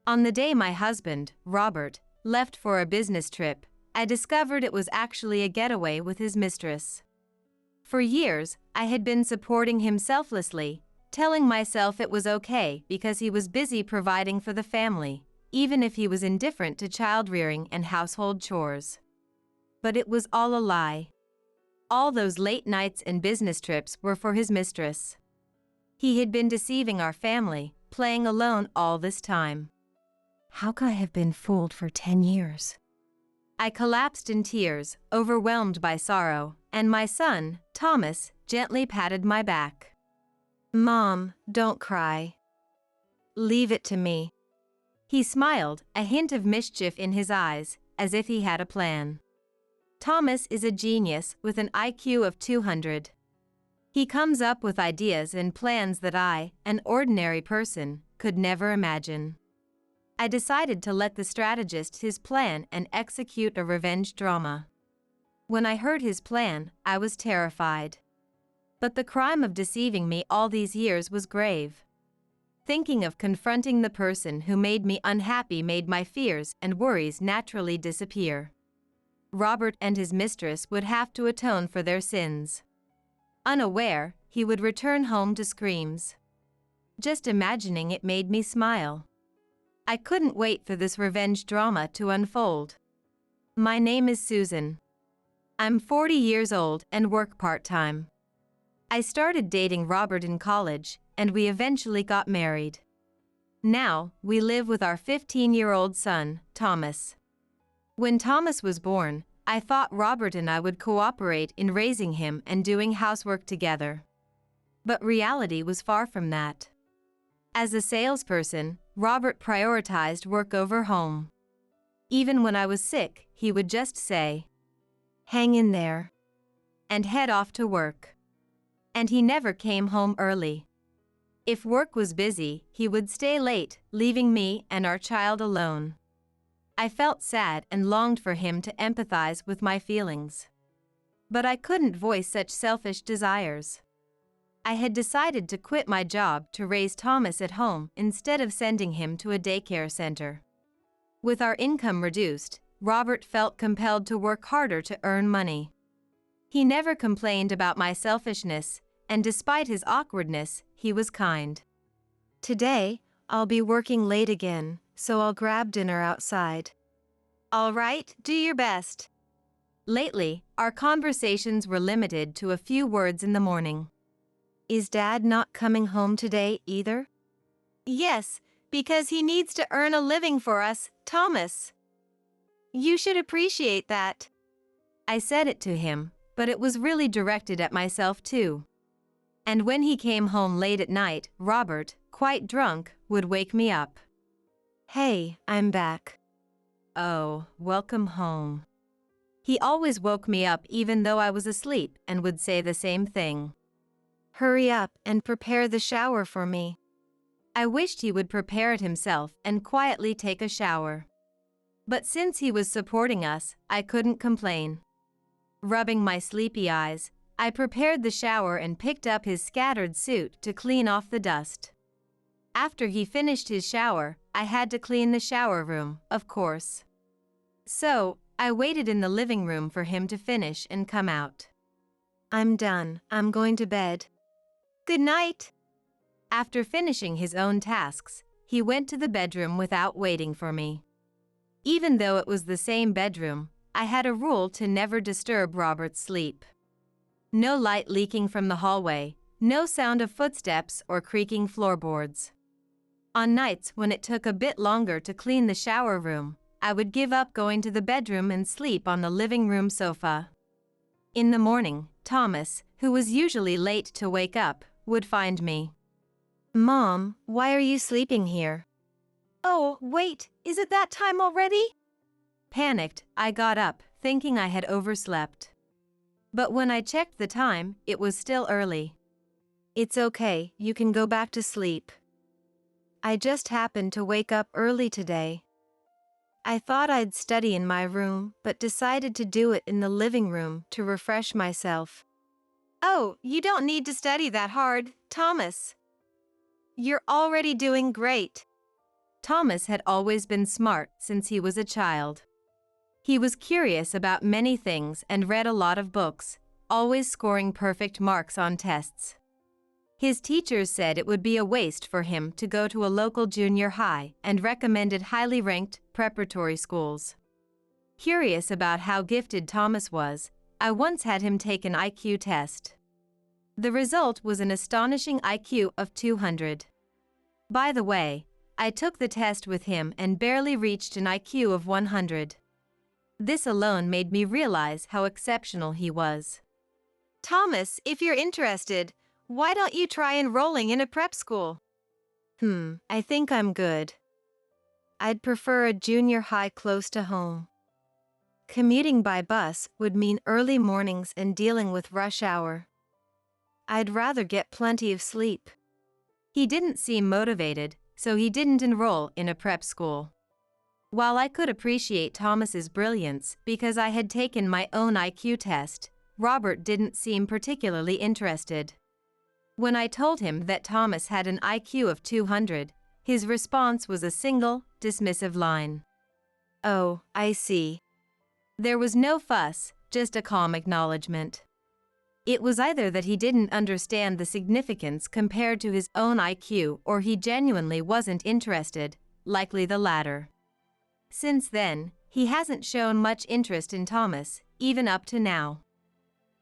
On the day my husband, Robert, left for a business trip, I discovered it was actually a getaway with his mistress. For years, I had been supporting him selflessly, telling myself it was okay because he was busy providing for the family, even if he was indifferent to child-rearing and household chores. But it was all a lie. All those late nights and business trips were for his mistress. He had been deceiving our family, playing alone all this time. How could I have been fooled for 10 years? I collapsed in tears, overwhelmed by sorrow, and my son, Thomas, gently patted my back. "Mom, don't cry. Leave it to me." He smiled, a hint of mischief in his eyes, as if he had a plan. Thomas is a genius with an IQ of 200. He comes up with ideas and plans that I, an ordinary person, could never imagine. I decided to let the strategist his plan and execute a revenge drama. When I heard his plan, I was terrified. But the crime of deceiving me all these years was grave. Thinking of confronting the person who made me unhappy made my fears and worries naturally disappear. Robert and his mistress would have to atone for their sins. Unaware, he would return home to screams. Just imagining it made me smile. I couldn't wait for this revenge drama to unfold. My name is Susan. I'm 40 years old and work part-time. I started dating Robert in college, and we eventually got married. Now, we live with our 15-year-old son, Thomas. When Thomas was born, I thought Robert and I would cooperate in raising him and doing housework together. But reality was far from that. As a salesperson, Robert prioritized work over home. Even when I was sick, he would just say, "Hang in there," and head off to work. And he never came home early. If work was busy, he would stay late, leaving me and our child alone. I felt sad and longed for him to empathize with my feelings. But I couldn't voice such selfish desires. I had decided to quit my job to raise Thomas at home instead of sending him to a daycare center. With our income reduced, Robert felt compelled to work harder to earn money. He never complained about my selfishness, and despite his awkwardness, he was kind. "Today, I'll be working late again, so I'll grab dinner outside." "All right, do your best." Lately, our conversations were limited to a few words in the morning. "Is Dad not coming home today either?" "Yes, because he needs to earn a living for us, Thomas. You should appreciate that." I said it to him, but it was really directed at myself too. And when he came home late at night, Robert, quite drunk, would wake me up. "Hey, I'm back." "Oh, welcome home." He always woke me up even though I was asleep and would say the same thing. "Hurry up and prepare the shower for me." I wished he would prepare it himself and quietly take a shower. But since he was supporting us, I couldn't complain. Rubbing my sleepy eyes, I prepared the shower and picked up his scattered suit to clean off the dust. After he finished his shower, I had to clean the shower room, of course. So, I waited in the living room for him to finish and come out. "I'm done. I'm going to bed." "Good night." After finishing his own tasks, he went to the bedroom without waiting for me. Even though it was the same bedroom, I had a rule to never disturb Robert's sleep. No light leaking from the hallway, no sound of footsteps or creaking floorboards. On nights when it took a bit longer to clean the shower room, I would give up going to the bedroom and sleep on the living room sofa. In the morning, Thomas, who was usually late to wake up, would find me. "Mom, why are you sleeping here?" "Oh, wait, is it that time already?" Panicked, I got up, thinking I had overslept. But when I checked the time, it was still early. "It's okay, you can go back to sleep. I just happened to wake up early today. I thought I'd study in my room, but decided to do it in the living room to refresh myself." "Oh, you don't need to study that hard, Thomas. You're already doing great." Thomas had always been smart since he was a child. He was curious about many things and read a lot of books, always scoring perfect marks on tests. His teachers said it would be a waste for him to go to a local junior high and recommended highly ranked preparatory schools. Curious about how gifted Thomas was, I once had him take an IQ test. The result was an astonishing IQ of 200. By the way, I took the test with him and barely reached an IQ of 100. This alone made me realize how exceptional he was. Thomas, if you're interested, why don't you try enrolling in a prep school? I think I'm good. I'd prefer a junior high close to home. Commuting by bus would mean early mornings and dealing with rush hour. I'd rather get plenty of sleep. He didn't seem motivated, so he didn't enroll in a prep school. While I could appreciate Thomas's brilliance because I had taken my own IQ test, Robert didn't seem particularly interested. When I told him that Thomas had an IQ of 200, his response was a single, dismissive line. "Oh, I see." There was no fuss, just a calm acknowledgement. It was either that he didn't understand the significance compared to his own IQ or he genuinely wasn't interested, likely the latter. Since then, he hasn't shown much interest in Thomas, even up to now.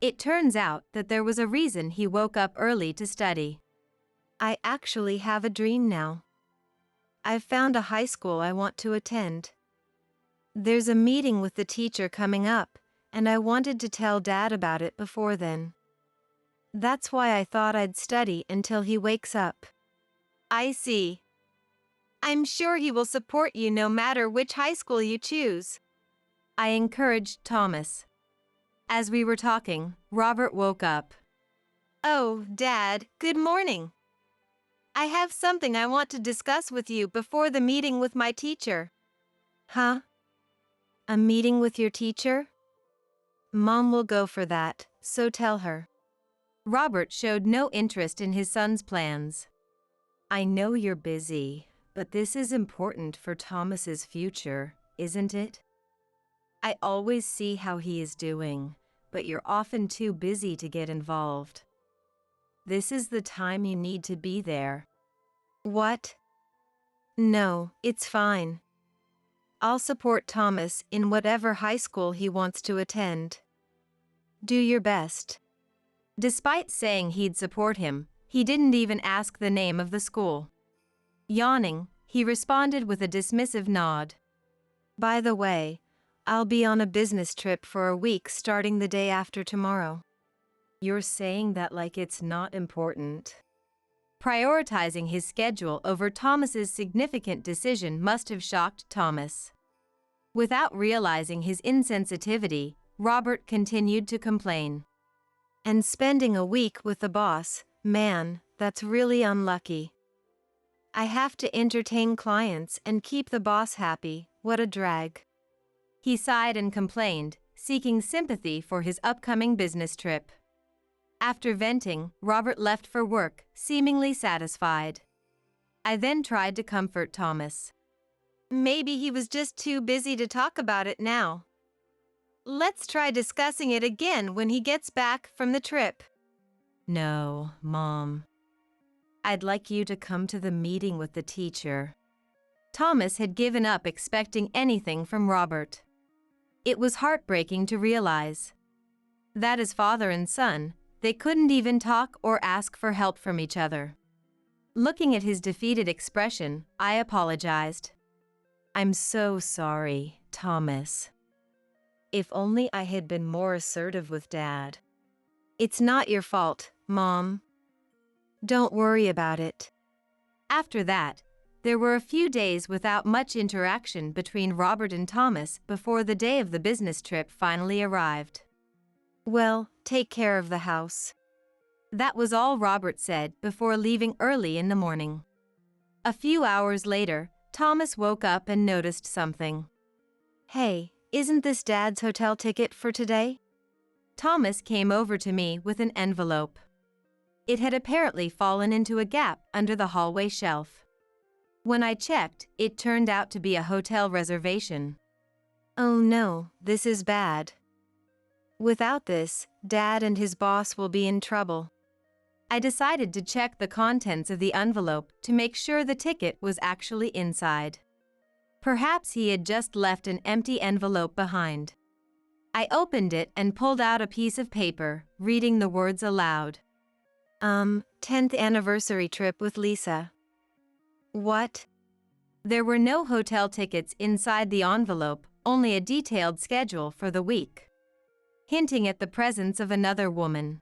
It turns out that there was a reason he woke up early to study. I actually have a dream now. I've found a high school I want to attend. There's a meeting with the teacher coming up, and I wanted to tell Dad about it before then. That's why I thought I'd study until he wakes up. I see. I'm sure he will support you no matter which high school you choose. I encouraged Thomas. As we were talking, Robert woke up. Oh, Dad, good morning. I have something I want to discuss with you before the meeting with my teacher. Huh? A meeting with your teacher? Mom will go for that, so tell her. Robert showed no interest in his son's plans. I know you're busy, but this is important for Thomas's future, isn't it? I always see how he is doing, but you're often too busy to get involved. This is the time you need to be there. What? No, it's fine. I'll support Thomas in whatever high school he wants to attend. Do your best. Despite saying he'd support him, he didn't even ask the name of the school. Yawning, he responded with a dismissive nod. By the way, I'll be on a business trip for a week starting the day after tomorrow. You're saying that like it's not important. Prioritizing his schedule over Thomas's significant decision must have shocked Thomas. Without realizing his insensitivity, Robert continued to complain. And spending a week with the boss, man, that's really unlucky. I have to entertain clients and keep the boss happy, what a drag. He sighed and complained, seeking sympathy for his upcoming business trip. After venting, Robert left for work, seemingly satisfied. I then tried to comfort Thomas. Maybe he was just too busy to talk about it now. Let's try discussing it again when he gets back from the trip. No, Mom. I'd like you to come to the meeting with the teacher. Thomas had given up expecting anything from Robert. It was heartbreaking to realize that as father and son, they couldn't even talk or ask for help from each other. Looking at his defeated expression, I apologized. I'm so sorry, Thomas. If only I had been more assertive with Dad. It's not your fault, Mom. Don't worry about it. After that, there were a few days without much interaction between Robert and Thomas before the day of the business trip finally arrived. Well, take care of the house. That was all Robert said before leaving early in the morning. A few hours later, Thomas woke up and noticed something. Hey, isn't this Dad's hotel ticket for today? Thomas came over to me with an envelope. It had apparently fallen into a gap under the hallway shelf. When I checked, it turned out to be a hotel reservation. Oh no, this is bad. Without this, Dad and his boss will be in trouble. I decided to check the contents of the envelope to make sure the ticket was actually inside. Perhaps he had just left an empty envelope behind. I opened it and pulled out a piece of paper, reading the words aloud. 10th anniversary trip with Lisa. What? There were no hotel tickets inside the envelope, only a detailed schedule for the week, hinting at the presence of another woman.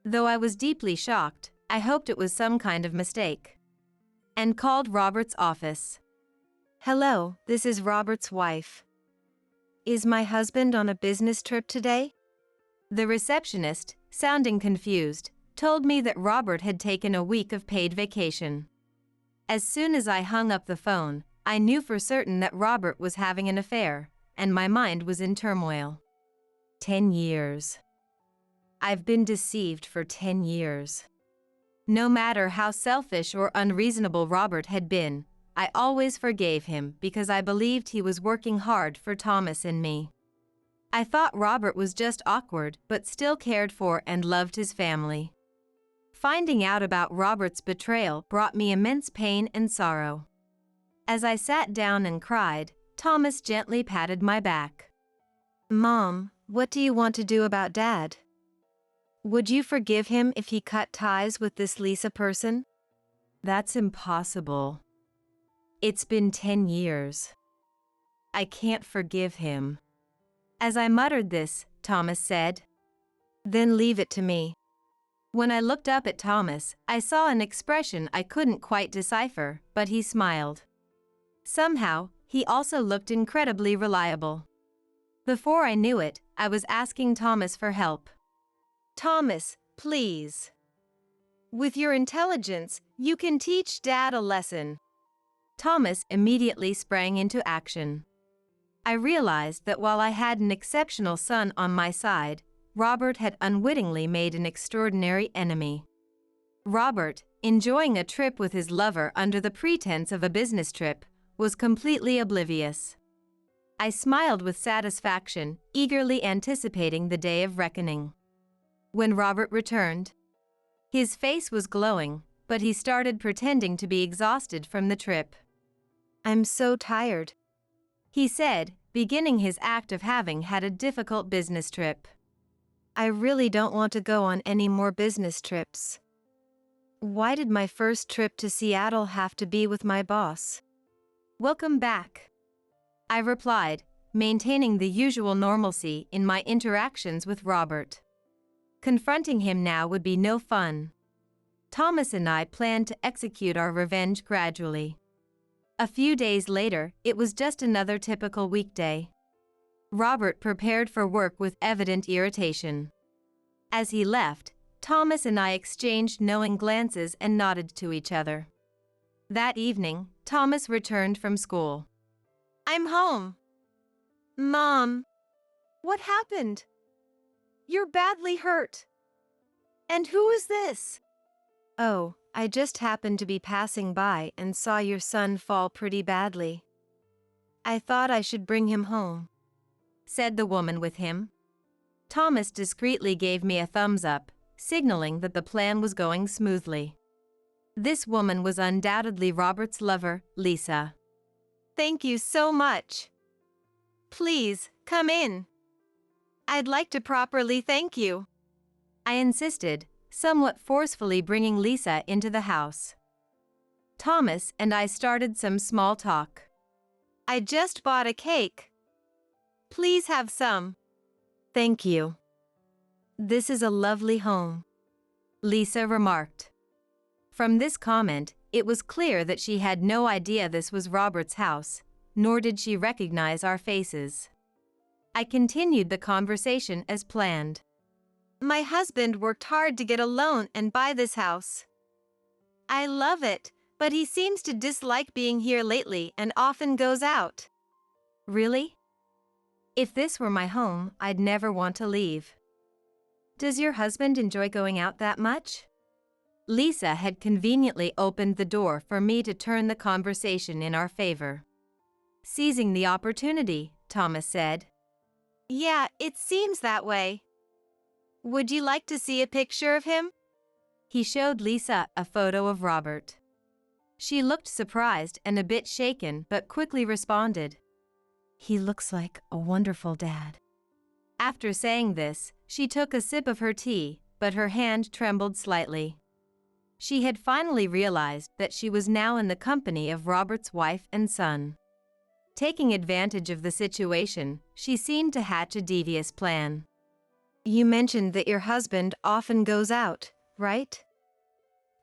Though I was deeply shocked, I hoped it was some kind of mistake, and called Robert's office. Hello, this is Robert's wife. Is my husband on a business trip today? The receptionist, sounding confused, told me that Robert had taken a week of paid vacation. As soon as I hung up the phone, I knew for certain that Robert was having an affair, and my mind was in turmoil. 10 years. I've been deceived for 10 years. No matter how selfish or unreasonable Robert had been, I always forgave him because I believed he was working hard for Thomas and me. I thought Robert was just awkward but still cared for and loved his family. Finding out about Robert's betrayal brought me immense pain and sorrow. As I sat down and cried, Thomas gently patted my back. Mom, what do you want to do about Dad? Would you forgive him if he cut ties with this Lisa person? That's impossible. It's been 10 years. I can't forgive him. As I muttered this, Thomas said, Then leave it to me. When I looked up at Thomas, I saw an expression I couldn't quite decipher, but he smiled. Somehow, he also looked incredibly reliable. Before I knew it, I was asking Thomas for help. Thomas, please. With your intelligence, you can teach Dad a lesson. Thomas immediately sprang into action. I realized that while I had an exceptional son on my side, Robert had unwittingly made an extraordinary enemy. Robert, enjoying a trip with his lover under the pretense of a business trip, was completely oblivious. I smiled with satisfaction, eagerly anticipating the day of reckoning. When Robert returned, his face was glowing, but he started pretending to be exhausted from the trip. I'm so tired, he said, beginning his act of having had a difficult business trip. I really don't want to go on any more business trips. Why did my first trip to Seattle have to be with my boss? Welcome back, I replied, maintaining the usual normalcy in my interactions with Robert. Confronting him now would be no fun. Thomas and I planned to execute our revenge gradually. A few days later, it was just another typical weekday. Robert prepared for work with evident irritation. As he left, Thomas and I exchanged knowing glances and nodded to each other. That evening, Thomas returned from school. I'm home. Mom, what happened? You're badly hurt. And who is this? Oh, I just happened to be passing by and saw your son fall pretty badly. I thought I should bring him home, said the woman with him. Thomas discreetly gave me a thumbs up, signaling that the plan was going smoothly. This woman was undoubtedly Robert's lover, Lisa. Thank you so much. Please, come in. I'd like to properly thank you, I insisted, somewhat forcefully bringing Lisa into the house. Thomas and I started some small talk. I just bought a cake. Please have some. Thank you. This is a lovely home, Lisa remarked. From this comment, it was clear that she had no idea this was Robert's house, nor did she recognize our faces. I continued the conversation as planned. My husband worked hard to get a loan and buy this house. I love it, but he seems to dislike being here lately and often goes out. Really? If this were my home, I'd never want to leave. Does your husband enjoy going out that much? Lisa had conveniently opened the door for me to turn the conversation in our favor. Seizing the opportunity, Thomas said. Yeah, it seems that way. Would you like to see a picture of him? He showed Lisa a photo of Robert. She looked surprised and a bit shaken but quickly responded. He looks like a wonderful dad. After saying this, she took a sip of her tea, but her hand trembled slightly. She had finally realized that she was now in the company of Robert's wife and son. Taking advantage of the situation, she seemed to hatch a devious plan. You mentioned that your husband often goes out, right?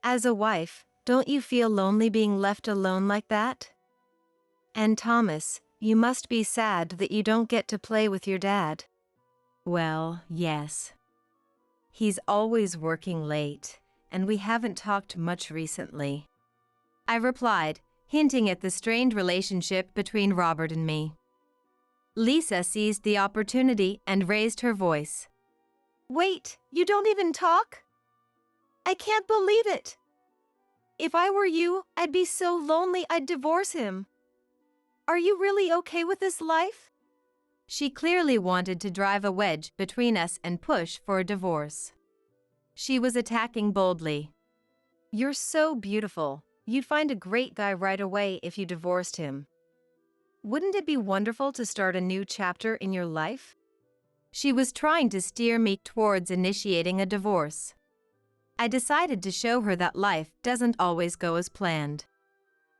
As a wife, don't you feel lonely being left alone like that? And Thomas, you must be sad that you don't get to play with your dad. Well, yes. He's always working late, and we haven't talked much recently. I replied, hinting at the strained relationship between Robert and me. Lisa seized the opportunity and raised her voice. Wait, you don't even talk? I can't believe it. If I were you, I'd be so lonely I'd divorce him. Are you really okay with this life? She clearly wanted to drive a wedge between us and push for a divorce. She was attacking boldly. You're so beautiful. You'd find a great guy right away if you divorced him. Wouldn't it be wonderful to start a new chapter in your life? She was trying to steer me towards initiating a divorce. I decided to show her that life doesn't always go as planned.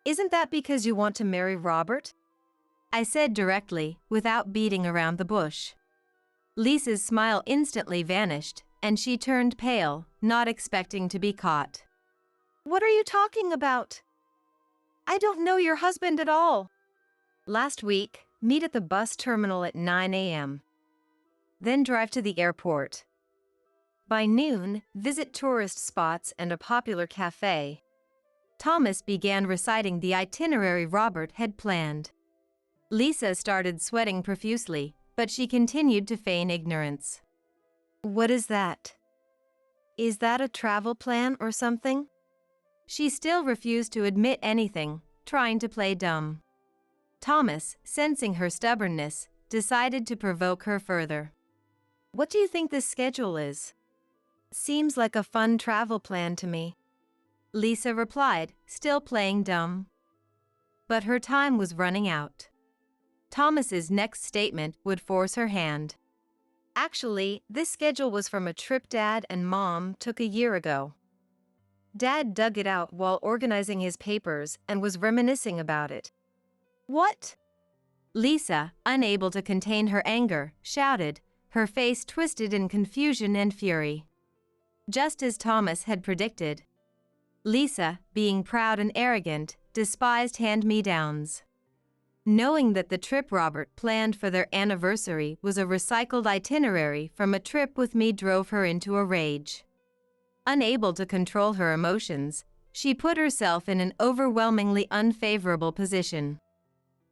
Isn't that because you want to marry Robert? I said directly, without beating around the bush. Lisa's smile instantly vanished, and she turned pale, not expecting to be caught. What are you talking about? I don't know your husband at all. Last week, meet at the bus terminal at 9 a.m. Then drive to the airport. By noon, visit tourist spots and a popular cafe. Thomas began reciting the itinerary Robert had planned. Lisa started sweating profusely, but she continued to feign ignorance. What is that? Is that a travel plan or something? She still refused to admit anything, trying to play dumb. Thomas, sensing her stubbornness, decided to provoke her further. What do you think this schedule is? Seems like a fun travel plan to me. Lisa replied, still playing dumb. But her time was running out. Thomas's next statement would force her hand. Actually, this schedule was from a trip Dad and Mom took a year ago. Dad dug it out while organizing his papers and was reminiscing about it. What? Lisa, unable to contain her anger, shouted, her face twisted in confusion and fury. Just as Thomas had predicted. Lisa, being proud and arrogant, despised hand-me-downs. Knowing that the trip Robert planned for their anniversary was a recycled itinerary from a trip with me drove her into a rage. Unable to control her emotions, she put herself in an overwhelmingly unfavorable position.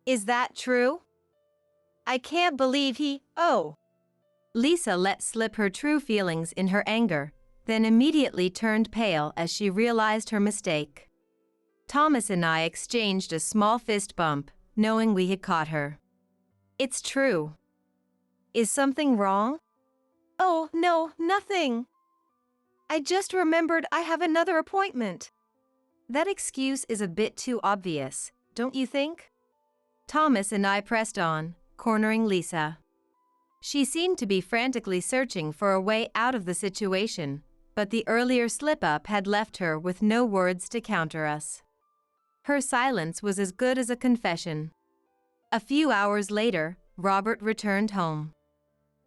Is that true? I can't believe Oh. Lisa let slip her true feelings in her anger, then immediately turned pale as she realized her mistake. Thomas and I exchanged a small fist bump, knowing we had caught her. It's true. Is something wrong? Oh, no, nothing. I just remembered I have another appointment. That excuse is a bit too obvious, don't you think? Thomas and I pressed on, cornering Lisa. She seemed to be frantically searching for a way out of the situation, but the earlier slip-up had left her with no words to counter us. Her silence was as good as a confession. A few hours later, Robert returned home.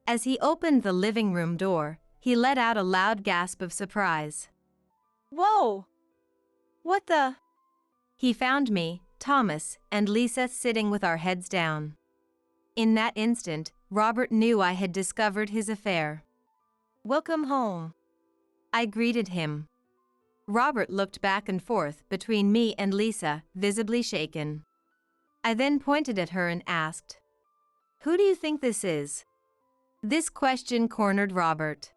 As he opened the living room door, he let out a loud gasp of surprise. Whoa! What the? He found me, Thomas, and Lisa sitting with our heads down. In that instant, Robert knew I had discovered his affair. Welcome home. I greeted him. Robert looked back and forth between me and Lisa, visibly shaken. I then pointed at her and asked, "Who do you think this is?" This question cornered Robert.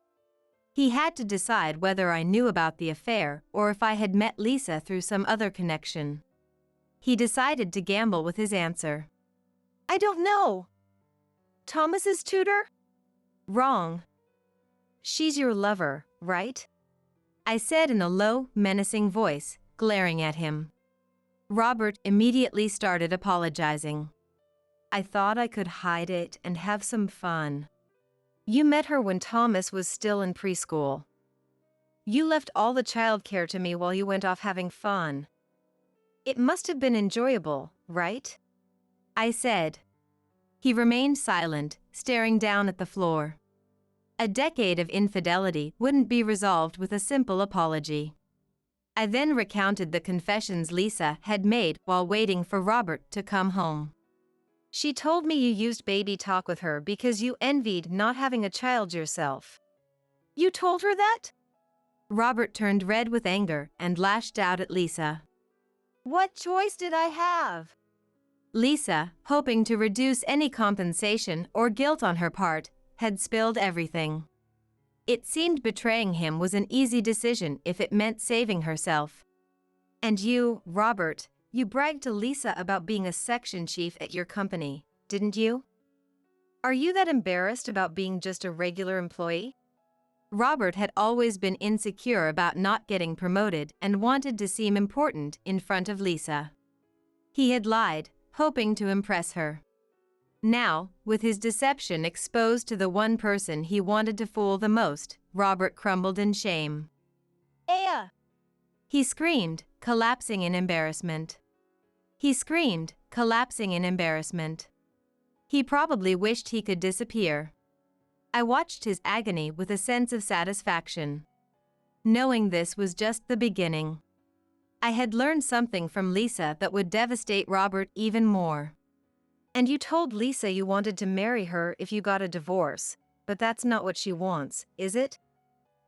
He had to decide whether I knew about the affair or if I had met Lisa through some other connection. He decided to gamble with his answer. I don't know. Thomas's tutor? Wrong. She's your lover, right? I said in a low, menacing voice, glaring at him. Robert immediately started apologizing. I thought I could hide it and have some fun. You met her when Thomas was still in preschool. You left all the childcare to me while you went off having fun. It must have been enjoyable, right? I said. He remained silent, staring down at the floor. A decade of infidelity wouldn't be resolved with a simple apology. I then recounted the confessions Lisa had made while waiting for Robert to come home. She told me you used baby talk with her because you envied not having a child yourself. You told her that? Robert turned red with anger and lashed out at Lisa. What choice did I have? Lisa, hoping to reduce any compensation or guilt on her part, had spilled everything. It seemed betraying him was an easy decision if it meant saving herself. And you, Robert, you bragged to Lisa about being a section chief at your company, didn't you? Are you that embarrassed about being just a regular employee? Robert had always been insecure about not getting promoted and wanted to seem important in front of Lisa. He had lied, hoping to impress her. Now, with his deception exposed to the one person he wanted to fool the most, Robert crumbled in shame. Aya! He screamed, collapsing in embarrassment. He probably wished he could disappear. I watched his agony with a sense of satisfaction. Knowing this was just the beginning. I had learned something from Lisa that would devastate Robert even more. And you told Lisa you wanted to marry her if you got a divorce, but that's not what she wants, is it?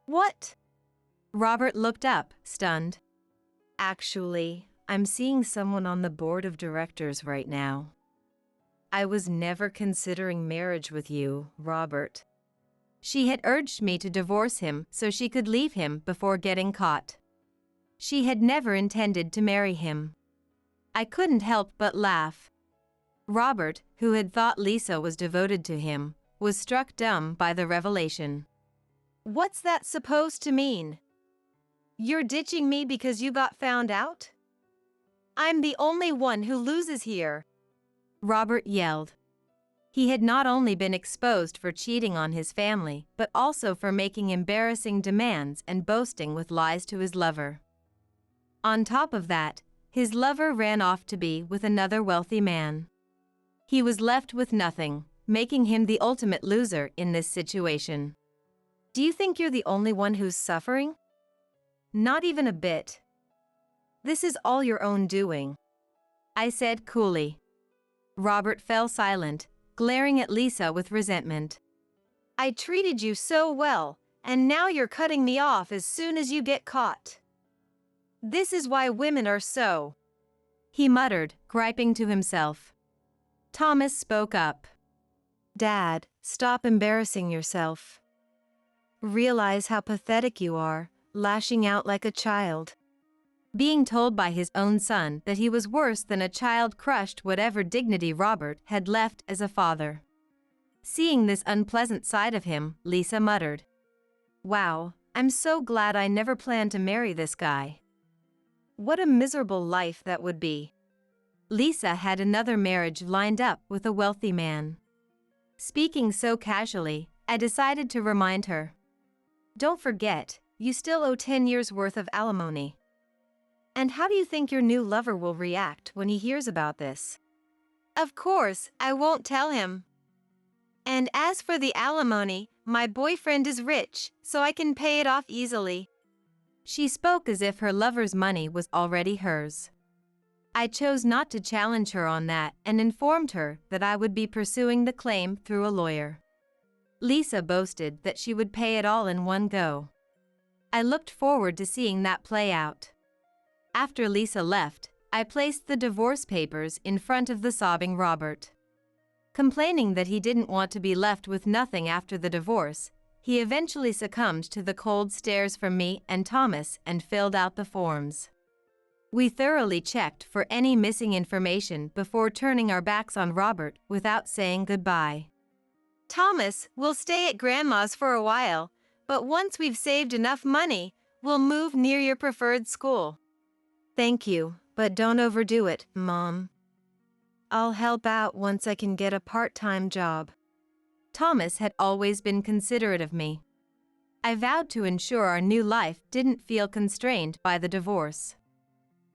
What? Robert looked up, stunned. Actually, I'm seeing someone on the board of directors right now. I was never considering marriage with you, Robert. She had urged me to divorce him so she could leave him before getting caught. She had never intended to marry him. I couldn't help but laugh. Robert, who had thought Lisa was devoted to him, was struck dumb by the revelation. What's that supposed to mean? You're ditching me because you got found out? I'm the only one who loses here. Robert yelled. He had not only been exposed for cheating on his family, but also for making embarrassing demands and boasting with lies to his lover. On top of that, his lover ran off to be with another wealthy man. He was left with nothing, making him the ultimate loser in this situation. Do you think you're the only one who's suffering? Not even a bit. This is all your own doing, I said coolly. Robert fell silent, glaring at Lisa with resentment. I treated you so well, and now you're cutting me off as soon as you get caught. This is why women are so, he muttered, griping to himself. Thomas spoke up. Dad, stop embarrassing yourself. Realize how pathetic you are, lashing out like a child. Being told by his own son that he was worse than a child crushed whatever dignity Robert had left as a father. Seeing this unpleasant side of him, Lisa muttered. Wow, I'm so glad I never planned to marry this guy. What a miserable life that would be. Lisa had another marriage lined up with a wealthy man. Speaking so casually, I decided to remind her. Don't forget, you still owe 10 years' worth of alimony. And how do you think your new lover will react when he hears about this? Of course, I won't tell him. And as for the alimony, my boyfriend is rich, so I can pay it off easily. She spoke as if her lover's money was already hers. I chose not to challenge her on that and informed her that I would be pursuing the claim through a lawyer. Lisa boasted that she would pay it all in one go. I looked forward to seeing that play out. After Lisa left, I placed the divorce papers in front of the sobbing Robert. Complaining that he didn't want to be left with nothing after the divorce, he eventually succumbed to the cold stares from me and Thomas and filled out the forms. We thoroughly checked for any missing information before turning our backs on Robert without saying goodbye. Thomas, we'll stay at Grandma's for a while, but once we've saved enough money, we'll move near your preferred school. Thank you, but don't overdo it, Mom. I'll help out once I can get a part-time job. Thomas had always been considerate of me. I vowed to ensure our new life didn't feel constrained by the divorce.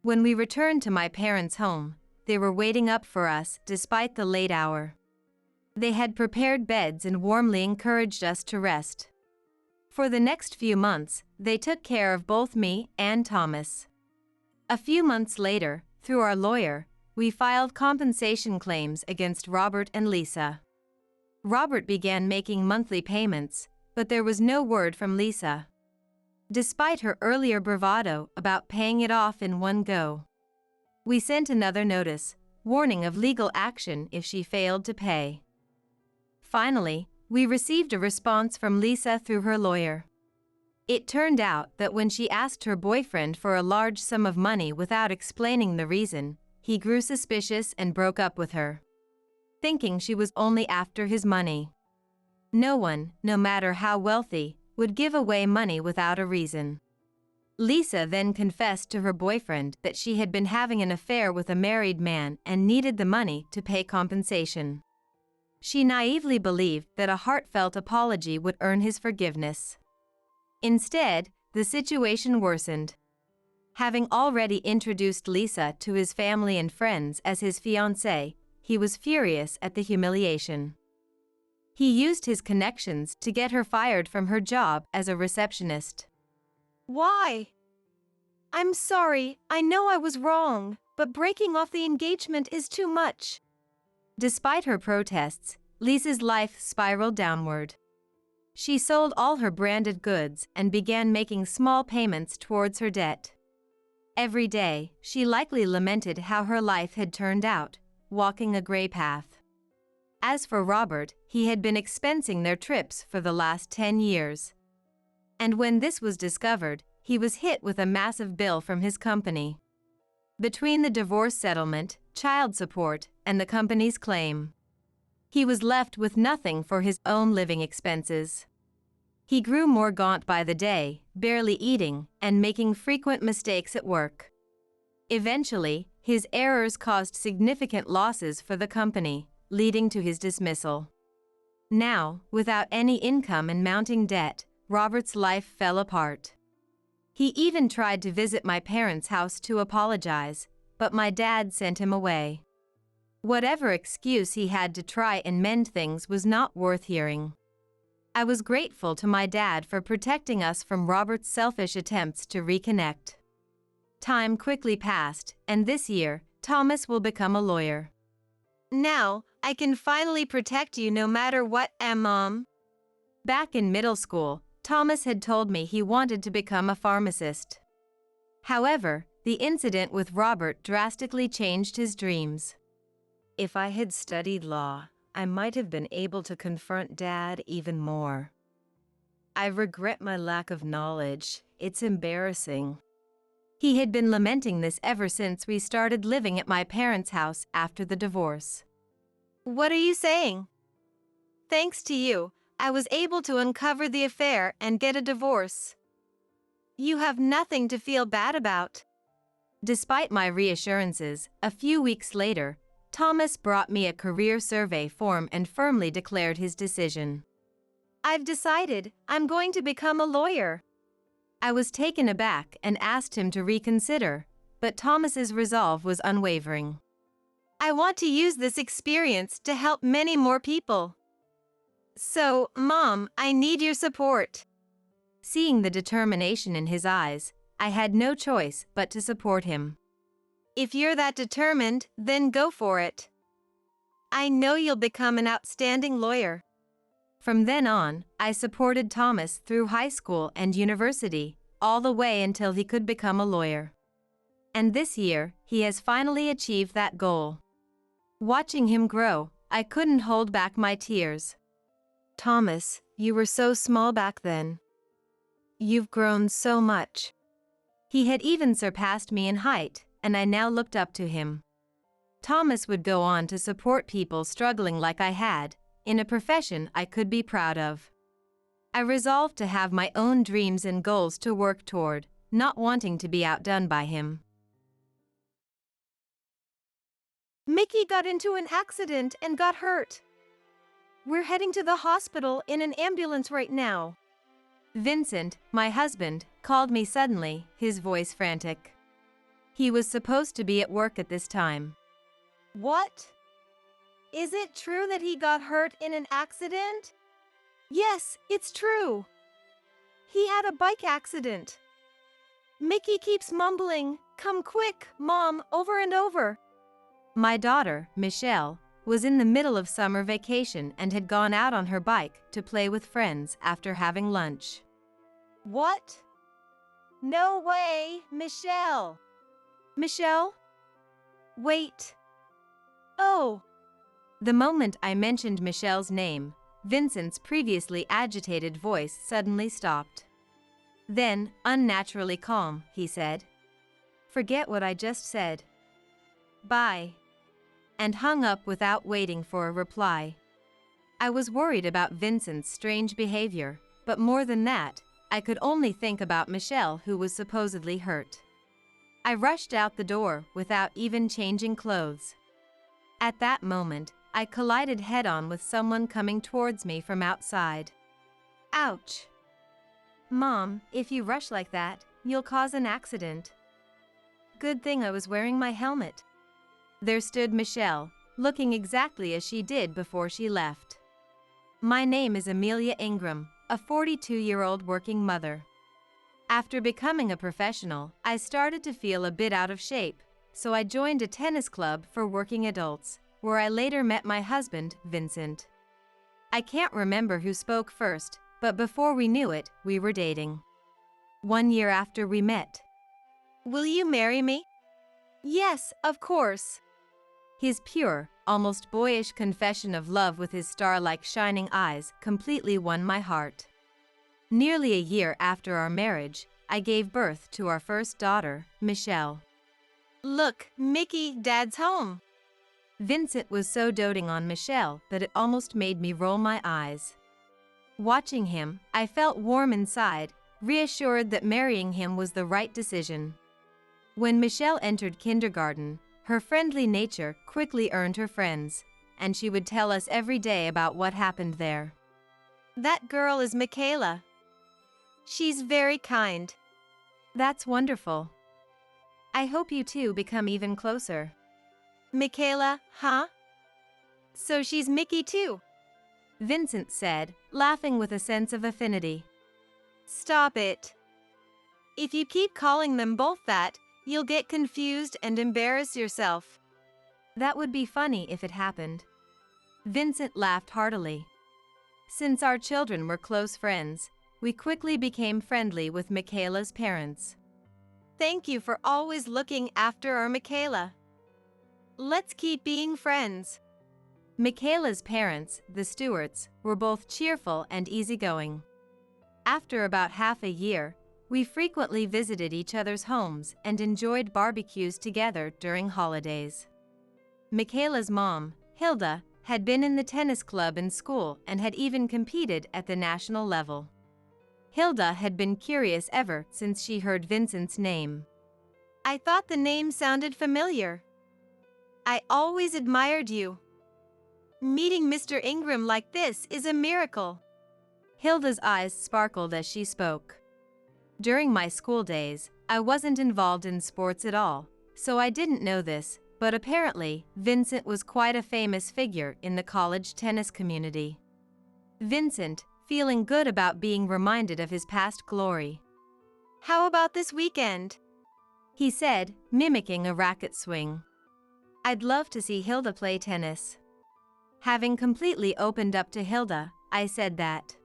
When we returned to my parents' home, they were waiting up for us despite the late hour. They had prepared beds and warmly encouraged us to rest. For the next few months, they took care of both me and Thomas. A few months later, through our lawyer, we filed compensation claims against Robert and Lisa. Robert began making monthly payments, but there was no word from Lisa. Despite her earlier bravado about paying it off in one go, we sent another notice, warning of legal action if she failed to pay. Finally, we received a response from Lisa through her lawyer. It turned out that when she asked her boyfriend for a large sum of money without explaining the reason, he grew suspicious and broke up with her, thinking she was only after his money. No one, no matter how wealthy, would give away money without a reason. Lisa then confessed to her boyfriend that she had been having an affair with a married man and needed the money to pay compensation. She naively believed that a heartfelt apology would earn his forgiveness. Instead, the situation worsened. Having already introduced Lisa to his family and friends as his fiancée, he was furious at the humiliation. He used his connections to get her fired from her job as a receptionist. Why? I'm sorry, I know I was wrong, but breaking off the engagement is too much. Despite her protests, Lisa's life spiraled downward. She sold all her branded goods and began making small payments towards her debt. Every day, she likely lamented how her life had turned out, walking a gray path. As for Robert, he had been expensing their trips for the last 10 years. And when this was discovered, he was hit with a massive bill from his company. Between the divorce settlement, child support, and the company's claim, he was left with nothing for his own living expenses. He grew more gaunt by the day, barely eating, and making frequent mistakes at work. Eventually, his errors caused significant losses for the company, leading to his dismissal. Now, without any income and mounting debt, Robert's life fell apart. He even tried to visit my parents' house to apologize, but my dad sent him away. Whatever excuse he had to try and mend things was not worth hearing. I was grateful to my dad for protecting us from Robert's selfish attempts to reconnect. Time quickly passed, and this year, Thomas will become a lawyer. Now, I can finally protect you no matter what, Mom. Back in middle school, Thomas had told me he wanted to become a pharmacist. However, the incident with Robert drastically changed his dreams. If I had studied law, I might have been able to confront Dad even more. I regret my lack of knowledge. It's embarrassing. He had been lamenting this ever since we started living at my parents' house after the divorce. What are you saying? Thanks to you, I was able to uncover the affair and get a divorce. You have nothing to feel bad about. Despite my reassurances, a few weeks later, Thomas brought me a career survey form and firmly declared his decision. I've decided I'm going to become a lawyer. I was taken aback and asked him to reconsider, but Thomas's resolve was unwavering. I want to use this experience to help many more people. So, Mom, I need your support. Seeing the determination in his eyes, I had no choice but to support him. If you're that determined, then go for it. I know you'll become an outstanding lawyer. From then on, I supported Thomas through high school and university, all the way until he could become a lawyer. And this year, he has finally achieved that goal. Watching him grow, I couldn't hold back my tears. Thomas, you were so small back then. You've grown so much. He had even surpassed me in height, and I now looked up to him. Thomas would go on to support people struggling like I had, in a profession I could be proud of. I resolved to have my own dreams and goals to work toward, not wanting to be outdone by him. Mickey got into an accident and got hurt. We're heading to the hospital in an ambulance right now. Vincent, my husband, called me suddenly, his voice frantic. He was supposed to be at work at this time. What? Is it true that he got hurt in an accident? Yes, it's true. He had a bike accident. Mickey keeps mumbling, "Come quick, Mom," over and over. My daughter, Michelle, was in the middle of summer vacation and had gone out on her bike to play with friends after having lunch. What? No way, Michelle. Michelle? Wait. Oh. The moment I mentioned Michelle's name, Vincent's previously agitated voice suddenly stopped. Then, unnaturally calm, he said, "Forget what I just said. Bye." And hung up without waiting for a reply. I was worried about Vincent's strange behavior, but more than that, I could only think about Michelle, who was supposedly hurt. I rushed out the door without even changing clothes. At that moment, I collided head-on with someone coming towards me from outside. Ouch! Mom, if you rush like that, you'll cause an accident. Good thing I was wearing my helmet. There stood Michelle, looking exactly as she did before she left. My name is Amelia Ingram, a 42-year-old working mother. After becoming a professional, I started to feel a bit out of shape, so I joined a tennis club for working adults, where I later met my husband, Vincent. I can't remember who spoke first, but before we knew it, we were dating. 1 year after we met. Will you marry me? Yes, of course. His pure, almost boyish confession of love with his star-like shining eyes completely won my heart. Nearly a year after our marriage, I gave birth to our first daughter, Michelle. Look, Mickey, Dad's home. Vincent was so doting on Michelle that it almost made me roll my eyes. Watching him, I felt warm inside, reassured that marrying him was the right decision. When Michelle entered kindergarten, her friendly nature quickly earned her friends, and she would tell us every day about what happened there. That girl is Michaela. She's very kind. That's wonderful. I hope you two become even closer. Michaela, huh? So she's Mickey too? Vincent said, laughing with a sense of affinity. Stop it. If you keep calling them both that, you'll get confused and embarrass yourself. That would be funny if it happened. Vincent laughed heartily. Since our children were close friends, we quickly became friendly with Michaela's parents. Thank you for always looking after our Michaela. Let's keep being friends. Michaela's parents, the Stewarts, were both cheerful and easygoing. After about half a year, we frequently visited each other's homes and enjoyed barbecues together during holidays. Michaela's mom, Hilda, had been in the tennis club in school and had even competed at the national level. Hilda had been curious ever since she heard Vincent's name. I thought the name sounded familiar. I always admired you. Meeting Mr. Ingram like this is a miracle. Hilda's eyes sparkled as she spoke. During my school days, I wasn't involved in sports at all, so I didn't know this, but apparently, Vincent was quite a famous figure in the college tennis community. Vincent, feeling good about being reminded of his past glory. How about this weekend? He said, mimicking a racket swing. I'd love to see Hilda play tennis. Having completely opened up to Hilda, I said that.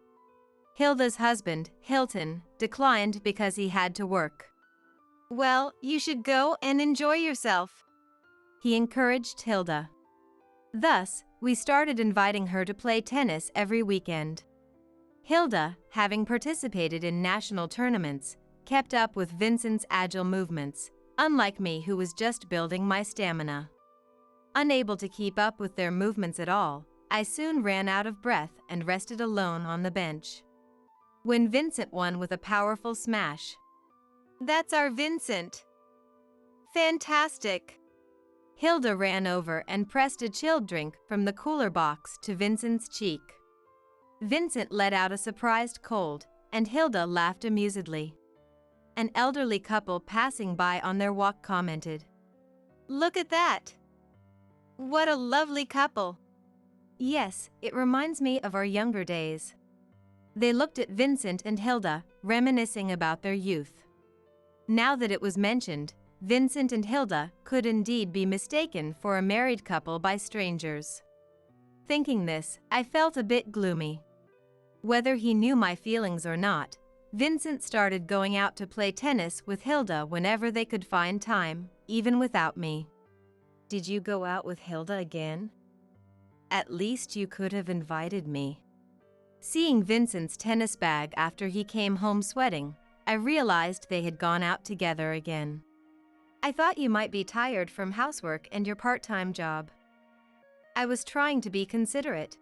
Hilda's husband, Hilton, declined because he had to work. Well, you should go and enjoy yourself. He encouraged Hilda. Thus, we started inviting her to play tennis every weekend. Hilda, having participated in national tournaments, kept up with Vincent's agile movements, unlike me who was just building my stamina. Unable to keep up with their movements at all, I soon ran out of breath and rested alone on the bench. When Vincent won with a powerful smash. "That's our Vincent! Fantastic!" Hilda ran over and pressed a chilled drink from the cooler box to Vincent's cheek. Vincent let out a surprised cold, and Hilda laughed amusedly. An elderly couple passing by on their walk commented, "Look at that! What a lovely couple!" "Yes, it reminds me of our younger days." They looked at Vincent and Hilda, reminiscing about their youth. Now that it was mentioned, Vincent and Hilda could indeed be mistaken for a married couple by strangers. Thinking this, I felt a bit gloomy. Whether he knew my feelings or not, Vincent started going out to play tennis with Hilda whenever they could find time, even without me. "Did you go out with Hilda again? At least you could have invited me." Seeing Vincent's tennis bag after he came home sweating, I realized they had gone out together again. "I thought you might be tired from housework and your part-time job." I was trying to be considerate.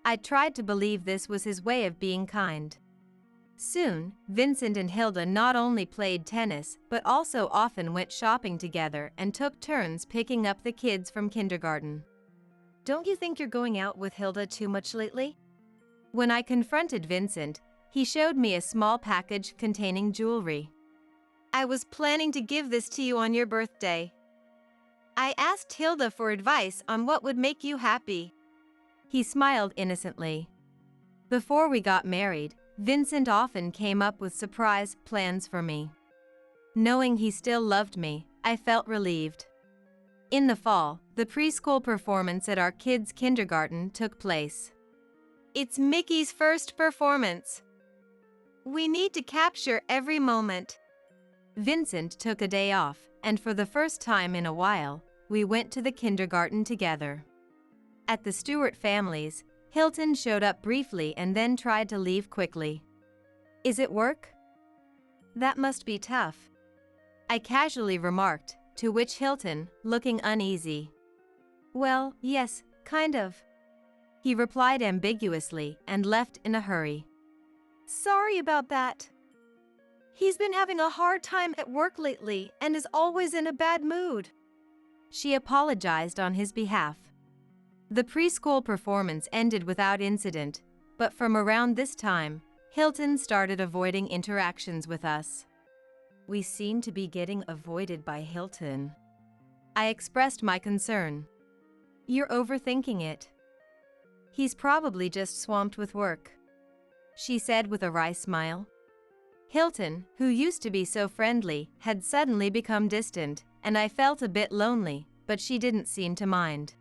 I tried to believe this was his way of being kind. Soon, Vincent and Hilda not only played tennis but also often went shopping together and took turns picking up the kids from kindergarten. "Don't you think you're going out with Hilda too much lately?" When I confronted Vincent, he showed me a small package containing jewelry. "I was planning to give this to you on your birthday. I asked Hilda for advice on what would make you happy." He smiled innocently. Before we got married, Vincent often came up with surprise plans for me. Knowing he still loved me, I felt relieved. In the fall, the preschool performance at our kids' kindergarten took place. "It's Mickey's first performance. We need to capture every moment." Vincent took a day off, and for the first time in a while, we went to the kindergarten together. At the Stewart family's, Hilton showed up briefly and then tried to leave quickly. "Is it work?" "That must be tough," I casually remarked, to which Hilton, looking uneasy, "Well, yes, kind of," he replied ambiguously and left in a hurry. "Sorry about that. He's been having a hard time at work lately and is always in a bad mood." She apologized on his behalf. The preschool performance ended without incident, but from around this time, Hilton started avoiding interactions with us. "We seem to be getting avoided by Hilton." I expressed my concern. "You're overthinking it. He's probably just swamped with work," she said with a wry smile. Hilton, who used to be so friendly, had suddenly become distant, and I felt a bit lonely, but she didn't seem to mind.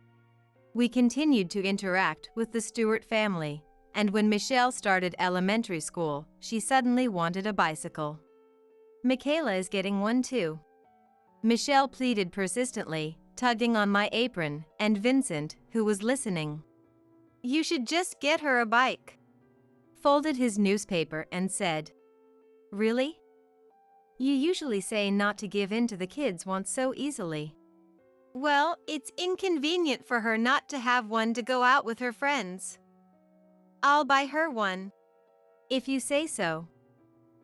We continued to interact with the Stewart family, and when Michelle started elementary school, she suddenly wanted a bicycle. "Michaela is getting one too," Michelle pleaded persistently, tugging on my apron, and Vincent, who was listening, "You should just get her a bike," folded his newspaper and said, "Really? You usually say not to give in to the kids' wants so easily." "Well, it's inconvenient for her not to have one to go out with her friends. I'll buy her one." "If you say so."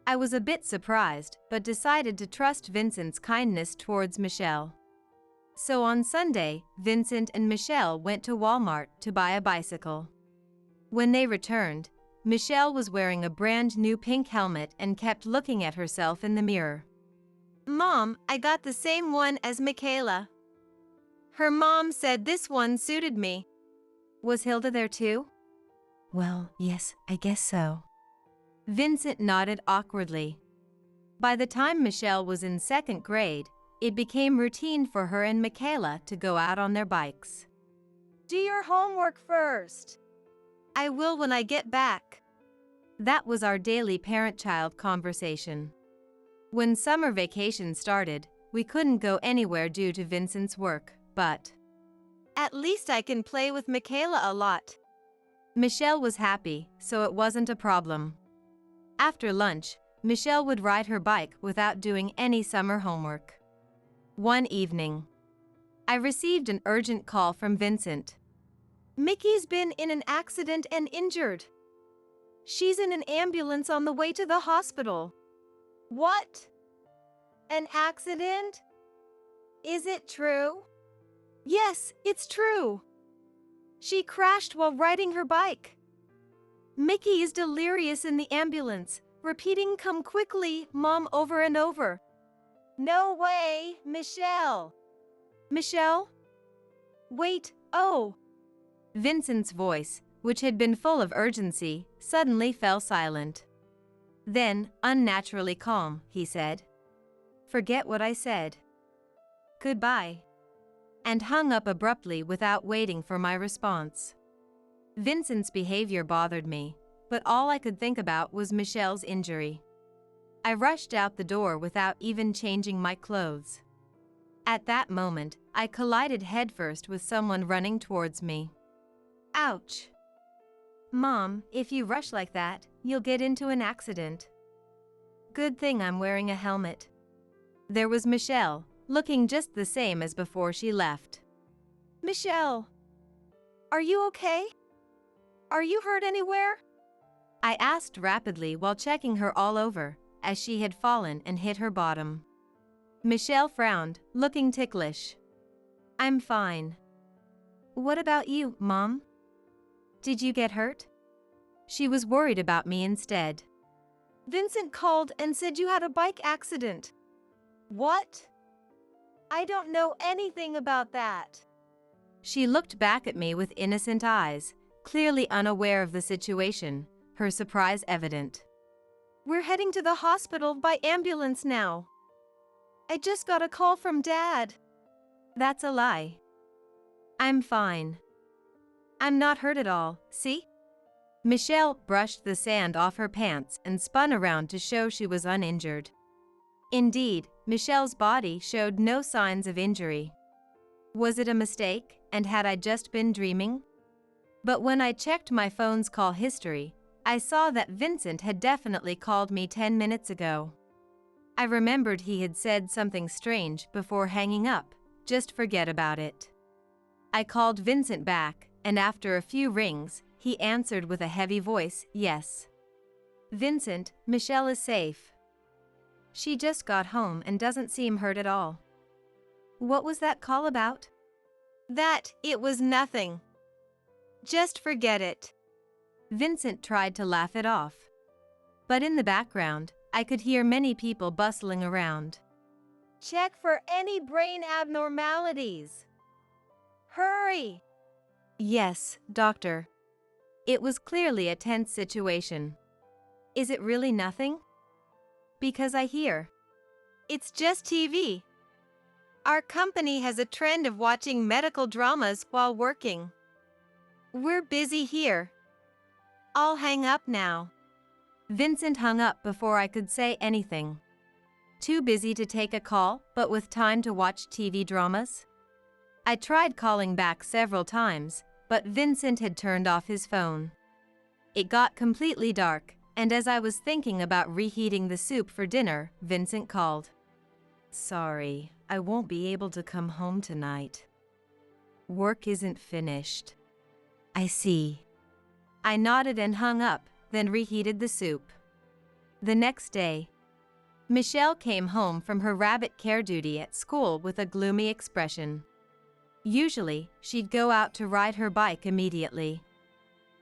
I was a bit surprised, but decided to trust Vincent's kindness towards Michelle. So on Sunday, Vincent and Michelle went to Walmart to buy a bicycle. When they returned, Michelle was wearing a brand new pink helmet and kept looking at herself in the mirror. "Mom, I got the same one as Michaela. Her mom said this one suited me." Was Hilda there too? "Well, yes, I guess so." Vincent nodded awkwardly. By the time Michelle was in second grade, it became routine for her and Michaela to go out on their bikes. "Do your homework first." "I will when I get back." That was our daily parent-child conversation. When summer vacation started, we couldn't go anywhere due to Vincent's work, but "At least I can play with Michaela a lot." Michelle was happy, so it wasn't a problem. After lunch, Michelle would ride her bike without doing any summer homework. One evening, I received an urgent call from Vincent. Mickey's been in an accident and injured. She's in an ambulance on the way to the hospital. What? An accident? Is it true? Yes, it's true. She crashed while riding her bike. Mickey is delirious in the ambulance, repeating "Come quickly, Mom" over and over. No way, Michelle. Michelle? Wait, oh. Vincent's voice, which had been full of urgency, suddenly fell silent. Then, unnaturally calm, he said, "Forget what I said. Goodbye." And hung up abruptly without waiting for my response. Vincent's behavior bothered me, but all I could think about was Michelle's injury. I rushed out the door without even changing my clothes. At that moment, I collided headfirst with someone running towards me. Ouch! Mom, if you rush like that, you'll get into an accident. Good thing I'm wearing a helmet. There was Michelle, looking just the same as before she left. Michelle, are you okay? Are you hurt anywhere? I asked rapidly while checking her all over, as she had fallen and hit her bottom. Michelle frowned, looking ticklish. I'm fine. What about you, Mom? Did you get hurt? She was worried about me instead. Vincent called and said you had a bike accident. What? I don't know anything about that. She looked back at me with innocent eyes, clearly unaware of the situation, her surprise evident. We're heading to the hospital by ambulance now. I just got a call from Dad. That's a lie. I'm fine. I'm not hurt at all, see? Michelle brushed the sand off her pants and spun around to show she was uninjured. Indeed, Michelle's body showed no signs of injury. Was it a mistake, and had I just been dreaming? But when I checked my phone's call history, I saw that Vincent had definitely called me 10 minutes ago. I remembered he had said something strange before hanging up, just forget about it. I called Vincent back, and after a few rings, he answered with a heavy voice, yes. Vincent, Michelle is safe. She just got home and doesn't seem hurt at all. What was that call about? It was nothing. Just forget it. Vincent tried to laugh it off. But in the background, I could hear many people bustling around. Check for any brain abnormalities. Hurry! Yes, doctor. It was clearly a tense situation. Is it really nothing? Because I hear. It's just TV. Our company has a trend of watching medical dramas while working. We're busy here. I'll hang up now. Vincent hung up before I could say anything. Too busy to take a call, but with time to watch TV dramas? I tried calling back several times, but Vincent had turned off his phone. It got completely dark, and as I was thinking about reheating the soup for dinner, Vincent called. Sorry, I won't be able to come home tonight. Work isn't finished. I see. I nodded and hung up, then reheated the soup. The next day, Michelle came home from her rabbit care duty at school with a gloomy expression. Usually, she'd go out to ride her bike immediately.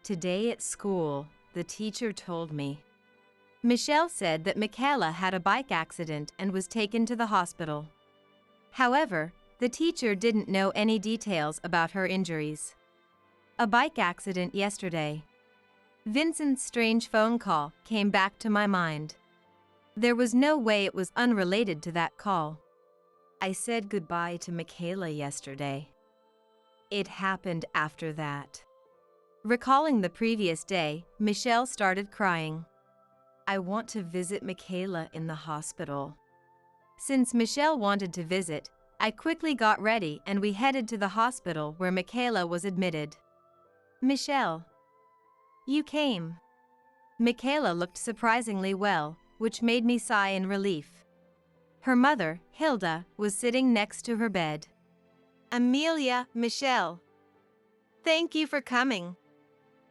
Today at school, the teacher told me. Michelle said that Michaela had a bike accident and was taken to the hospital. However, the teacher didn't know any details about her injuries. A bike accident yesterday. Vincent's strange phone call came back to my mind. There was no way it was unrelated to that call. I said goodbye to Michaela yesterday. It happened after that. Recalling the previous day, Michelle started crying. I want to visit Michaela in the hospital. Since Michelle wanted to visit, I quickly got ready and we headed to the hospital where Michaela was admitted. Michelle. You came. Michaela looked surprisingly well, which made me sigh in relief. Her mother, Hilda, was sitting next to her bed. Amelia, Michelle. Thank you for coming.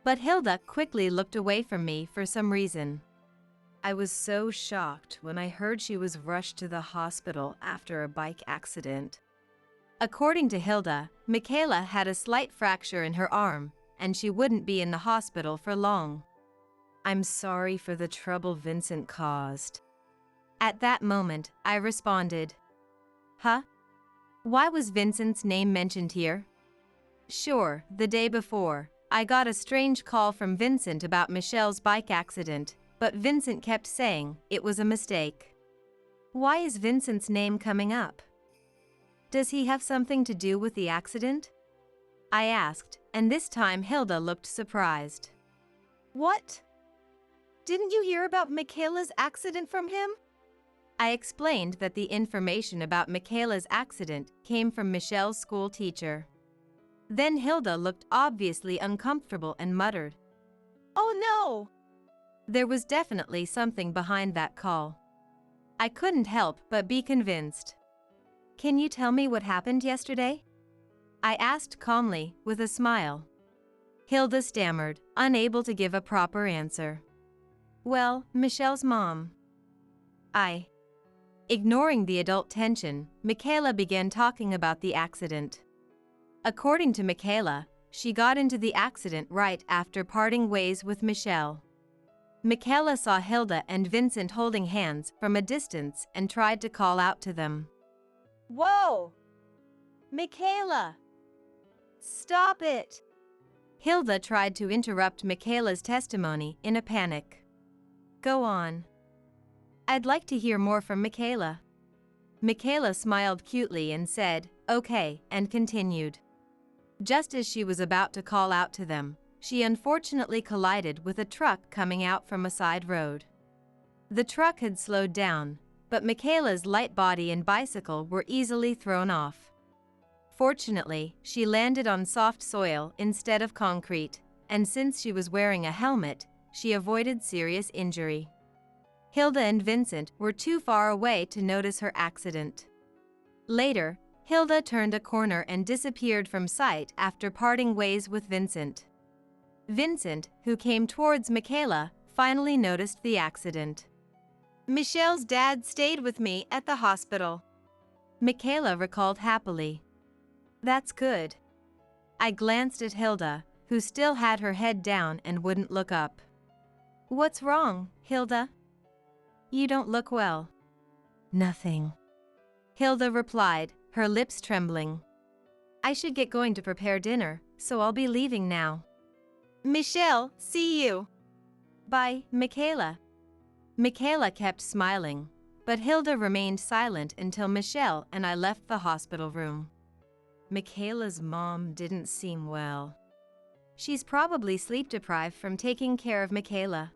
But Hilda quickly looked away from me for some reason. I was so shocked when I heard she was rushed to the hospital after a bike accident. According to Hilda, Michaela had a slight fracture in her arm, and she wouldn't be in the hospital for long. I'm sorry for the trouble Vincent caused. At that moment, I responded. Huh? Why was Vincent's name mentioned here? Sure, the day before, I got a strange call from Vincent about Michelle's bike accident, but Vincent kept saying it was a mistake. Why is Vincent's name coming up? Does he have something to do with the accident? I asked, and this time Hilda looked surprised. What? Didn't you hear about Michaela's accident from him? I explained that the information about Michaela's accident came from Michelle's school teacher. Then Hilda looked obviously uncomfortable and muttered, Oh no! There was definitely something behind that call. I couldn't help but be convinced. Can you tell me what happened yesterday? I asked calmly, with a smile. Hilda stammered, unable to give a proper answer. Well, Michelle's mom. Ignoring the adult tension, Michaela began talking about the accident. According to Michaela, she got into the accident right after parting ways with Michelle. Michaela saw Hilda and Vincent holding hands from a distance and tried to call out to them. Whoa! Michaela! Stop it! Hilda tried to interrupt Michaela's testimony in a panic. Go on. I'd like to hear more from Michaela. Michaela smiled cutely and said, okay, and continued. Just as she was about to call out to them, she unfortunately collided with a truck coming out from a side road. The truck had slowed down, but Michaela's light body and bicycle were easily thrown off. Fortunately, she landed on soft soil instead of concrete, and since she was wearing a helmet, she avoided serious injury. Hilda and Vincent were too far away to notice her accident. Later, Hilda turned a corner and disappeared from sight after parting ways with Vincent. Vincent, who came towards Michaela, finally noticed the accident. Michelle's dad stayed with me at the hospital. Michaela recalled happily. That's good. I glanced at Hilda, who still had her head down and wouldn't look up. What's wrong, Hilda? You don't look well. Nothing. Hilda replied, her lips trembling. I should get going to prepare dinner, so I'll be leaving now. Michelle, see you. Bye, Michaela. Michaela kept smiling, but Hilda remained silent until Michelle and I left the hospital room. Michaela's mom didn't seem well. She's probably sleep-deprived from taking care of Michaela.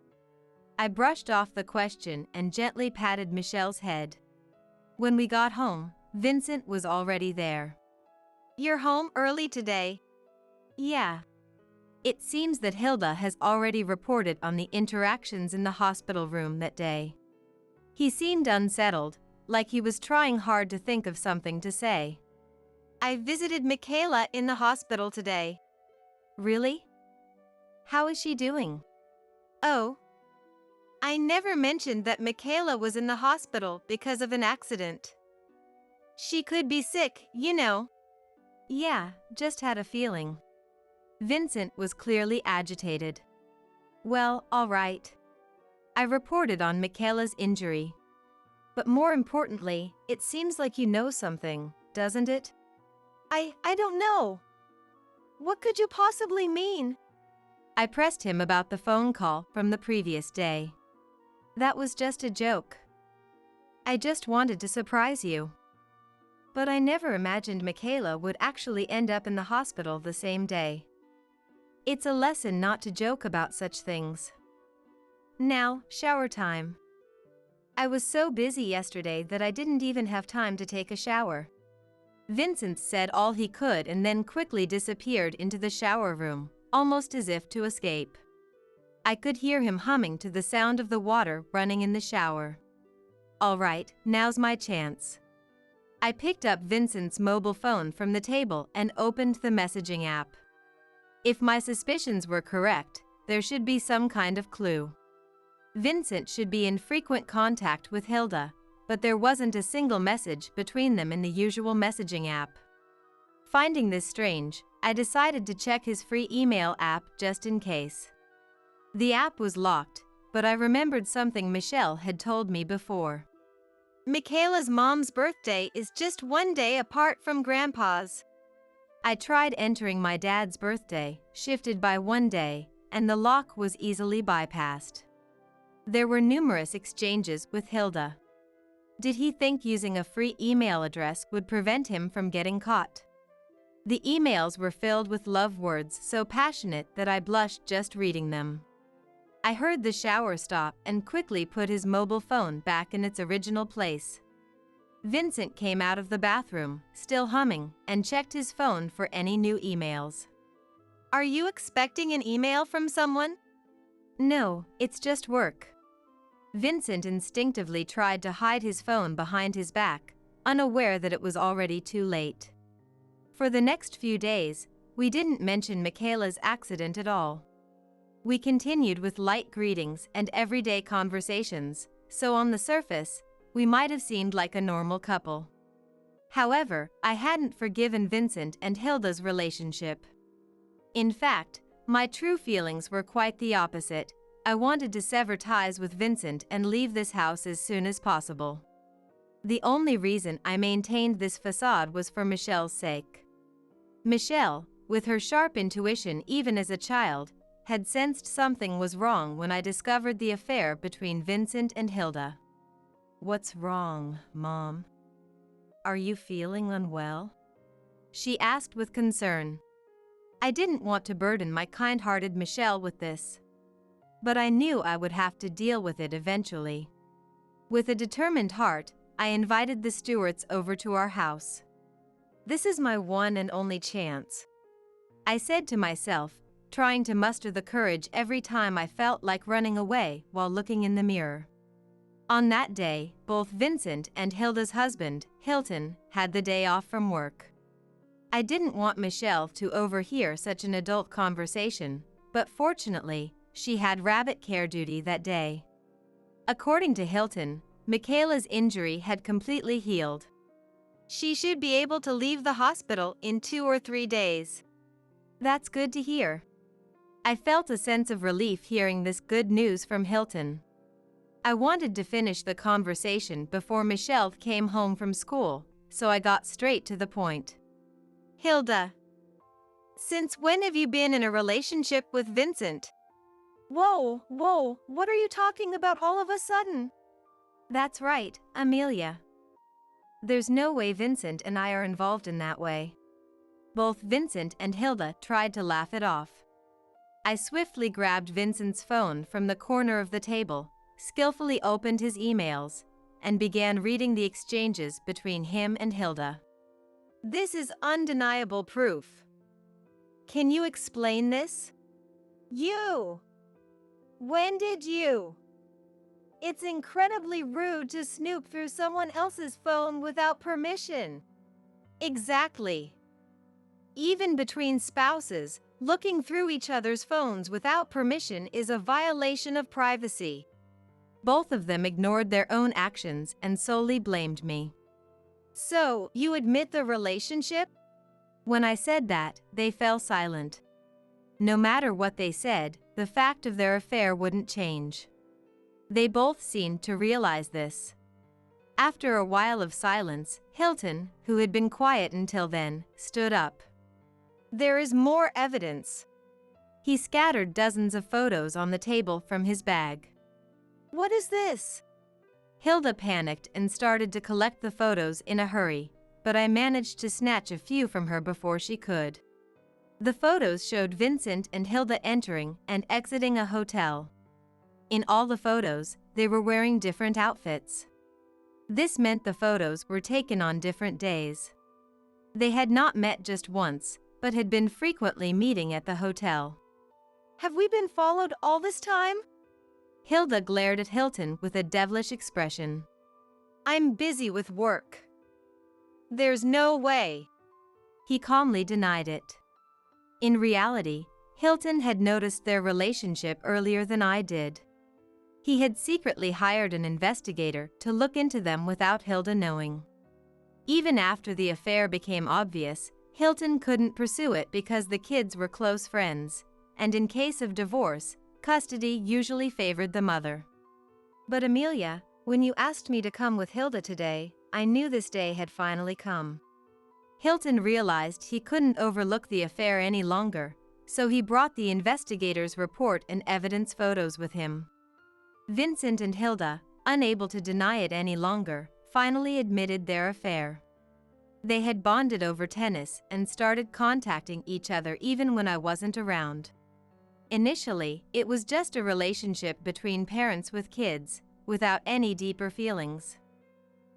I brushed off the question and gently patted Michelle's head. When we got home, Vincent was already there. You're home early today. Yeah. It seems that Hilda has already reported on the interactions in the hospital room that day. He seemed unsettled, like he was trying hard to think of something to say. I visited Michaela in the hospital today. Really? How is she doing? Oh. I never mentioned that Michaela was in the hospital because of an accident. She could be sick, you know. Yeah, just had a feeling. Vincent was clearly agitated. Well, all right. I reported on Michaela's injury. But more importantly, it seems like you know something, doesn't it? I don't know. What could you possibly mean? I pressed him about the phone call from the previous day. That was just a joke. I just wanted to surprise you. But I never imagined Michaela would actually end up in the hospital the same day. It's a lesson not to joke about such things. Now, shower time. I was so busy yesterday that I didn't even have time to take a shower. Vincent said all he could and then quickly disappeared into the shower room, almost as if to escape. I could hear him humming to the sound of the water running in the shower. All right, now's my chance. I picked up Vincent's mobile phone from the table and opened the messaging app. If my suspicions were correct, there should be some kind of clue. Vincent should be in frequent contact with Hilda, but there wasn't a single message between them in the usual messaging app. Finding this strange, I decided to check his free email app just in case. The app was locked, but I remembered something Michelle had told me before. Michaela's mom's birthday is just one day apart from Grandpa's. I tried entering my dad's birthday, shifted by one day, and the lock was easily bypassed. There were numerous exchanges with Hilda. Did he think using a free email address would prevent him from getting caught? The emails were filled with love words so passionate that I blushed just reading them. I heard the shower stop and quickly put his mobile phone back in its original place. Vincent came out of the bathroom, still humming, and checked his phone for any new emails. Are you expecting an email from someone? No, it's just work. Vincent instinctively tried to hide his phone behind his back, unaware that it was already too late. For the next few days, we didn't mention Michaela's accident at all. We continued with light greetings and everyday conversations, so on the surface, we might have seemed like a normal couple. However, I hadn't forgiven Vincent and Hilda's relationship. In fact, my true feelings were quite the opposite. I wanted to sever ties with Vincent and leave this house as soon as possible. The only reason I maintained this facade was for Michelle's sake. Michelle, with her sharp intuition even as a child, had sensed something was wrong when I discovered the affair between Vincent and Hilda. "What's wrong, Mom? Are you feeling unwell?" she asked with concern. I didn't want to burden my kind-hearted Michelle with this, but I knew I would have to deal with it eventually. With a determined heart, I invited the Stewarts over to our house. "This is my one and only chance," I said to myself, trying to muster the courage every time I felt like running away while looking in the mirror. On that day, both Vincent and Hilda's husband, Hilton, had the day off from work. I didn't want Michelle to overhear such an adult conversation, but fortunately, she had rabbit care duty that day. According to Hilton, Michaela's injury had completely healed. She should be able to leave the hospital in 2 or 3 days. That's good to hear. I felt a sense of relief hearing this good news from Hilton. I wanted to finish the conversation before Michelle came home from school, so I got straight to the point. "Hilda, since when have you been in a relationship with Vincent?" Whoa, what are you talking about all of a sudden? That's right, Amelia. There's no way Vincent and I are involved in that way. Both Vincent and Hilda tried to laugh it off. I swiftly grabbed Vincent's phone from the corner of the table, skillfully opened his emails, and began reading the exchanges between him and Hilda. "This is undeniable proof. Can you explain this?" "You! When did you? It's incredibly rude to snoop through someone else's phone without permission." "Exactly. Even between spouses, looking through each other's phones without permission is a violation of privacy." Both of them ignored their own actions and solely blamed me. "So, you admit the relationship?" When I said that, they fell silent. No matter what they said, the fact of their affair wouldn't change. They both seemed to realize this. After a while of silence, Hilton, who had been quiet until then, stood up. "There is more evidence." He scattered dozens of photos on the table from his bag. "What is this?" Hilda panicked and started to collect the photos in a hurry, but I managed to snatch a few from her before she could. The photos showed Vincent and Hilda entering and exiting a hotel. In all the photos, they were wearing different outfits. This meant the photos were taken on different days. They had not met just once, but had been frequently meeting at the hotel. Have we been followed all this time? Hilda glared at Hilton with a devilish expression. I'm busy with work. There's no way. He calmly denied it. In reality, Hilton had noticed their relationship earlier than I did. He had secretly hired an investigator to look into them without Hilda knowing. Even after the affair became obvious, Hilton couldn't pursue it because the kids were close friends, and in case of divorce, custody usually favored the mother. But Amelia, when you asked me to come with Hilda today, I knew this day had finally come. Hilton realized he couldn't overlook the affair any longer, so he brought the investigator's report and evidence photos with him. Vincent and Hilda, unable to deny it any longer, finally admitted their affair. They had bonded over tennis and started contacting each other even when I wasn't around. Initially, it was just a relationship between parents with kids, without any deeper feelings.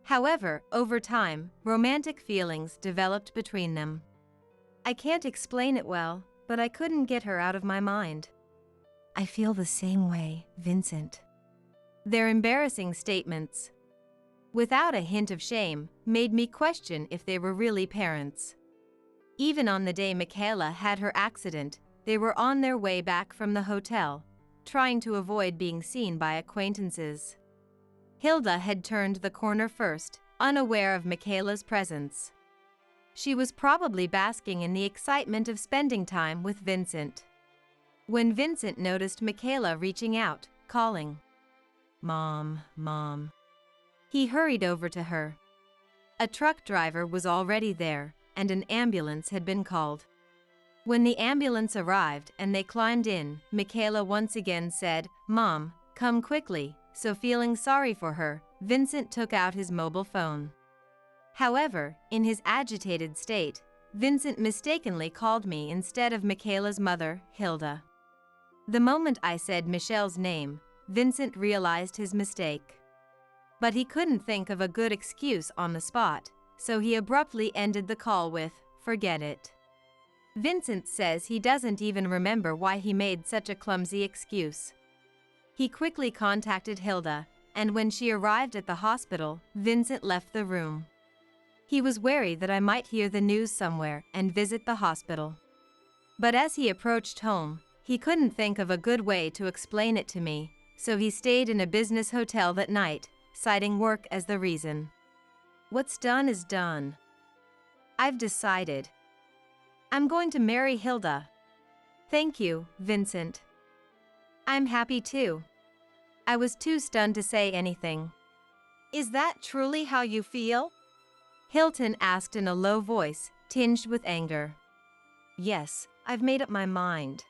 However, over time, romantic feelings developed between them. I can't explain it well, but I couldn't get her out of my mind. I feel the same way, Vincent. Their embarrassing statements, without a hint of shame, made me question if they were really parents. Even on the day Michaela had her accident, they were on their way back from the hotel, trying to avoid being seen by acquaintances. Hilda had turned the corner first, unaware of Michaela's presence. She was probably basking in the excitement of spending time with Vincent. When Vincent noticed Michaela reaching out, calling, "Mom, Mom," he hurried over to her. A truck driver was already there, and an ambulance had been called. When the ambulance arrived and they climbed in, Michaela once again said, "Mom, come quickly," so feeling sorry for her, Vincent took out his mobile phone. However, in his agitated state, Vincent mistakenly called me instead of Michaela's mother, Hilda. The moment I said Michelle's name, Vincent realized his mistake. But he couldn't think of a good excuse on the spot, so he abruptly ended the call with, "Forget it." Vincent says he doesn't even remember why he made such a clumsy excuse. He quickly contacted Hilda, and when she arrived at the hospital, Vincent left the room. He was wary that I might hear the news somewhere and visit the hospital. But as he approached home, he couldn't think of a good way to explain it to me, so he stayed in a business hotel that night, citing work as the reason. What's done is done. I've decided. I'm going to marry Hilda. Thank you, Vincent. I'm happy too. I was too stunned to say anything. Is that truly how you feel? Hilton asked in a low voice, tinged with anger. Yes, I've made up my mind.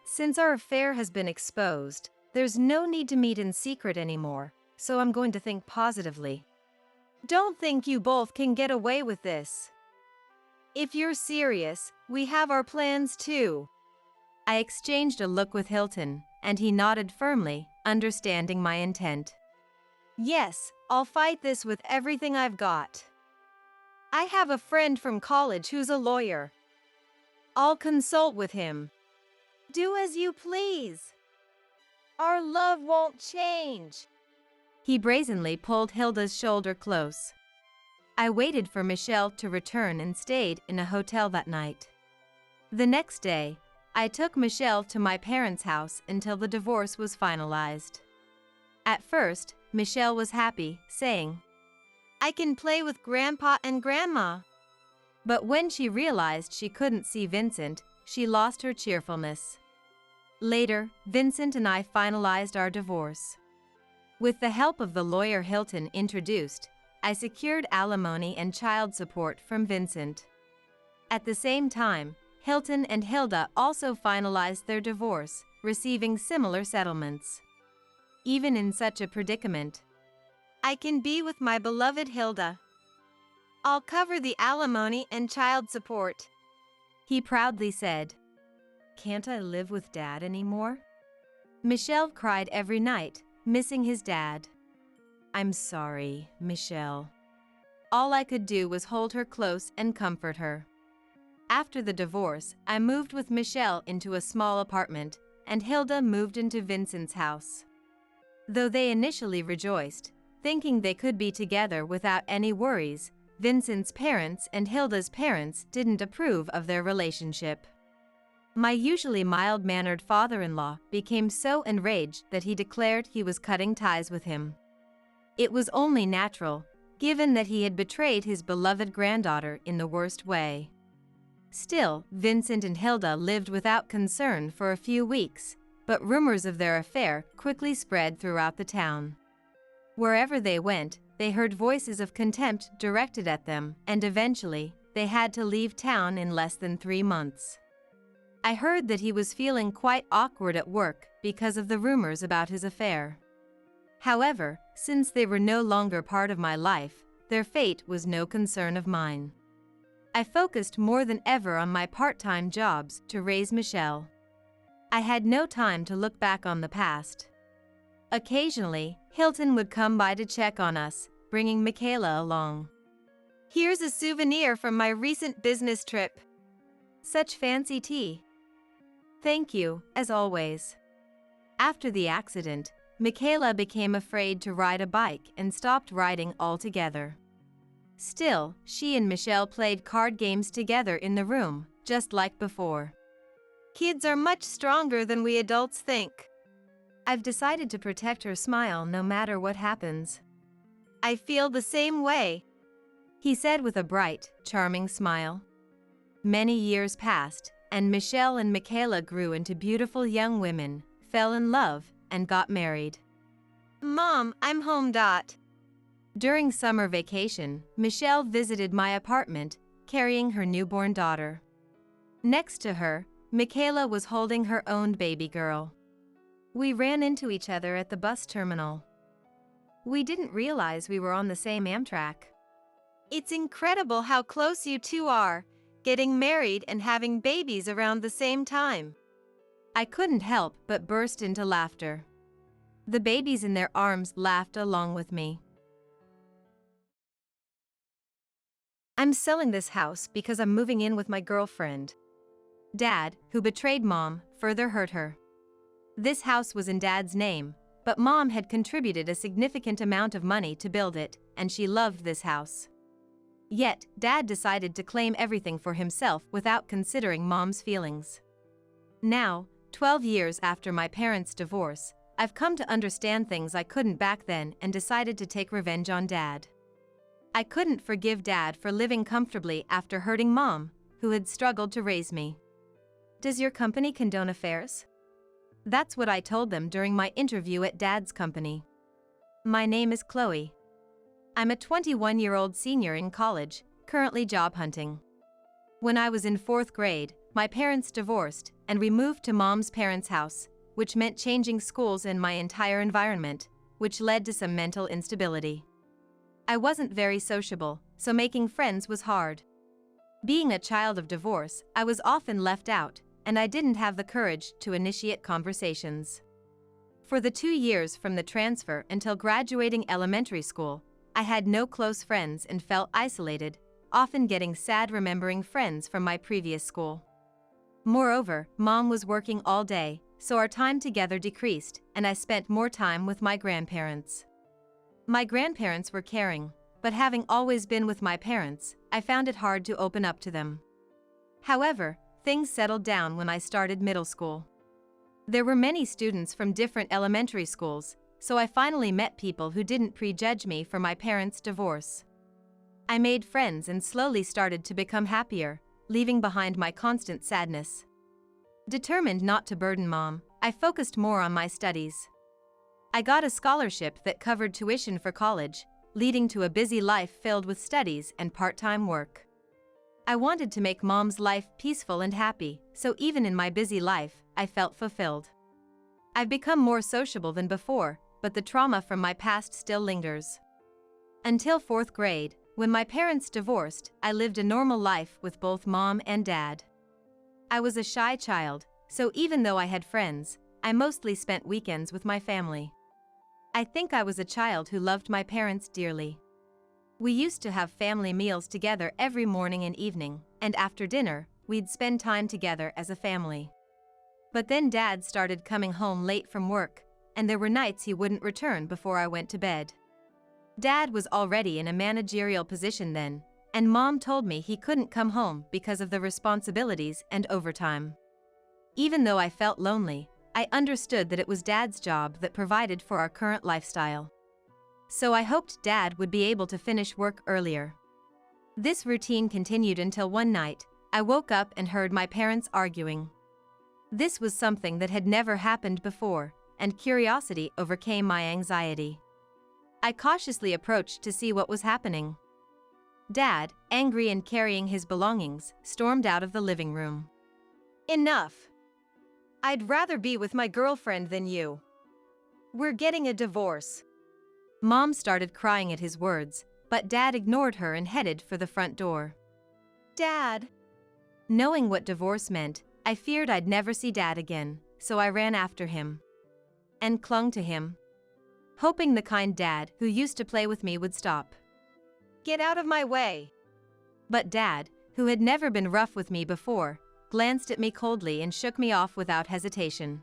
Since our affair has been exposed, there's no need to meet in secret anymore, so I'm going to think positively. Don't think you both can get away with this. If you're serious, we have our plans too. I exchanged a look with Hilton, and he nodded firmly, understanding my intent. Yes, I'll fight this with everything I've got. I have a friend from college who's a lawyer. I'll consult with him. Do as you please. Our love won't change. He brazenly pulled Hilda's shoulder close. I waited for Michelle to return and stayed in a hotel that night. The next day, I took Michelle to my parents' house until the divorce was finalized. At first, Michelle was happy, saying, "I can play with Grandpa and Grandma." But when she realized she couldn't see Vincent, she lost her cheerfulness. Later, Vincent and I finalized our divorce. With the help of the lawyer Hilton introduced, I secured alimony and child support from Vincent. At the same time, Hilton and Hilda also finalized their divorce, receiving similar settlements. Even in such a predicament, I can be with my beloved Hilda. I'll cover the alimony and child support, he proudly said. Can't I live with Dad anymore? Michelle cried every night, missing his dad. I'm sorry, Michelle. All I could do was hold her close and comfort her. After the divorce, I moved with Michelle into a small apartment, and Hilda moved into Vincent's house. Though they initially rejoiced, thinking they could be together without any worries, Vincent's parents and Hilda's parents didn't approve of their relationship. My usually mild-mannered father-in-law became so enraged that he declared he was cutting ties with him. It was only natural, given that he had betrayed his beloved granddaughter in the worst way. Still, Vincent and Hilda lived without concern for a few weeks, but rumors of their affair quickly spread throughout the town. Wherever they went, they heard voices of contempt directed at them, and eventually, they had to leave town in less than 3 months. I heard that he was feeling quite awkward at work because of the rumors about his affair. However, since they were no longer part of my life, their fate was no concern of mine. I focused more than ever on my part-time jobs to raise Michelle. I had no time to look back on the past. Occasionally, Hilton would come by to check on us, bringing Michaela along. Here's a souvenir from my recent business trip. Such fancy tea. Thank you, as always. After the accident, Michaela became afraid to ride a bike and stopped riding altogether. Still, she and Michelle played card games together in the room, just like before. Kids are much stronger than we adults think. I've decided to protect her smile no matter what happens. I feel the same way, he said with a bright, charming smile. Many years passed, and Michelle and Michaela grew into beautiful young women, fell in love, and got married. Mom, I'm home. During summer vacation, Michelle visited my apartment, carrying her newborn daughter. Next to her, Michaela was holding her own baby girl. We ran into each other at the bus terminal. We didn't realize we were on the same Amtrak. It's incredible how close you two are, getting married and having babies around the same time. I couldn't help but burst into laughter. The babies in their arms laughed along with me. I'm selling this house because I'm moving in with my girlfriend. Dad, who betrayed Mom, further hurt her. This house was in Dad's name, but Mom had contributed a significant amount of money to build it, and she loved this house. Yet, Dad decided to claim everything for himself without considering Mom's feelings. Now, 12 years after my parents' divorce, I've come to understand things I couldn't back then and decided to take revenge on Dad. I couldn't forgive Dad for living comfortably after hurting Mom, who had struggled to raise me. Does your company condone affairs? That's what I told them during my interview at Dad's company. My name is Chloe. I'm a 21-year-old senior in college, currently job hunting. When I was in 4th grade, my parents divorced, and we moved to Mom's parents' house, which meant changing schools and my entire environment, which led to some mental instability. I wasn't very sociable, so making friends was hard. Being a child of divorce, I was often left out, and I didn't have the courage to initiate conversations. For the 2 years from the transfer until graduating elementary school, I had no close friends and felt isolated, often getting sad remembering friends from my previous school. Moreover, Mom was working all day, so our time together decreased, and I spent more time with my grandparents. My grandparents were caring, but having always been with my parents, I found it hard to open up to them. However, things settled down when I started middle school. There were many students from different elementary schools, so I finally met people who didn't prejudge me for my parents' divorce. I made friends and slowly started to become happier, leaving behind my constant sadness. Determined not to burden Mom, I focused more on my studies. I got a scholarship that covered tuition for college, leading to a busy life filled with studies and part-time work. I wanted to make Mom's life peaceful and happy, so even in my busy life, I felt fulfilled. I've become more sociable than before, but the trauma from my past still lingers. Until 4th grade, when my parents divorced, I lived a normal life with both Mom and Dad. I was a shy child, so even though I had friends, I mostly spent weekends with my family. I think I was a child who loved my parents dearly. We used to have family meals together every morning and evening, and after dinner, we'd spend time together as a family. But then Dad started coming home late from work, and there were nights he wouldn't return before I went to bed. Dad was already in a managerial position then, and Mom told me he couldn't come home because of the responsibilities and overtime. Even though I felt lonely, I understood that it was Dad's job that provided for our current lifestyle. So I hoped Dad would be able to finish work earlier. This routine continued until one night, I woke up and heard my parents arguing. This was something that had never happened before, and curiosity overcame my anxiety. I cautiously approached to see what was happening. Dad, angry and carrying his belongings, stormed out of the living room. Enough! I'd rather be with my girlfriend than you. We're getting a divorce. Mom started crying at his words, but Dad ignored her and headed for the front door. Dad! Knowing what divorce meant, I feared I'd never see Dad again, so I ran after him and clung to him, hoping the kind dad who used to play with me would stop. Get out of my way! But Dad, who had never been rough with me before, glanced at me coldly and shook me off without hesitation.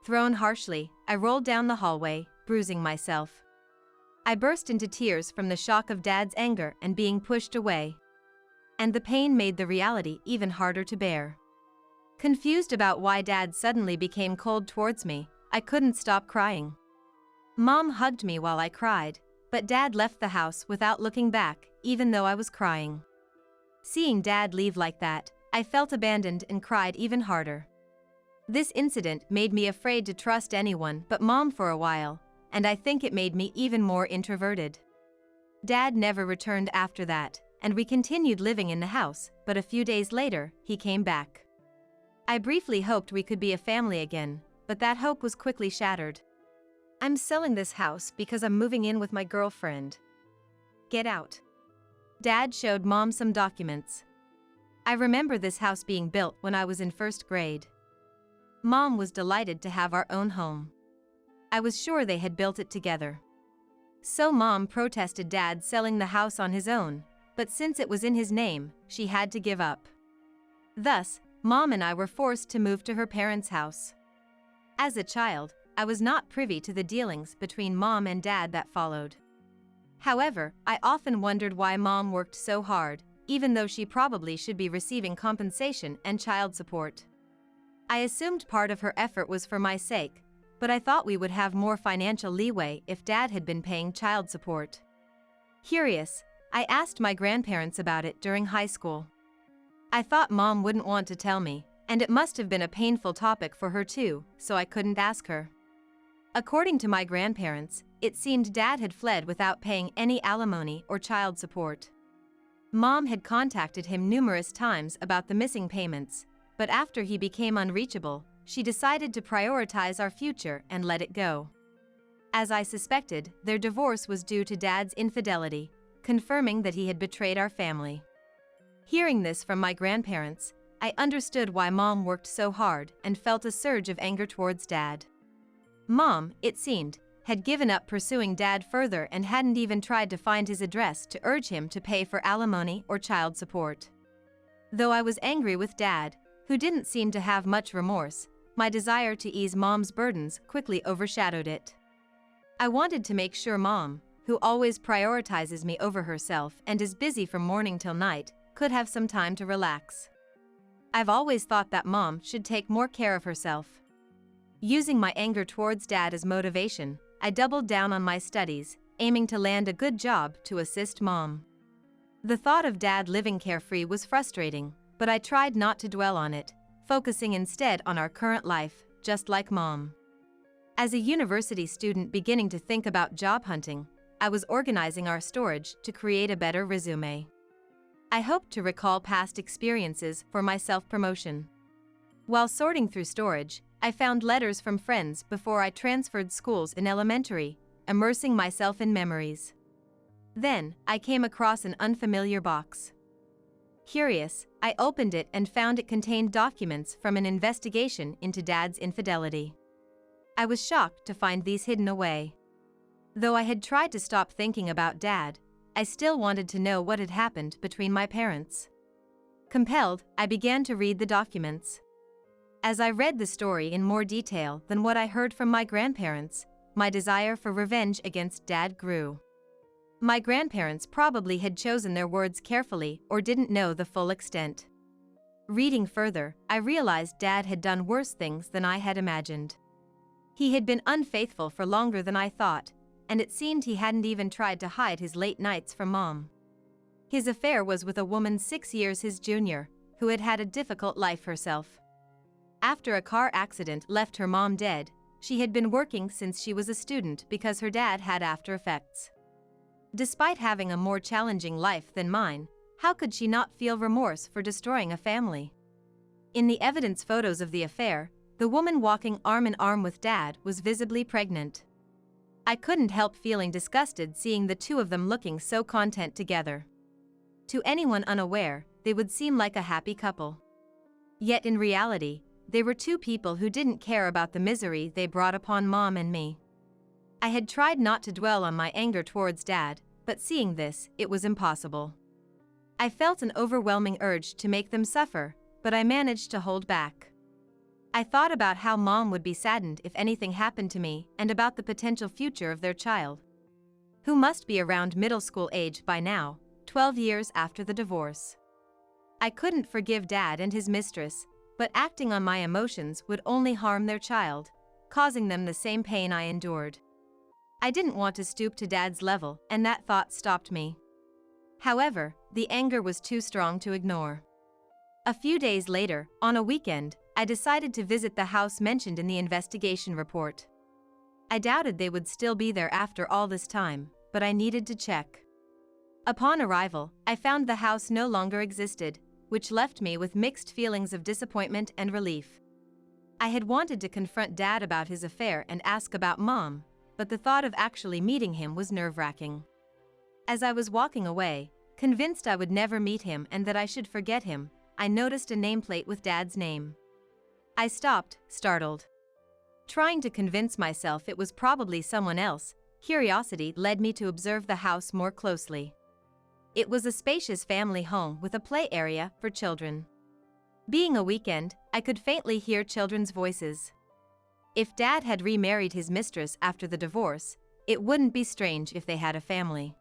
Thrown harshly, I rolled down the hallway, bruising myself. I burst into tears from the shock of Dad's anger and being pushed away. And the pain made the reality even harder to bear. Confused about why Dad suddenly became cold towards me, I couldn't stop crying. Mom hugged me while I cried, but Dad left the house without looking back, even though I was crying. Seeing Dad leave like that, I felt abandoned and cried even harder. This incident made me afraid to trust anyone but Mom for a while, and I think it made me even more introverted. Dad never returned after that, and we continued living in the house, but a few days later, he came back. I briefly hoped we could be a family again, but that hope was quickly shattered. I'm selling this house because I'm moving in with my girlfriend. Get out. Dad showed Mom some documents. I remember this house being built when I was in first grade. Mom was delighted to have our own home. I was sure they had built it together. So Mom protested Dad selling the house on his own, but since it was in his name, she had to give up. Thus, Mom and I were forced to move to her parents' house. As a child, I was not privy to the dealings between Mom and Dad that followed. However, I often wondered why Mom worked so hard, even though she probably should be receiving compensation and child support. I assumed part of her effort was for my sake, but I thought we would have more financial leeway if Dad had been paying child support. Curious, I asked my grandparents about it during high school. I thought Mom wouldn't want to tell me, and it must have been a painful topic for her too, so I couldn't ask her. According to my grandparents, it seemed Dad had fled without paying any alimony or child support. Mom had contacted him numerous times about the missing payments, but after he became unreachable, she decided to prioritize our future and let it go. As I suspected, their divorce was due to Dad's infidelity, confirming that he had betrayed our family. Hearing this from my grandparents, I understood why Mom worked so hard and felt a surge of anger towards Dad. Mom, it seemed, had given up pursuing Dad further and hadn't even tried to find his address to urge him to pay for alimony or child support. Though I was angry with Dad, who didn't seem to have much remorse, my desire to ease Mom's burdens quickly overshadowed it. I wanted to make sure Mom, who always prioritizes me over herself and is busy from morning till night, could have some time to relax. I've always thought that Mom should take more care of herself. Using my anger towards Dad as motivation, I doubled down on my studies, aiming to land a good job to assist Mom. The thought of Dad living carefree was frustrating, but I tried not to dwell on it, focusing instead on our current life, just like Mom. As a university student beginning to think about job hunting, I was organizing our storage to create a better resume. I hoped to recall past experiences for my self-promotion. While sorting through storage, I found letters from friends before I transferred schools in elementary, immersing myself in memories. Then, I came across an unfamiliar box. Curious, I opened it and found it contained documents from an investigation into Dad's infidelity. I was shocked to find these hidden away. Though I had tried to stop thinking about Dad, I still wanted to know what had happened between my parents. Compelled, I began to read the documents. As I read the story in more detail than what I heard from my grandparents, my desire for revenge against Dad grew. My grandparents probably had chosen their words carefully or didn't know the full extent. Reading further, I realized Dad had done worse things than I had imagined. He had been unfaithful for longer than I thought, and it seemed he hadn't even tried to hide his late nights from Mom. His affair was with a woman 6 years his junior, who had had a difficult life herself. After a car accident left her mom dead, she had been working since she was a student because her dad had after effects. Despite having a more challenging life than mine, how could she not feel remorse for destroying a family? In the evidence photos of the affair, the woman walking arm in arm with Dad was visibly pregnant. I couldn't help feeling disgusted seeing the two of them looking so content together. To anyone unaware, they would seem like a happy couple. Yet in reality, they were two people who didn't care about the misery they brought upon Mom and me. I had tried not to dwell on my anger towards Dad, but seeing this, it was impossible. I felt an overwhelming urge to make them suffer, but I managed to hold back. I thought about how Mom would be saddened if anything happened to me and about the potential future of their child, who must be around middle school age by now, 12 years after the divorce. I couldn't forgive Dad and his mistress, but acting on my emotions would only harm their child, causing them the same pain I endured. I didn't want to stoop to Dad's level, and that thought stopped me. However, the anger was too strong to ignore. A few days later, on a weekend, I decided to visit the house mentioned in the investigation report. I doubted they would still be there after all this time, but I needed to check. Upon arrival, I found the house no longer existed, which left me with mixed feelings of disappointment and relief. I had wanted to confront Dad about his affair and ask about Mom, but the thought of actually meeting him was nerve-wracking. As I was walking away, convinced I would never meet him and that I should forget him, I noticed a nameplate with Dad's name. I stopped, startled. Trying to convince myself it was probably someone else, curiosity led me to observe the house more closely. It was a spacious family home with a play area for children. Being a weekend, I could faintly hear children's voices. If Dad had remarried his mistress after the divorce, it wouldn't be strange if they had a family.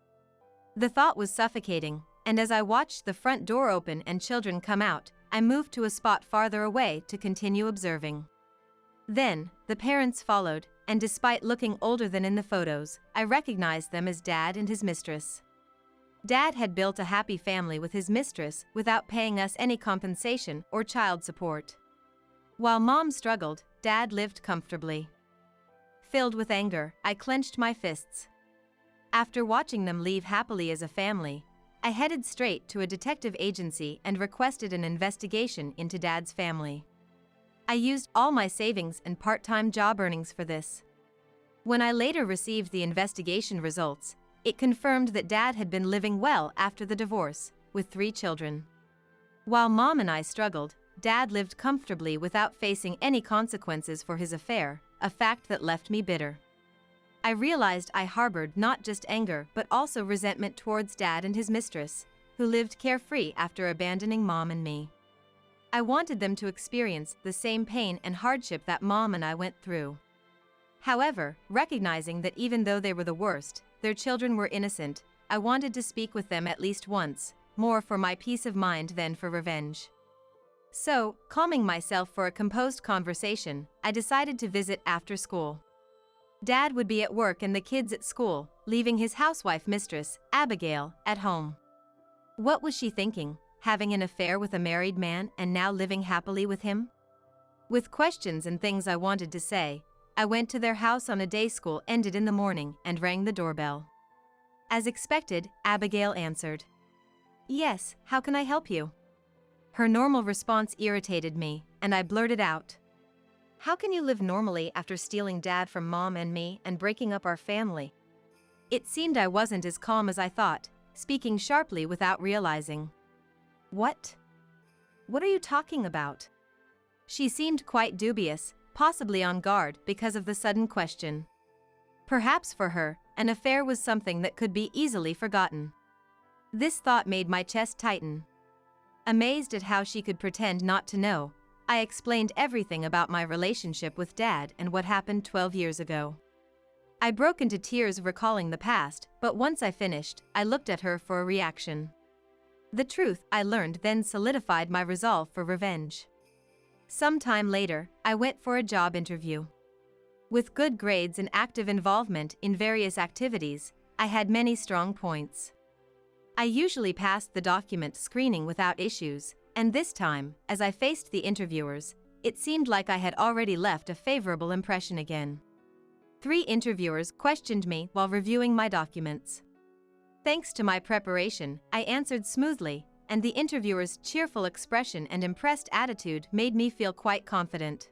The thought was suffocating, and as I watched the front door open and children come out, I moved to a spot farther away to continue observing. Then, the parents followed, and despite looking older than in the photos, I recognized them as Dad and his mistress. Dad had built a happy family with his mistress without paying us any compensation or child support. While Mom struggled, Dad lived comfortably. Filled with anger, I clenched my fists. After watching them leave happily as a family, I headed straight to a detective agency and requested an investigation into Dad's family. I used all my savings and part-time job earnings for this. When I later received the investigation results, it confirmed that Dad had been living well after the divorce, with 3 children. While Mom and I struggled, Dad lived comfortably without facing any consequences for his affair, a fact that left me bitter. I realized I harbored not just anger but also resentment towards Dad and his mistress, who lived carefree after abandoning Mom and me. I wanted them to experience the same pain and hardship that Mom and I went through. However, recognizing that even though they were the worst, their children were innocent, I wanted to speak with them at least once, more for my peace of mind than for revenge. So, calming myself for a composed conversation, I decided to visit after school. Dad would be at work and the kids at school, leaving his housewife mistress, Abigail, at home. What was she thinking, having an affair with a married man and now living happily with him? With questions and things I wanted to say, I went to their house on a day school ended in the morning and rang the doorbell. As expected, Abigail answered. "Yes, how can I help you?" Her normal response irritated me, and I blurted out, "How can you live normally after stealing Dad from Mom and me and breaking up our family?" It seemed I wasn't as calm as I thought, speaking sharply without realizing. "What? What are you talking about?" She seemed quite dubious, possibly on guard because of the sudden question. Perhaps for her, an affair was something that could be easily forgotten. This thought made my chest tighten. Amazed at how she could pretend not to know, I explained everything about my relationship with Dad and what happened 12 years ago. I broke into tears recalling the past, but once I finished, I looked at her for a reaction. The truth I learned then solidified my resolve for revenge. Some time later, I went for a job interview. With good grades and active involvement in various activities, I had many strong points. I usually passed the document screening without issues, and this time, as I faced the interviewers, it seemed like I had already left a favorable impression again. 3 interviewers questioned me while reviewing my documents. Thanks to my preparation, I answered smoothly, and the interviewer's cheerful expression and impressed attitude made me feel quite confident.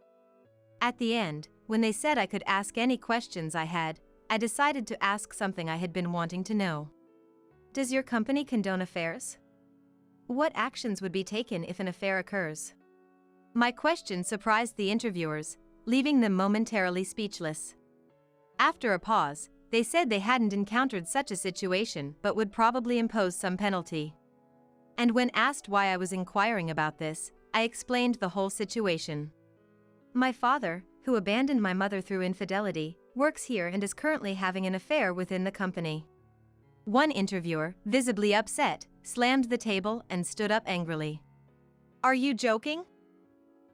At the end, when they said I could ask any questions I had, I decided to ask something I had been wanting to know. Does your company condone affairs? What actions would be taken if an affair occurs? My question surprised the interviewers, leaving them momentarily speechless. After a pause, they said they hadn't encountered such a situation but would probably impose some penalty. And when asked why I was inquiring about this, I explained the whole situation. My father, who abandoned my mother through infidelity, works here and is currently having an affair within the company. One interviewer, visibly upset, slammed the table and stood up angrily. Are you joking?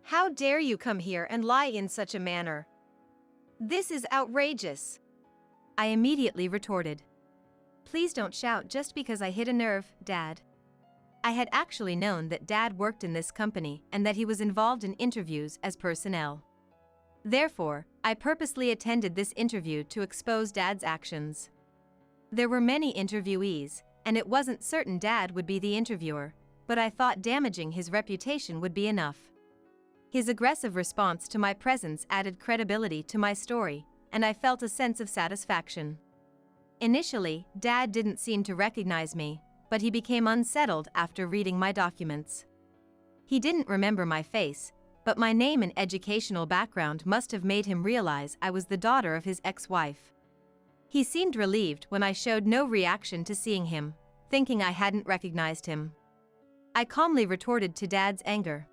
How dare you come here and lie in such a manner? This is outrageous. I immediately retorted. Please don't shout just because I hit a nerve, Dad. I had actually known that Dad worked in this company and that he was involved in interviews as personnel. Therefore, I purposely attended this interview to expose Dad's actions. There were many interviewees, and it wasn't certain Dad would be the interviewer, but I thought damaging his reputation would be enough. His aggressive response to my presence added credibility to my story, and I felt a sense of satisfaction. Initially, Dad didn't seem to recognize me, but he became unsettled after reading my documents. He didn't remember my face, but my name and educational background must have made him realize I was the daughter of his ex-wife. He seemed relieved when I showed no reaction to seeing him, thinking I hadn't recognized him. I calmly retorted to Dad's anger.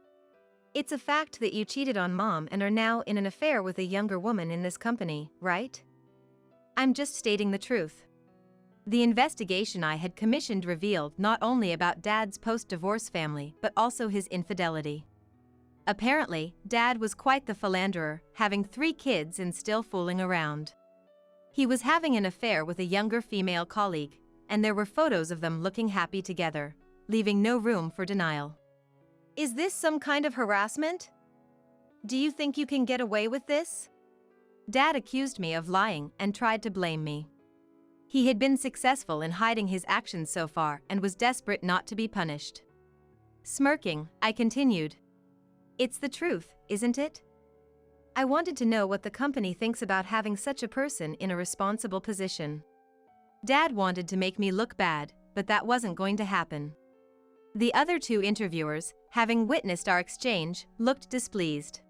It's a fact that you cheated on Mom and are now in an affair with a younger woman in this company, right? I'm just stating the truth. The investigation I had commissioned revealed not only about Dad's post-divorce family but also his infidelity. Apparently, Dad was quite the philanderer, having 3 kids and still fooling around. He was having an affair with a younger female colleague, and there were photos of them looking happy together, leaving no room for denial. Is this some kind of harassment? Do you think you can get away with this? Dad accused me of lying and tried to blame me. He had been successful in hiding his actions so far and was desperate not to be punished. Smirking, I continued. It's the truth, isn't it? I wanted to know what the company thinks about having such a person in a responsible position. Dad wanted to make me look bad, but that wasn't going to happen. The other 2 interviewers, having witnessed our exchange, looked displeased.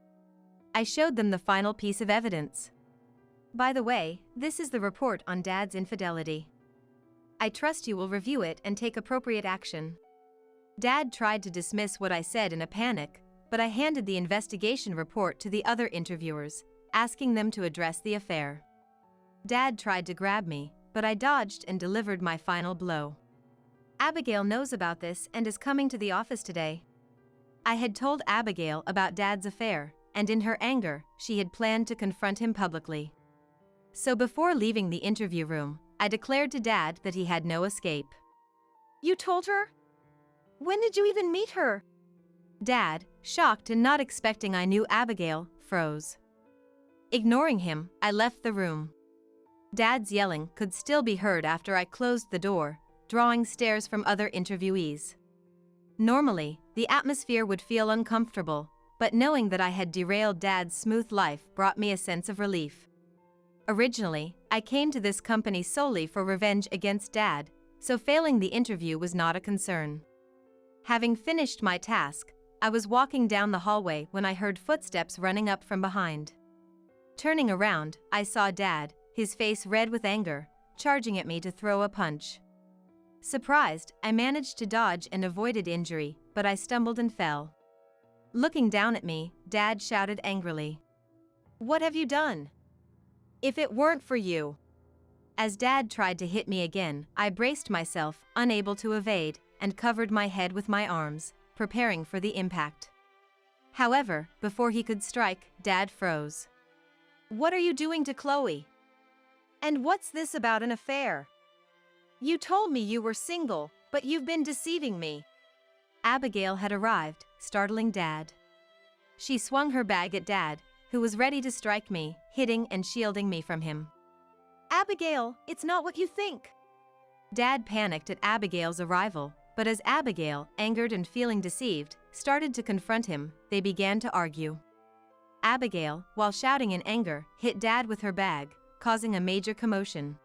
I showed them the final piece of evidence. By the way, this is the report on Dad's infidelity. I trust you will review it and take appropriate action. Dad tried to dismiss what I said in a panic, but I handed the investigation report to the other interviewers, asking them to address the affair. Dad tried to grab me, but I dodged and delivered my final blow. Abigail knows about this and is coming to the office today. I had told Abigail about Dad's affair, and in her anger, she had planned to confront him publicly. So before leaving the interview room, I declared to Dad that he had no escape. You told her? When did you even meet her? Dad, shocked and not expecting I knew Abigail, froze. Ignoring him, I left the room. Dad's yelling could still be heard after I closed the door, drawing stares from other interviewees. Normally, the atmosphere would feel uncomfortable, but knowing that I had derailed Dad's smooth life brought me a sense of relief. Originally, I came to this company solely for revenge against Dad, so failing the interview was not a concern. Having finished my task, I was walking down the hallway when I heard footsteps running up from behind. Turning around, I saw Dad, his face red with anger, charging at me to throw a punch. Surprised, I managed to dodge and avoided injury, but I stumbled and fell. Looking down at me, Dad shouted angrily, "What have you done? If it weren't for you." As Dad tried to hit me again, I braced myself, unable to evade, and covered my head with my arms, preparing for the impact. However, before he could strike, Dad froze. "What are you doing to Chloe? And what's this about an affair? You told me you were single, but you've been deceiving me." Abigail had arrived, startling Dad. She swung her bag at Dad, who was ready to strike me, hitting and shielding me from him. "Abigail, it's not what you think." Dad panicked at Abigail's arrival, but as Abigail, angered and feeling deceived, started to confront him, they began to argue. Abigail, while shouting in anger, hit Dad with her bag, causing a major commotion.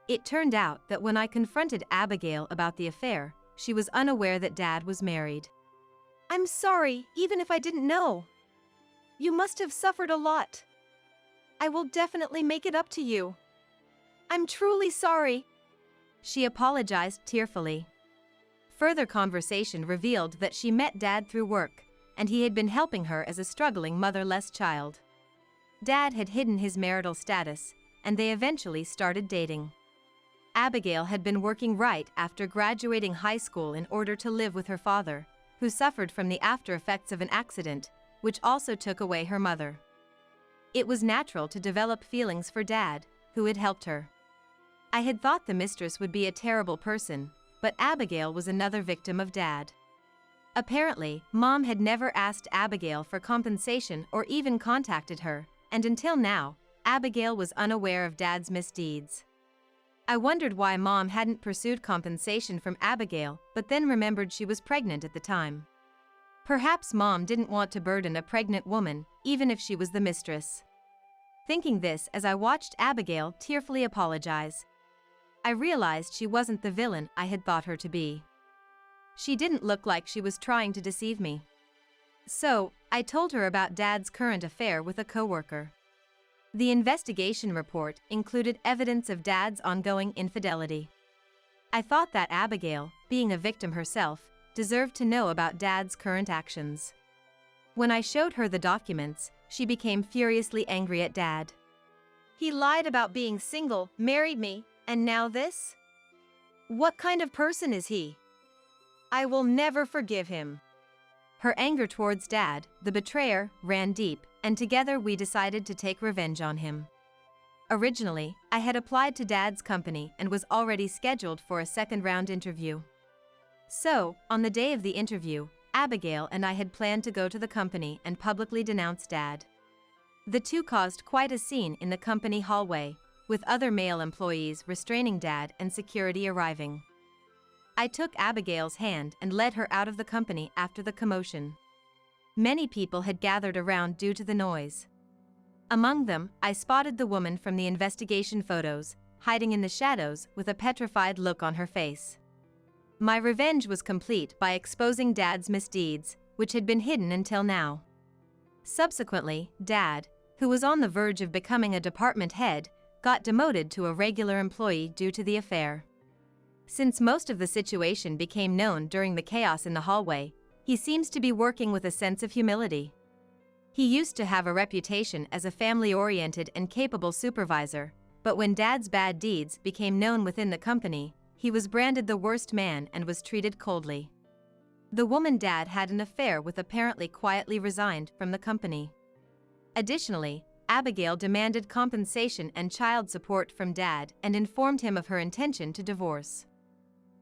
It turned out that when I confronted Abigail about the affair, she was unaware that Dad was married. "I'm sorry, even if I didn't know. You must have suffered a lot. I will definitely make it up to you. I'm truly sorry." She apologized tearfully. Further conversation revealed that she met Dad through work, and he had been helping her as a struggling motherless child. Dad had hidden his marital status, and they eventually started dating. Abigail had been working right after graduating high school in order to live with her father, who suffered from the after effects of an accident, which also took away her mother. It was natural to develop feelings for Dad, who had helped her. I had thought the mistress would be a terrible person, but Abigail was another victim of Dad. Apparently, Mom had never asked Abigail for compensation or even contacted her, and until now, Abigail was unaware of Dad's misdeeds. I wondered why Mom hadn't pursued compensation from Abigail, but then remembered she was pregnant at the time. Perhaps Mom didn't want to burden a pregnant woman, even if she was the mistress. Thinking this as I watched Abigail tearfully apologize, I realized she wasn't the villain I had thought her to be. She didn't look like she was trying to deceive me. So, I told her about Dad's current affair with a coworker. The investigation report included evidence of Dad's ongoing infidelity. I thought that Abigail, being a victim herself, deserved to know about Dad's current actions. When I showed her the documents, she became furiously angry at Dad. "He lied about being single, married me, and now this? What kind of person is he? I will never forgive him." Her anger towards Dad, the betrayer, ran deep, and together we decided to take revenge on him. Originally, I had applied to Dad's company and was already scheduled for a second-round interview. So, on the day of the interview, Abigail and I had planned to go to the company and publicly denounce Dad. The two caused quite a scene in the company hallway, with other male employees restraining Dad and security arriving. I took Abigail's hand and led her out of the company after the commotion. Many people had gathered around due to the noise. Among them, I spotted the woman from the investigation photos, hiding in the shadows with a petrified look on her face. My revenge was complete by exposing Dad's misdeeds, which had been hidden until now. Subsequently, Dad, who was on the verge of becoming a department head, got demoted to a regular employee due to the affair. Since most of the situation became known during the chaos in the hallway, he seems to be working with a sense of humility. He used to have a reputation as a family-oriented and capable supervisor, but when Dad's bad deeds became known within the company, he was branded the worst man and was treated coldly. The woman Dad had an affair with apparently quietly resigned from the company. Additionally, Abigail demanded compensation and child support from Dad and informed him of her intention to divorce.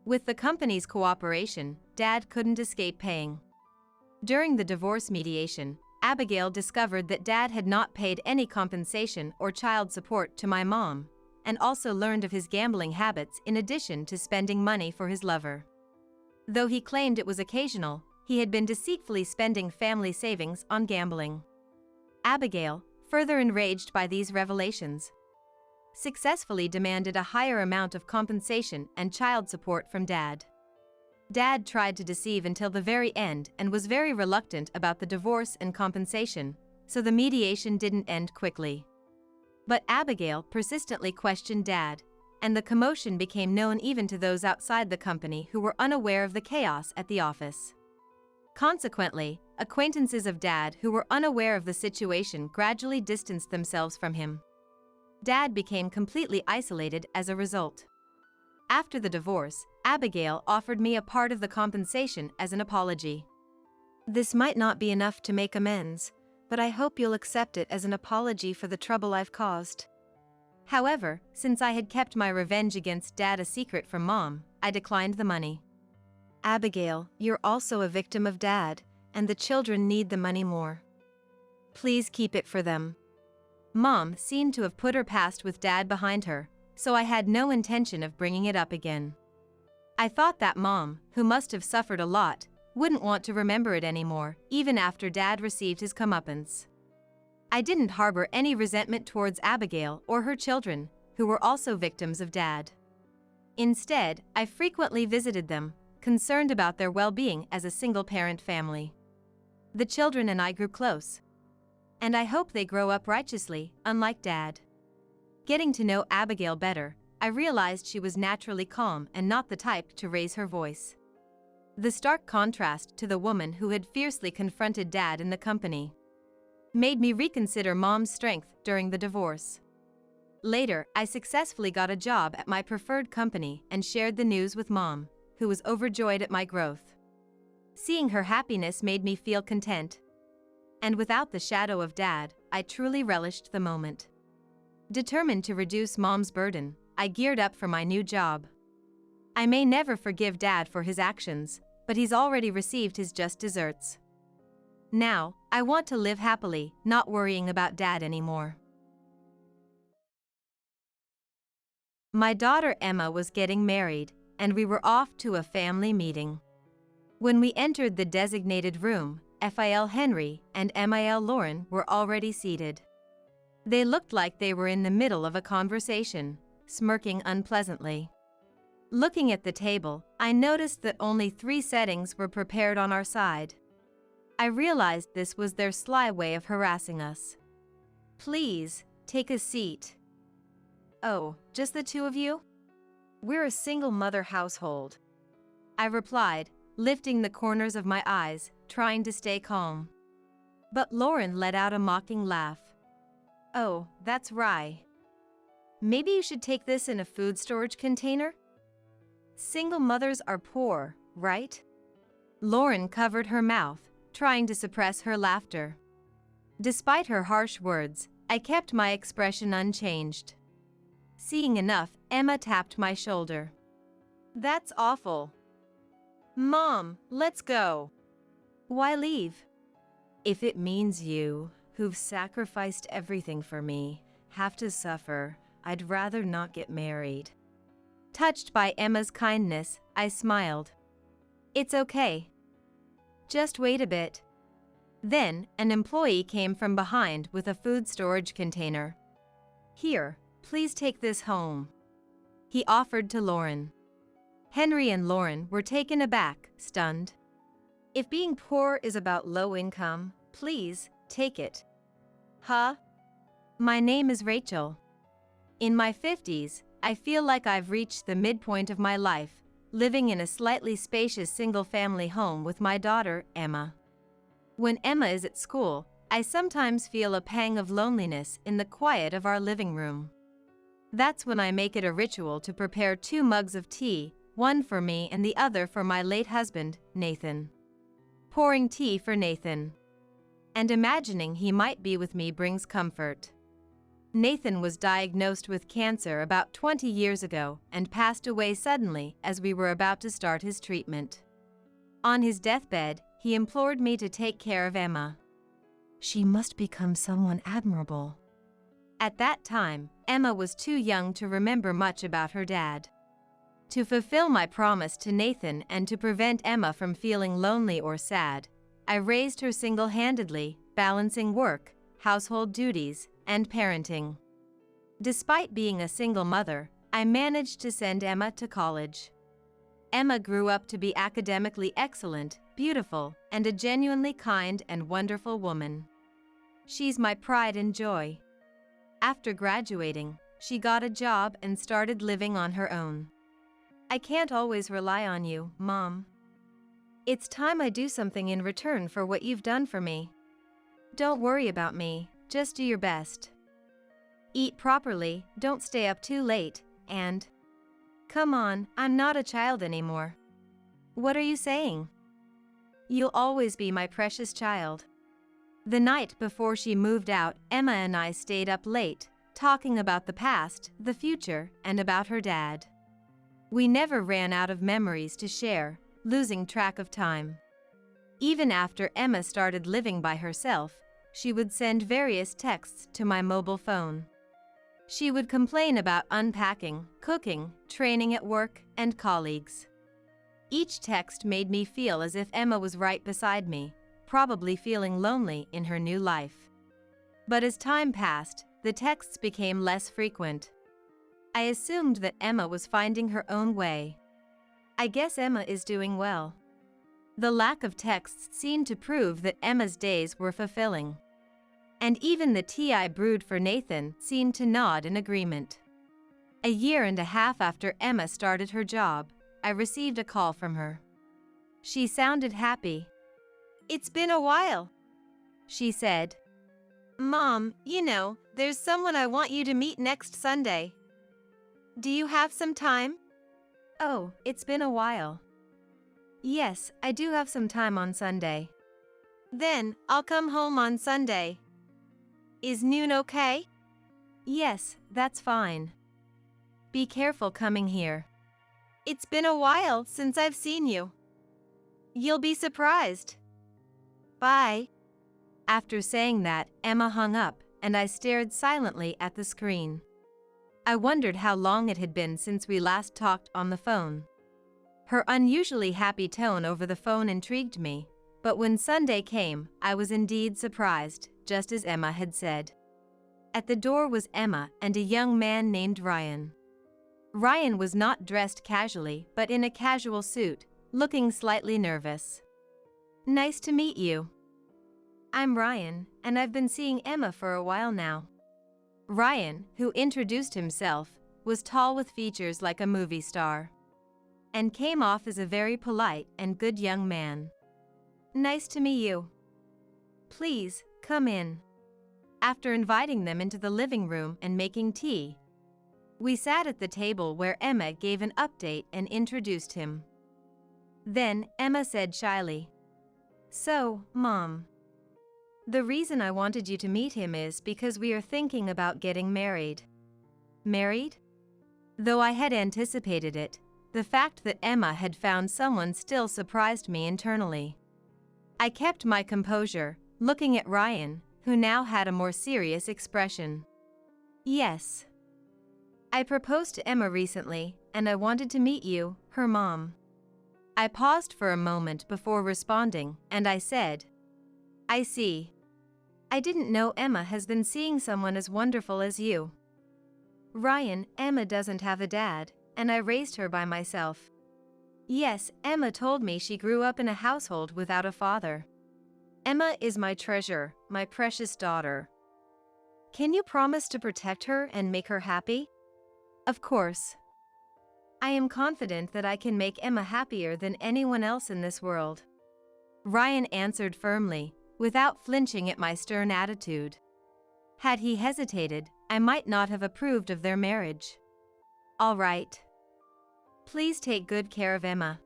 With the company's cooperation, Dad couldn't escape paying. During the divorce mediation, Abigail discovered that Dad had not paid any compensation or child support to my mom, and also learned of his gambling habits in addition to spending money for his lover. Though he claimed it was occasional, he had been deceitfully spending family savings on gambling. Abigail, further enraged by these revelations, successfully demanded a higher amount of compensation and child support from Dad. Dad tried to deceive until the very end and was very reluctant about the divorce and compensation, so the mediation didn't end quickly. But Abigail persistently questioned Dad, and the commotion became known even to those outside the company who were unaware of the chaos at the office. Consequently, acquaintances of Dad who were unaware of the situation gradually distanced themselves from him. Dad became completely isolated as a result. After the divorce, Abigail offered me a part of the compensation as an apology. This might not be enough to make amends, but I hope you'll accept it as an apology for the trouble I've caused. However, since I had kept my revenge against Dad a secret from Mom, I declined the money. Abigail, you're also a victim of Dad, and the children need the money more. Please keep it for them. Mom seemed to have put her past with Dad behind her, so I had no intention of bringing it up again. I thought that Mom, who must have suffered a lot, wouldn't want to remember it anymore, even after Dad received his comeuppance. I didn't harbor any resentment towards Abigail or her children, who were also victims of Dad. Instead, I frequently visited them, concerned about their well-being as a single-parent family. The children and I grew close. And I hope they grow up righteously, unlike Dad. Getting to know Abigail better, I realized she was naturally calm and not the type to raise her voice. The stark contrast to the woman who had fiercely confronted Dad in the company made me reconsider Mom's strength during the divorce. Later, I successfully got a job at my preferred company and shared the news with Mom, who was overjoyed at my growth. Seeing her happiness made me feel content. And without the shadow of Dad, I truly relished the moment. Determined to reduce Mom's burden, I geared up for my new job. I may never forgive Dad for his actions, but he's already received his just desserts. Now, I want to live happily, not worrying about Dad anymore. My daughter Emma was getting married, and we were off to a family meeting. When we entered the designated room, Phil Henry and Mil Lauren were already seated. They looked like they were in the middle of a conversation, smirking unpleasantly. Looking at the table, I noticed that only 3 settings were prepared on our side. I realized this was their sly way of harassing us. "Please, take a seat." "Oh, just the 2 of you?" "We're a single-mother household," I replied, lifting the corners of my eyes, trying to stay calm. But Lauren let out a mocking laugh. "Oh, that's right. Maybe you should take this in a food storage container? Single mothers are poor, right?" Lauren covered her mouth, trying to suppress her laughter. Despite her harsh words, I kept my expression unchanged. Seeing enough, Emma tapped my shoulder. "That's awful. Mom, let's go." "Why leave?" "If it means you, who've sacrificed everything for me, have to suffer, I'd rather not get married." Touched by Emma's kindness, I smiled. "It's okay. Just wait a bit." Then, an employee came from behind with a food storage container. "Here, please take this home," he offered to Lauren. Henry and Lauren were taken aback, stunned. "If being poor is about low income, please, take it." "Huh? My name is Rachel. In my 50s, I feel like I've reached the midpoint of my life, living in a slightly spacious single-family home with my daughter, Emma. When Emma is at school, I sometimes feel a pang of loneliness in the quiet of our living room. That's when I make it a ritual to prepare 2 mugs of tea, one for me and the other for my late husband, Nathan. Pouring tea for Nathan and imagining he might be with me brings comfort. Nathan was diagnosed with cancer about 20 years ago and passed away suddenly as we were about to start his treatment. On his deathbed, he implored me to take care of Emma. She must become someone admirable. At that time, Emma was too young to remember much about her dad. To fulfill my promise to Nathan and to prevent Emma from feeling lonely or sad, I raised her single-handedly, balancing work, household duties, and parenting. Despite being a single mother, I managed to send Emma to college. Emma grew up to be academically excellent, beautiful, and a genuinely kind and wonderful woman. She's my pride and joy. After graduating, she got a job and started living on her own. I can't always rely on you, Mom. It's time I do something in return for what you've done for me. Don't worry about me, just do your best. Eat properly, don't stay up too late, and… Come on, I'm not a child anymore. What are you saying? You'll always be my precious child. The night before she moved out, Emma and I stayed up late, talking about the past, the future, and about her dad. We never ran out of memories to share, losing track of time. Even after Emma started living by herself, she would send various texts to my mobile phone. She would complain about unpacking, cooking, training at work, and colleagues. Each text made me feel as if Emma was right beside me, probably feeling lonely in her new life. But as time passed, the texts became less frequent. I assumed that Emma was finding her own way. I guess Emma is doing well. The lack of texts seemed to prove that Emma's days were fulfilling. And even the tea I brewed for Nathan seemed to nod in agreement. A year and a half after Emma started her job, I received a call from her. She sounded happy. It's been a while, she said. Mom, there's someone I want you to meet next Sunday. Do you have some time? Oh, it's been a while. Yes, I do have some time on Sunday. Then, I'll come home on Sunday. Is noon okay? Yes, that's fine. Be careful coming here. It's been a while since I've seen you. You'll be surprised. Bye. After saying that, Emma hung up, and I stared silently at the screen. I wondered how long it had been since we last talked on the phone. Her unusually happy tone over the phone intrigued me, but when Sunday came, I was indeed surprised, just as Emma had said. At the door was Emma and a young man named Ryan. Ryan was not dressed casually, but in a casual suit, looking slightly nervous. Nice to meet you. I'm Ryan, and I've been seeing Emma for a while now. Ryan, who introduced himself, was tall with features like a movie star, and came off as a very polite and good young man. Nice to meet you. Please, come in. After inviting them into the living room and making tea, we sat at the table where Emma gave an update and introduced him. Then, Emma said shyly, "So, Mom, the reason I wanted you to meet him is because we are thinking about getting married." Married? Though I had anticipated it, the fact that Emma had found someone still surprised me internally. I kept my composure, looking at Ryan, who now had a more serious expression. Yes. I proposed to Emma recently, and I wanted to meet you, her mom. I paused for a moment before responding, and I said, I see. I didn't know Emma has been seeing someone as wonderful as you. Ryan, Emma doesn't have a dad, and I raised her by myself. Yes, Emma told me she grew up in a household without a father. Emma is my treasure, my precious daughter. Can you promise to protect her and make her happy? Of course. I am confident that I can make Emma happier than anyone else in this world. Ryan answered firmly, without flinching at my stern attitude. Had he hesitated, I might not have approved of their marriage. All right. Please take good care of Emma.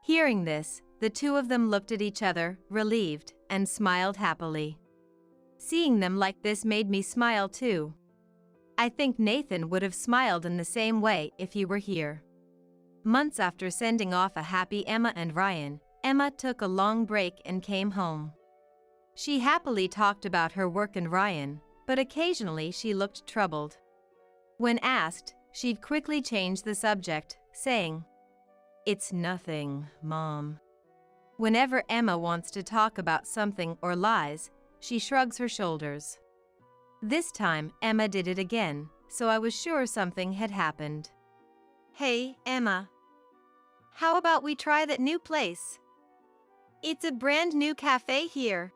Hearing this, the two of them looked at each other, relieved, and smiled happily. Seeing them like this made me smile too. I think Nathan would have smiled in the same way if he were here. Months after sending off a happy Emma and Ryan, Emma took a long break and came home. She happily talked about her work and Ryan, but occasionally she looked troubled. When asked, she'd quickly change the subject, saying, "It's nothing, Mom." Whenever Emma wants to talk about something or lies, she shrugs her shoulders. This time, Emma did it again, so I was sure something had happened. Hey, Emma. How about we try that new place? It's a brand new cafe here.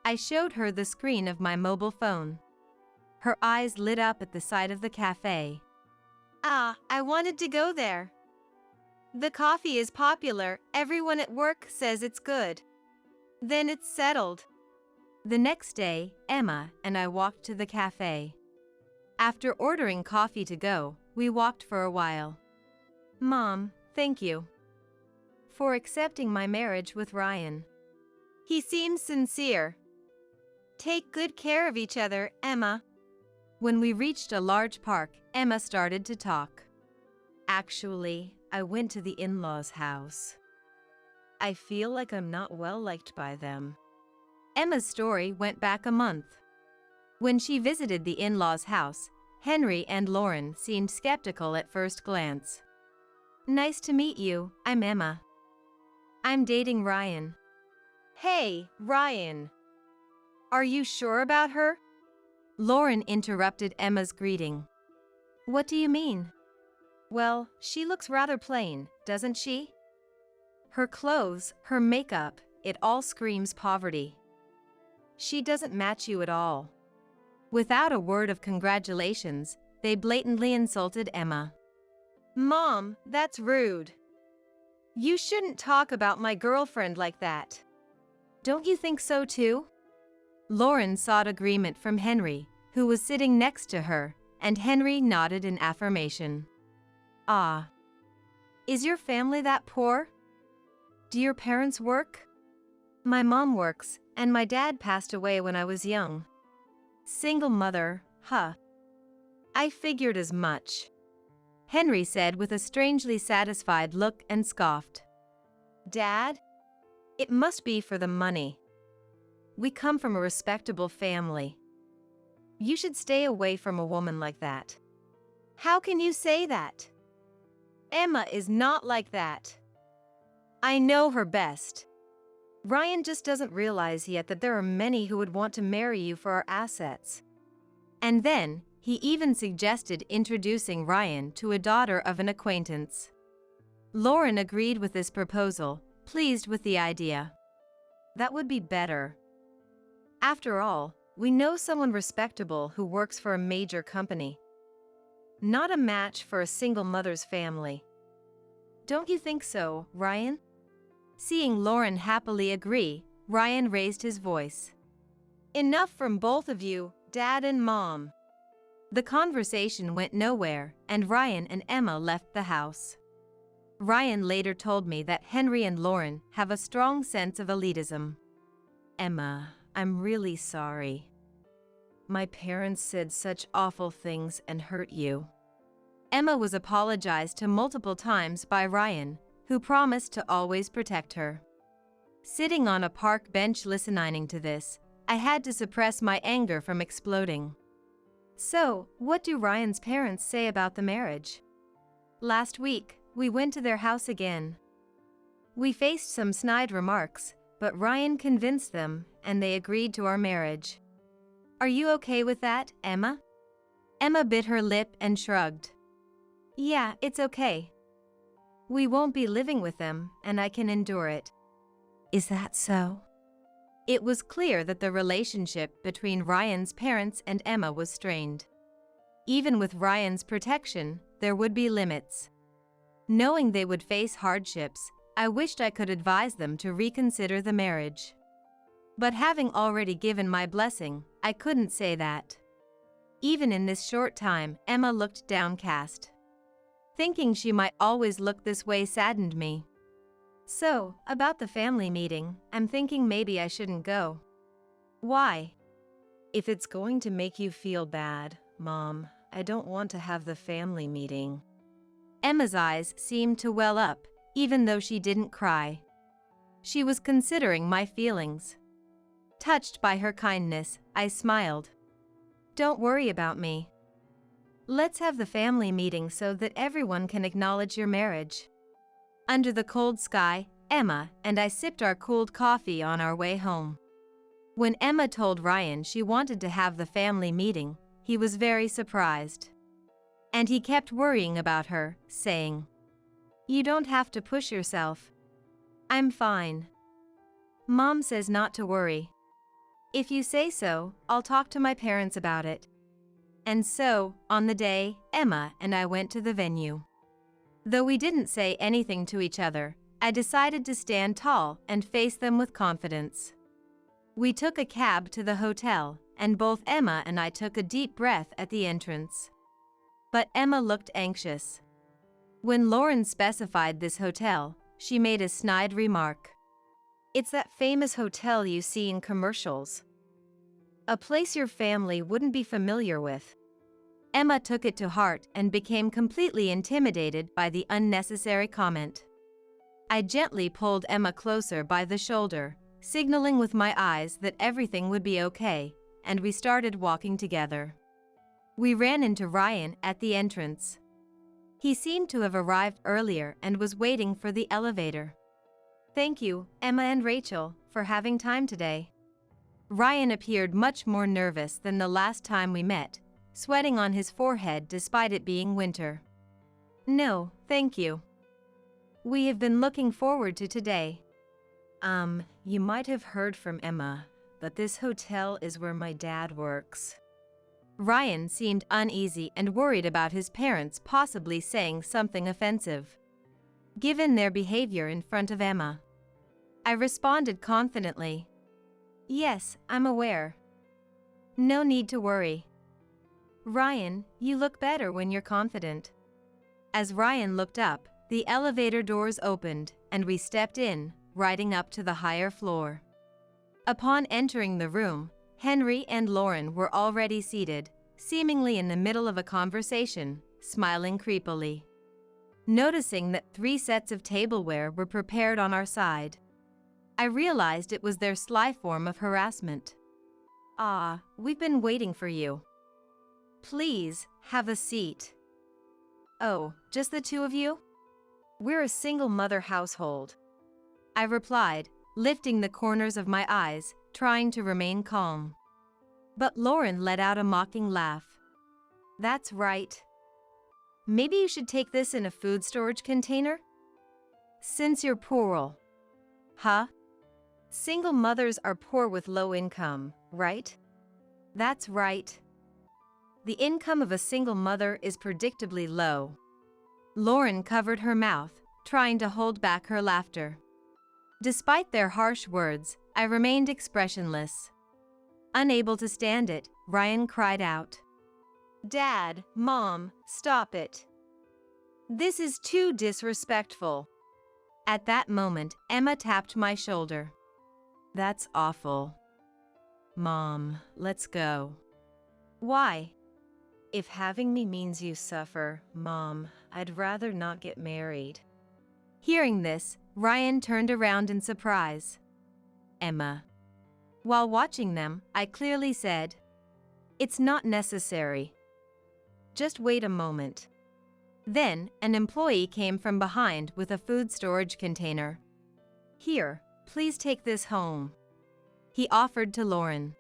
I showed her the screen of my mobile phone. Her eyes lit up at the sight of the cafe. Ah, I wanted to go there. The coffee is popular, everyone at work says it's good. Then it's settled. The next day, Emma and I walked to the cafe. After ordering coffee to go, we walked for a while. Mom, thank you for accepting my marriage with Ryan. He seems sincere. Take good care of each other, Emma. When we reached a large park, Emma started to talk. Actually, I went to the in-laws' house. I feel like I'm not well liked by them. Emma's story went back a month. When she visited the in-laws' house, Henry and Lauren seemed skeptical at first glance. Nice to meet you, I'm Emma. I'm dating Ryan. Hey, Ryan. Are you sure about her? Lauren interrupted Emma's greeting. What do you mean? Well, she looks rather plain, doesn't she? Her clothes, her makeup, it all screams poverty. She doesn't match you at all. Without a word of congratulations, they blatantly insulted Emma. Mom, that's rude. You shouldn't talk about my girlfriend like that. Don't you think so too? Lauren sought agreement from Henry, who was sitting next to her, and Henry nodded in affirmation. Ah. Is your family that poor? Do your parents work? My mom works, and my dad passed away when I was young. Single mother, huh? I figured as much, Henry said with a strangely satisfied look and scoffed. Dad? It must be for the money. We come from a respectable family. You should stay away from a woman like that. How can you say that? Emma is not like that. I know her best. Ryan just doesn't realize yet that there are many who would want to marry you for our assets. And then, he even suggested introducing Ryan to a daughter of an acquaintance. Lauren agreed with this proposal, pleased with the idea. That would be better. After all, we know someone respectable who works for a major company. Not a match for a single mother's family. Don't you think so, Ryan? Seeing Lauren happily agree, Ryan raised his voice. Enough from both of you, Dad and Mom. The conversation went nowhere, and Ryan and Emma left the house. Ryan later told me that Henry and Lauren have a strong sense of elitism. Emma, I'm really sorry. My parents said such awful things and hurt you. Emma was apologized to multiple times by Ryan, who promised to always protect her. Sitting on a park bench listening to this, I had to suppress my anger from exploding. So, what do Ryan's parents say about the marriage? Last week, we went to their house again. We faced some snide remarks, but Ryan convinced them, and they agreed to our marriage. Are you okay with that, Emma? Emma bit her lip and shrugged. Yeah, it's okay. We won't be living with them, and I can endure it. Is that so? It was clear that the relationship between Ryan's parents and Emma was strained. Even with Ryan's protection, there would be limits. Knowing they would face hardships, I wished I could advise them to reconsider the marriage. But having already given my blessing, I couldn't say that. Even in this short time, Emma looked downcast. Thinking she might always look this way saddened me. So, about the family meeting, I'm thinking maybe I shouldn't go. Why? If it's going to make you feel bad, Mom, I don't want to have the family meeting. Emma's eyes seemed to well up, even though she didn't cry. She was considering my feelings. Touched by her kindness, I smiled. Don't worry about me. Let's have the family meeting so that everyone can acknowledge your marriage. Under the cold sky, Emma and I sipped our cooled coffee on our way home. When Emma told Ryan she wanted to have the family meeting, he was very surprised. And he kept worrying about her, saying, "You don't have to push yourself. I'm fine. Mom says not to worry. If you say so, I'll talk to my parents about it." And so, on the day, Emma and I went to the venue. Though we didn't say anything to each other, I decided to stand tall and face them with confidence. We took a cab to the hotel, and both Emma and I took a deep breath at the entrance. But Emma looked anxious. When Lauren specified this hotel, she made a snide remark. "It's that famous hotel you see in commercials. A place your family wouldn't be familiar with." Emma took it to heart and became completely intimidated by the unnecessary comment. I gently pulled Emma closer by the shoulder, signaling with my eyes that everything would be okay, and we started walking together. We ran into Ryan at the entrance. He seemed to have arrived earlier and was waiting for the elevator. "Thank you, Emma and Rachel, for having time today." Ryan appeared much more nervous than the last time we met, sweating on his forehead despite it being winter. "No, thank you. We have been looking forward to today." You might have heard from Emma, but this hotel is where my dad works." Ryan seemed uneasy and worried about his parents possibly saying something offensive, given their behavior in front of Emma. I responded confidently, "Yes, I'm aware. No need to worry." Ryan, you look better when you're confident." As Ryan looked up, the elevator doors opened, and we stepped in, riding up to the higher floor. Upon entering the room, Henry and Lauren were already seated, seemingly in the middle of a conversation, smiling creepily. Noticing that 3 sets of tableware were prepared on our side, I realized it was their sly form of harassment. We've been waiting for you. Please, have a seat." "Oh, just the 2 of you?" "We're a single-mother household," I replied, lifting the corners of my eyes, trying to remain calm. But Lauren let out a mocking laugh. "That's right. Maybe you should take this in a food storage container? Since you're poor." "Huh?" "Single mothers are poor with low income, right?" "That's right. The income of a single mother is predictably low." Lauren covered her mouth, trying to hold back her laughter. Despite their harsh words, I remained expressionless. Unable to stand it, Ryan cried out, "Dad, Mom, stop it. This is too disrespectful." At that moment, Emma tapped my shoulder. "That's awful. Mom, let's go." "Why?" "If having me means you suffer, Mom, I'd rather not get married." Hearing this, Ryan turned around in surprise. "Emma." While watching them, I clearly said, "It's not necessary. Just wait a moment." Then, an employee came from behind with a food storage container. "Here, please take this home," he offered to Lauren.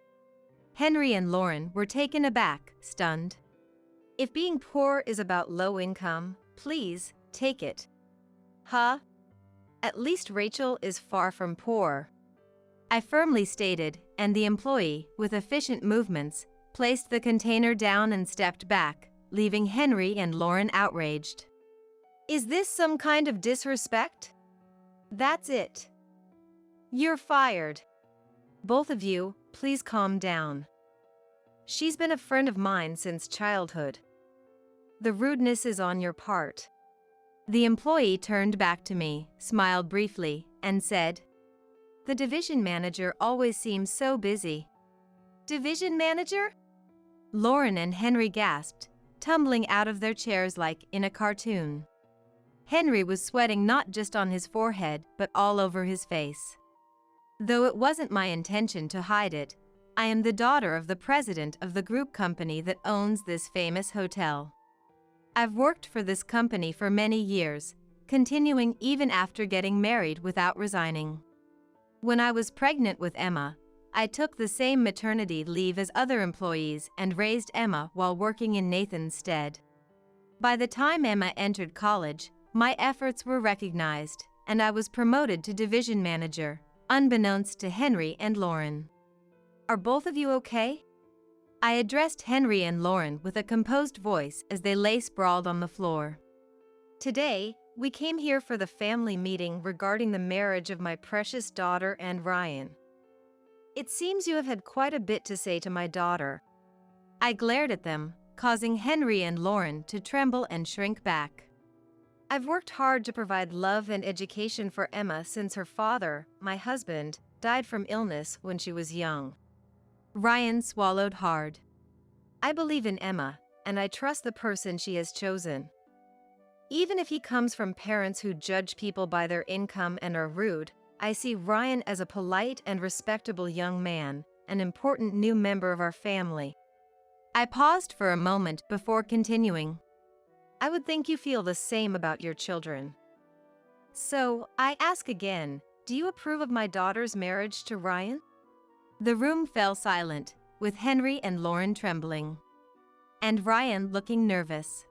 Henry and Lauren were taken aback, stunned. "If being poor is about low income, please, take it." "Huh? At least Rachel is far from poor," I firmly stated, and the employee, with efficient movements, placed the container down and stepped back, leaving Henry and Lauren outraged. "Is this some kind of disrespect? That's it. You're fired. Both of you, please calm down. She's been a friend of mine since childhood. The rudeness is on your part." The employee turned back to me, smiled briefly, and said, "The division manager always seems so busy." "Division manager?" Lauren and Henry gasped, tumbling out of their chairs like in a cartoon. Henry was sweating not just on his forehead but all over his face. Though it wasn't my intention to hide it, I am the daughter of the president of the group company that owns this famous hotel. I've worked for this company for many years, continuing even after getting married without resigning. When I was pregnant with Emma, I took the same maternity leave as other employees and raised Emma while working in Nathan's stead. By the time Emma entered college, my efforts were recognized, and I was promoted to division manager, unbeknownst to Henry and Lauren. "Are both of you okay?" I addressed Henry and Lauren with a composed voice as they lay sprawled on the floor. Today, we came here for the family meeting regarding the marriage of my precious daughter and Ryan. It seems you have had quite a bit to say to my daughter. I glared at them, causing Henry and Lauren to tremble and shrink back. I've worked hard to provide love and education for Emma since her father, my husband, died from illness when she was young. Ryan swallowed hard. I believe in Emma, and I trust the person she has chosen. Even if he comes from parents who judge people by their income and are rude, I see Ryan as a polite and respectable young man, an important new member of our family. I paused for a moment before continuing. I would think you feel the same about your children. So, I ask again, do you approve of my daughter's marriage to Ryan? The room fell silent, with Henry and Lauren trembling. And Ryan looking nervous.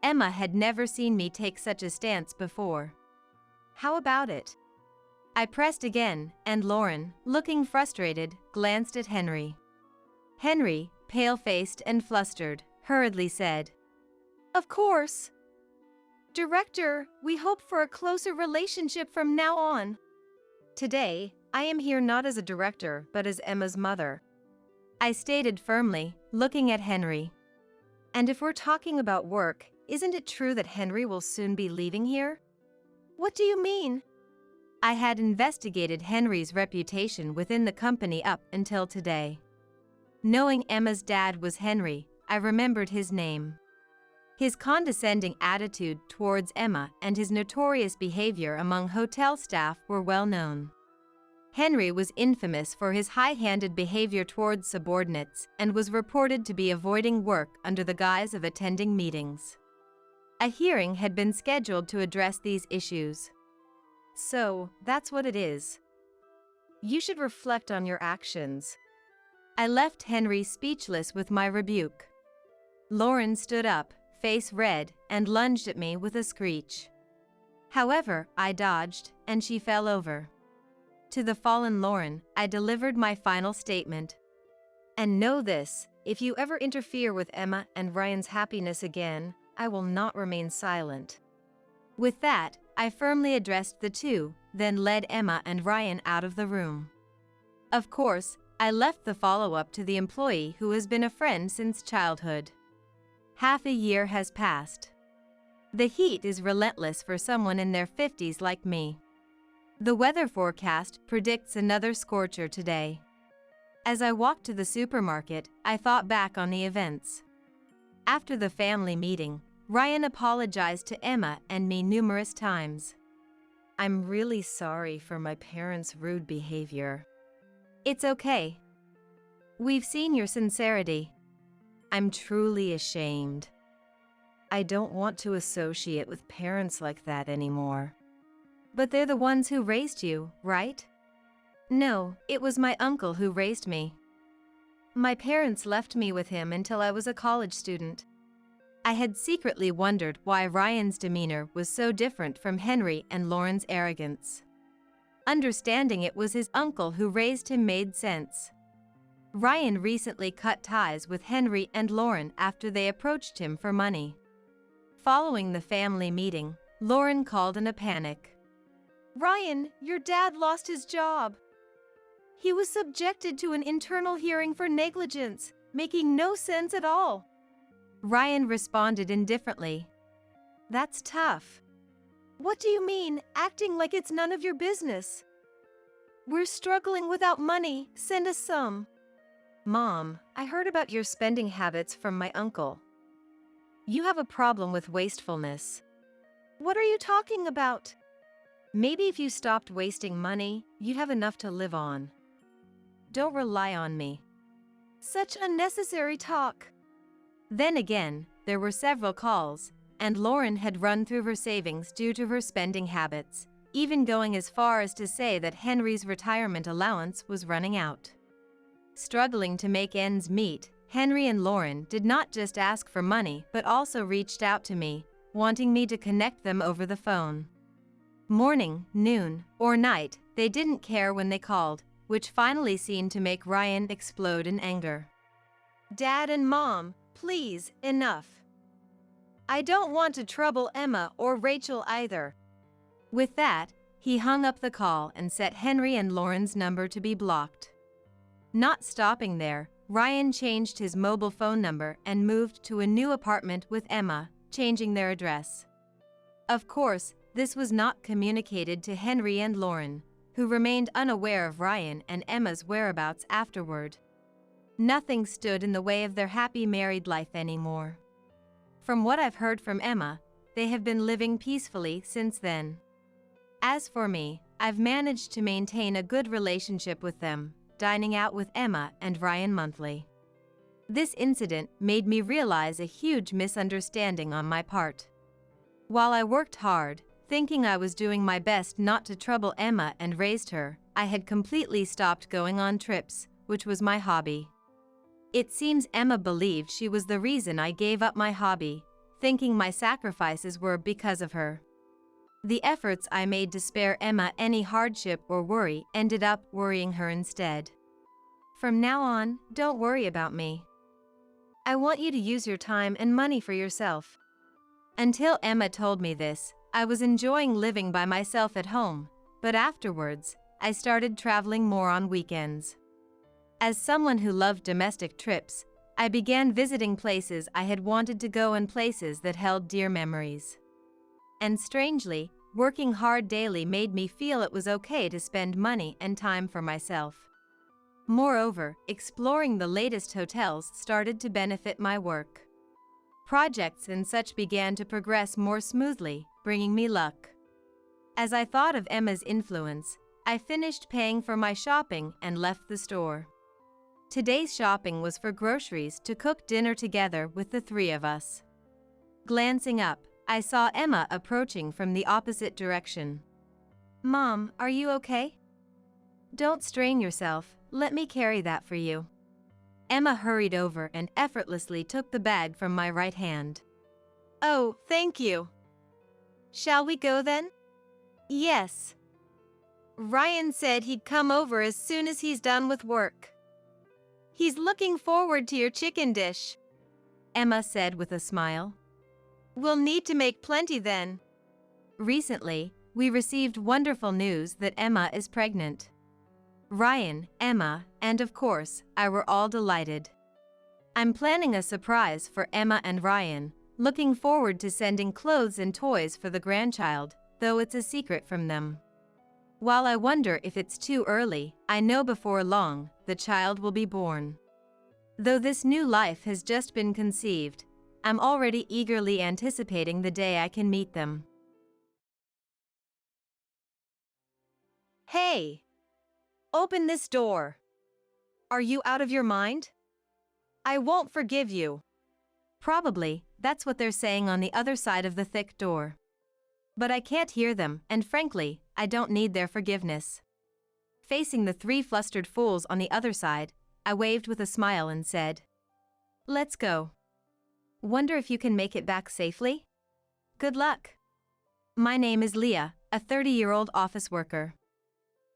Emma had never seen me take such a stance before. How about it? I pressed again, and Lauren, looking frustrated, glanced at Henry. Henry, pale-faced and flustered, hurriedly said, Of course. Director, we hope for a closer relationship from now on. Today, I am here not as a director but as Emma's mother. I stated firmly, looking at Henry. And if we're talking about work, isn't it true that Henry will soon be leaving here? What do you mean? I had investigated Henry's reputation within the company up until today. Knowing Emma's dad was Henry, I remembered his name. His condescending attitude towards Emma and his notorious behavior among hotel staff were well known. Henry was infamous for his high-handed behavior towards subordinates and was reported to be avoiding work under the guise of attending meetings. A hearing had been scheduled to address these issues. So, that's what it is. You should reflect on your actions. I left Henry speechless with my rebuke. Lauren stood up, face red, and lunged at me with a screech. However, I dodged, and she fell over. To the fallen Lauren, I delivered my final statement. And know this, if you ever interfere with Emma and Ryan's happiness again, I will not remain silent. With that, I firmly addressed the two, then led Emma and Ryan out of the room. Of course, I left the follow-up to the employee who has been a friend since childhood. Half a year has passed. The heat is relentless for someone in their 50s like me. The weather forecast predicts another scorcher today. As I walked to the supermarket, I thought back on the events. After the family meeting, Ryan apologized to Emma and me numerous times. I'm really sorry for my parents' rude behavior. It's okay. We've seen your sincerity. I'm truly ashamed. I don't want to associate with parents like that anymore. But they're the ones who raised you, right? No, it was my uncle who raised me. My parents left me with him until I was a college student. I had secretly wondered why Ryan's demeanor was so different from Henry and Lauren's arrogance. Understanding it was his uncle who raised him made sense. Ryan recently cut ties with Henry and Lauren after they approached him for money. Following the family meeting, Lauren called in a panic. Ryan, your dad lost his job. He was subjected to an internal hearing for negligence, making no sense at all. Ryan responded indifferently. That's tough. What do you mean, acting like it's none of your business? We're struggling without money, send us some. Mom, I heard about your spending habits from my uncle. You have a problem with wastefulness. What are you talking about? Maybe if you stopped wasting money, you'd have enough to live on. Don't rely on me. Such unnecessary talk. Then again, there were several calls, and Lauren had run through her savings due to her spending habits, even going as far as to say that Henry's retirement allowance was running out. Struggling to make ends meet, Henry and Lauren did not just ask for money but also reached out to me, wanting me to connect them over the phone. Morning, noon, or night, they didn't care when they called, which finally seemed to make Ryan explode in anger. Dad and Mom, please, enough. I don't want to trouble Emma or Rachel either. With that, he hung up the call and set Henry and Lauren's number to be blocked. Not stopping there, Ryan changed his mobile phone number and moved to a new apartment with Emma, changing their address. Of course, this was not communicated to Henry and Lauren, who remained unaware of Ryan and Emma's whereabouts afterward. Nothing stood in the way of their happy married life anymore. From what I've heard from Emma, they have been living peacefully since then. As for me, I've managed to maintain a good relationship with them, dining out with Emma and Ryan monthly. This incident made me realize a huge misunderstanding on my part. While I worked hard, thinking I was doing my best not to trouble Emma and raised her, I had completely stopped going on trips, which was my hobby. It seems Emma believed she was the reason I gave up my hobby, thinking my sacrifices were because of her. The efforts I made to spare Emma any hardship or worry ended up worrying her instead. From now on, don't worry about me. I want you to use your time and money for yourself. Until Emma told me this, I was enjoying living by myself at home, but afterwards, I started traveling more on weekends. As someone who loved domestic trips, I began visiting places I had wanted to go and places that held dear memories. And strangely, working hard daily made me feel it was okay to spend money and time for myself. Moreover, exploring the latest hotels started to benefit my work. Projects and such began to progress more smoothly, bringing me luck. As I thought of Emma's influence, I finished paying for my shopping and left the store. Today's shopping was for groceries to cook dinner together with the three of us. Glancing up, I saw Emma approaching from the opposite direction. "Mom, are you okay?" "Don't strain yourself, let me carry that for you." Emma hurried over and effortlessly took the bag from my right hand. "Oh, thank you. Shall we go then?" "Yes. Ryan said he'd come over as soon as he's done with work. He's looking forward to your chicken dish," Emma said with a smile. "We'll need to make plenty then." Recently, we received wonderful news that Emma is pregnant. Ryan, Emma, and of course, I were all delighted. I'm planning a surprise for Emma and Ryan, looking forward to sending clothes and toys for the grandchild, though it's a secret from them. While I wonder if it's too early, I know before long, the child will be born. Though this new life has just been conceived, I'm already eagerly anticipating the day I can meet them. "Hey! Open this door. Are you out of your mind? I won't forgive you." Probably, that's what they're saying on the other side of the thick door. But I can't hear them, and frankly, I don't need their forgiveness. Facing the three flustered fools on the other side, I waved with a smile and said, "Let's go. Wonder if you can make it back safely? Good luck." My name is Leah, a 30-year-old office worker.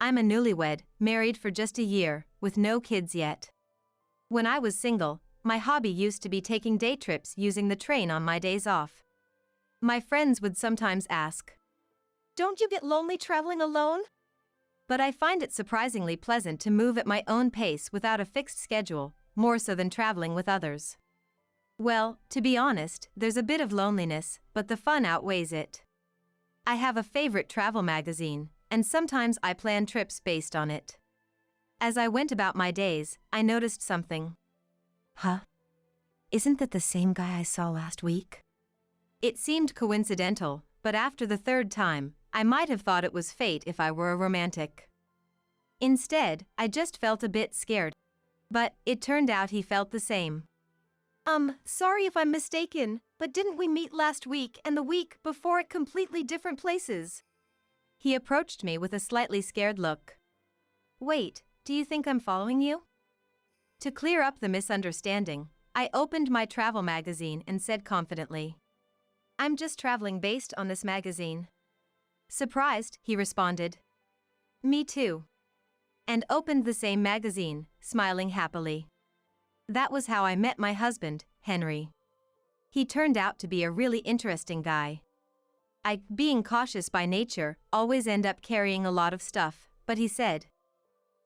I'm a newlywed, married for just a year, with no kids yet. When I was single, my hobby used to be taking day trips using the train on my days off. My friends would sometimes ask, "Don't you get lonely traveling alone?" But I find it surprisingly pleasant to move at my own pace without a fixed schedule, more so than traveling with others. Well, to be honest, there's a bit of loneliness, but the fun outweighs it. I have a favorite travel magazine, and sometimes I plan trips based on it. As I went about my days, I noticed something. Huh? Isn't that the same guy I saw last week? It seemed coincidental, but after the third time, I might have thought it was fate if I were a romantic. Instead, I just felt a bit scared. But it turned out he felt the same. Sorry if I'm mistaken, but didn't we meet last week and the week before at completely different places?" He approached me with a slightly scared look. "Wait, do you think I'm following you?" To clear up the misunderstanding, I opened my travel magazine and said confidently, "I'm just traveling based on this magazine." Surprised, he responded, "Me too." And opened the same magazine, smiling happily. That was how I met my husband, Henry. He turned out to be a really interesting guy. I, being cautious by nature, always end up carrying a lot of stuff, but he said,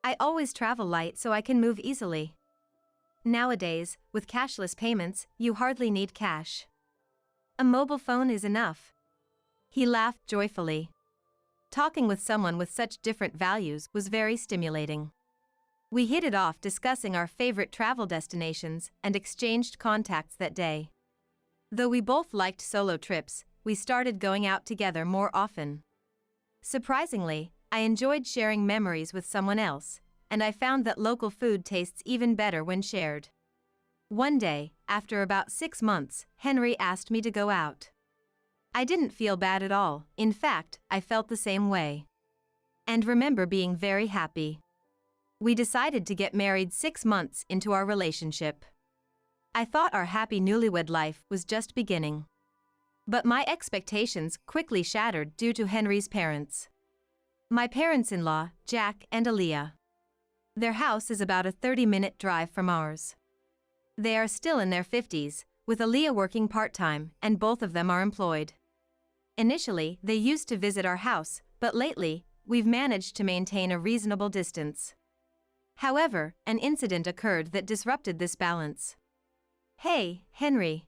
I always travel light so I can move easily. Nowadays, with cashless payments, you hardly need cash. A mobile phone is enough. He laughed joyfully. Talking with someone with such different values was very stimulating. We hit it off discussing our favorite travel destinations and exchanged contacts that day. Though we both liked solo trips, we started going out together more often. Surprisingly, I enjoyed sharing memories with someone else, and I found that local food tastes even better when shared. One day, after about 6 months, Henry asked me to go out. I didn't feel bad at all, in fact, I felt the same way. And remember being very happy. We decided to get married 6 months into our relationship. I thought our happy newlywed life was just beginning. But my expectations quickly shattered due to Henry's parents. My parents-in-law, Jack and Aaliyah. Their house is about a 30-minute drive from ours. They are still in their 50s, with Aaliyah working part-time, and both of them are employed. Initially, they used to visit our house, but lately, we've managed to maintain a reasonable distance. However, an incident occurred that disrupted this balance. Hey, Henry.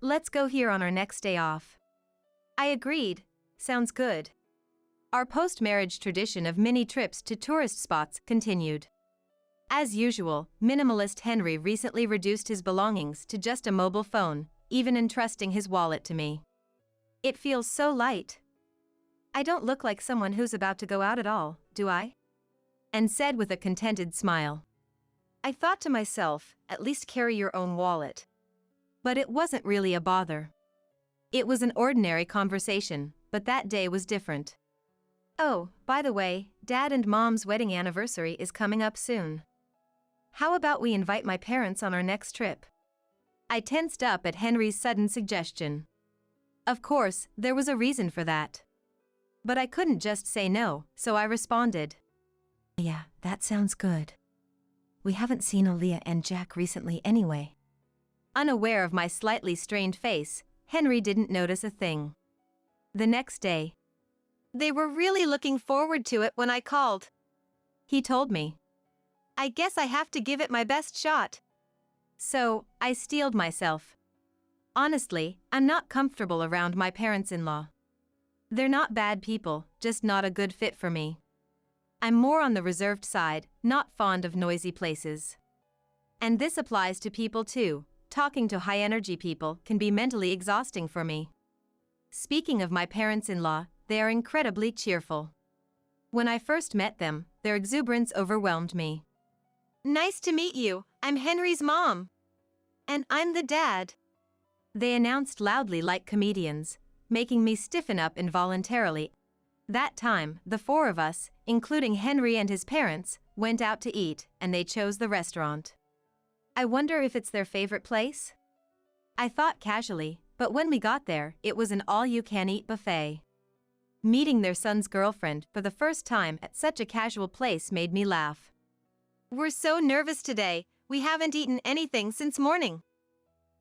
Let's go here on our next day off. I agreed. Sounds good. Our post-marriage tradition of mini trips to tourist spots continued. As usual, minimalist Henry recently reduced his belongings to just a mobile phone, even entrusting his wallet to me. It feels so light. I don't look like someone who's about to go out at all, do I? And said with a contented smile. I thought to myself, at least carry your own wallet. But it wasn't really a bother. It was an ordinary conversation, but that day was different. Oh, by the way, Dad and Mom's wedding anniversary is coming up soon. How about we invite my parents on our next trip? I tensed up at Henry's sudden suggestion. Of course, there was a reason for that. But I couldn't just say no, so I responded. Yeah, that sounds good. We haven't seen Aaliyah and Jack recently anyway. Unaware of my slightly strained face, Henry didn't notice a thing. The next day, they were really looking forward to it when I called. He told me. I guess I have to give it my best shot. So, I steeled myself. Honestly, I'm not comfortable around my parents-in-law. They're not bad people, just not a good fit for me. I'm more on the reserved side, not fond of noisy places. And this applies to people too. Talking to high-energy people can be mentally exhausting for me. Speaking of my parents-in-law, they are incredibly cheerful. When I first met them, their exuberance overwhelmed me. Nice to meet you, I'm Henry's mom. And I'm the dad. They announced loudly like comedians, making me stiffen up involuntarily. That time, the 4 of us, including Henry and his parents, went out to eat, and they chose the restaurant. I wonder if it's their favorite place? I thought casually, but when we got there, it was an all-you-can-eat buffet. Meeting their son's girlfriend for the first time at such a casual place made me laugh. We're so nervous today, we haven't eaten anything since morning.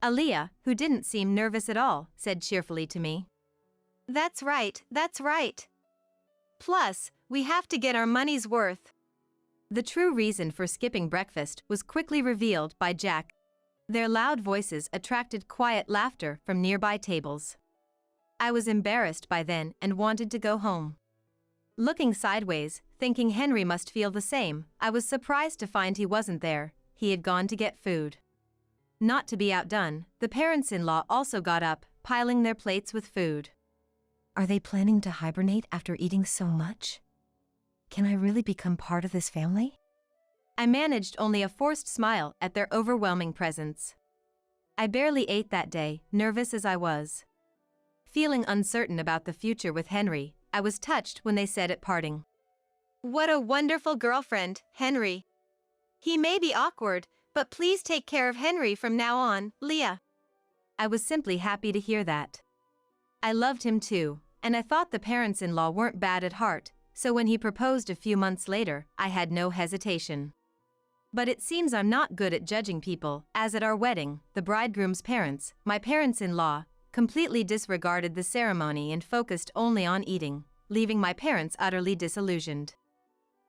Aaliyah, who didn't seem nervous at all, said cheerfully to me. That's right, that's right. Plus, we have to get our money's worth. The true reason for skipping breakfast was quickly revealed by Jack. Their loud voices attracted quiet laughter from nearby tables. I was embarrassed by then and wanted to go home. Looking sideways, thinking Henry must feel the same, I was surprised to find he wasn't there. He had gone to get food. Not to be outdone, the parents-in-law also got up, piling their plates with food. Are they planning to hibernate after eating so much? Can I really become part of this family? I managed only a forced smile at their overwhelming presence. I barely ate that day, nervous as I was. Feeling uncertain about the future with Henry, I was touched when they said at parting. What a wonderful girlfriend, Henry. He may be awkward, but please take care of Henry from now on, Leah. I was simply happy to hear that. I loved him too, and I thought the parents-in-law weren't bad at heart, so when he proposed a few months later, I had no hesitation. But it seems I'm not good at judging people, as at our wedding, the bridegroom's parents, my parents-in-law, completely disregarded the ceremony and focused only on eating, leaving my parents utterly disillusioned.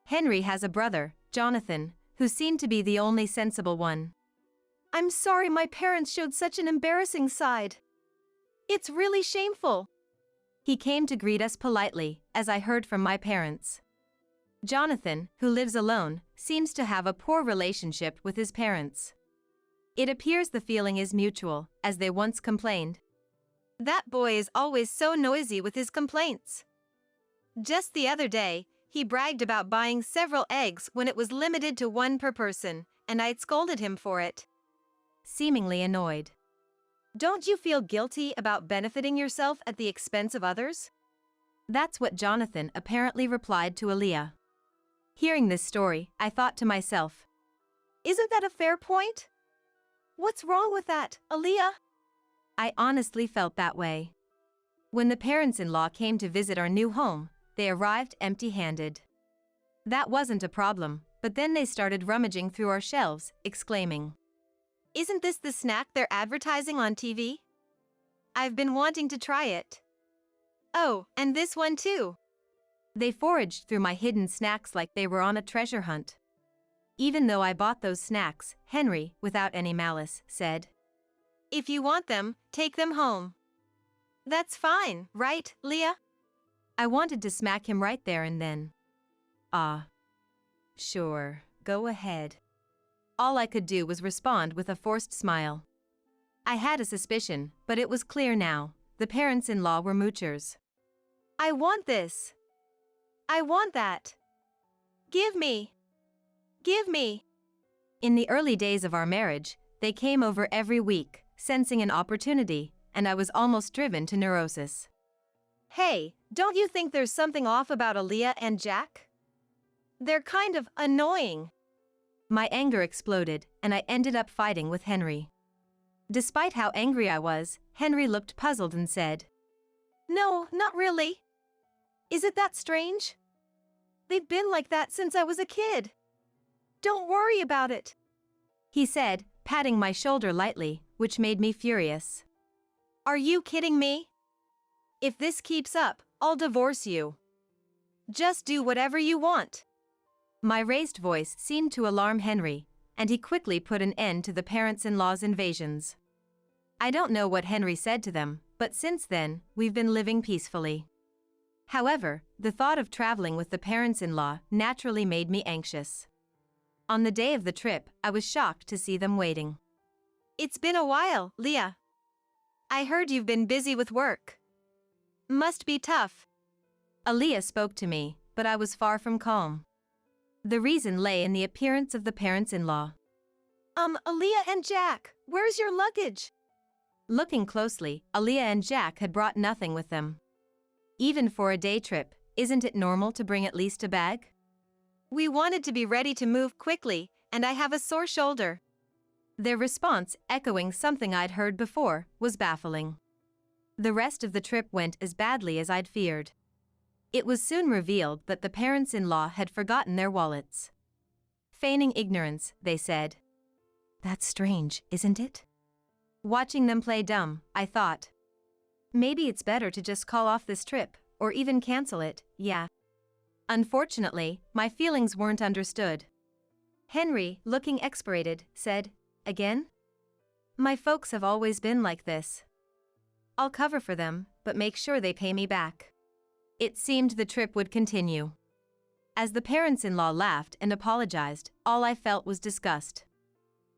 Henry has a brother, Jonathan, who seemed to be the only sensible one. I'm sorry my parents showed such an embarrassing side. It's really shameful. He came to greet us politely, as I heard from my parents. Jonathan, who lives alone, seems to have a poor relationship with his parents. It appears the feeling is mutual, as they once complained. That boy is always so noisy with his complaints. Just the other day, he bragged about buying several eggs when it was limited to one per person, and I'd scolded him for it. Seemingly annoyed. Don't you feel guilty about benefiting yourself at the expense of others? That's what Jonathan apparently replied to Aaliyah. Hearing this story, I thought to myself, isn't that a fair point? What's wrong with that, Aaliyah? I honestly felt that way. When the parents-in-law came to visit our new home, they arrived empty-handed. That wasn't a problem, but then they started rummaging through our shelves, exclaiming, isn't this the snack they're advertising on TV? I've been wanting to try it. Oh, and this one too. They foraged through my hidden snacks like they were on a treasure hunt. Even though I bought those snacks, Henry, without any malice, said, if you want them, take them home. That's fine, right, Leah? I wanted to smack him right there and then. Sure, go ahead. All I could do was respond with a forced smile. I had a suspicion, but it was clear now. The parents-in-law were moochers. I want this. I want that. Give me. Give me. In the early days of our marriage, they came over every week, sensing an opportunity, and I was almost driven to neurosis. Hey, don't you think there's something off about Aaliyah and Jack? They're kind of annoying. My anger exploded, and I ended up fighting with Henry. Despite how angry I was, Henry looked puzzled and said, no, not really. Is it that strange? They've been like that since I was a kid. Don't worry about it, he said, patting my shoulder lightly, which made me furious. Are you kidding me? If this keeps up, I'll divorce you. Just do whatever you want. My raised voice seemed to alarm Henry, and he quickly put an end to the parents-in-law's invasions. I don't know what Henry said to them, but since then, we've been living peacefully. However, the thought of traveling with the parents-in-law naturally made me anxious. On the day of the trip, I was shocked to see them waiting. It's been a while, Leah. I heard you've been busy with work. Must be tough. Aaliyah spoke to me, but I was far from calm. The reason lay in the appearance of the parents-in-law. Aaliyah and Jack, where's your luggage? Looking closely, Aaliyah and Jack had brought nothing with them. Even for a day trip, isn't it normal to bring at least a bag? We wanted to be ready to move quickly, and I have a sore shoulder. Their response, echoing something I'd heard before, was baffling. The rest of the trip went as badly as I'd feared. It was soon revealed that the parents-in-law had forgotten their wallets. Feigning ignorance, they said. That's strange, isn't it? Watching them play dumb, I thought. Maybe it's better to just call off this trip, or even cancel it, yeah. Unfortunately, my feelings weren't understood. Henry, looking exasperated, said, again? My folks have always been like this. I'll cover for them, but make sure they pay me back. It seemed the trip would continue. As the parents-in-law laughed and apologized, all I felt was disgust.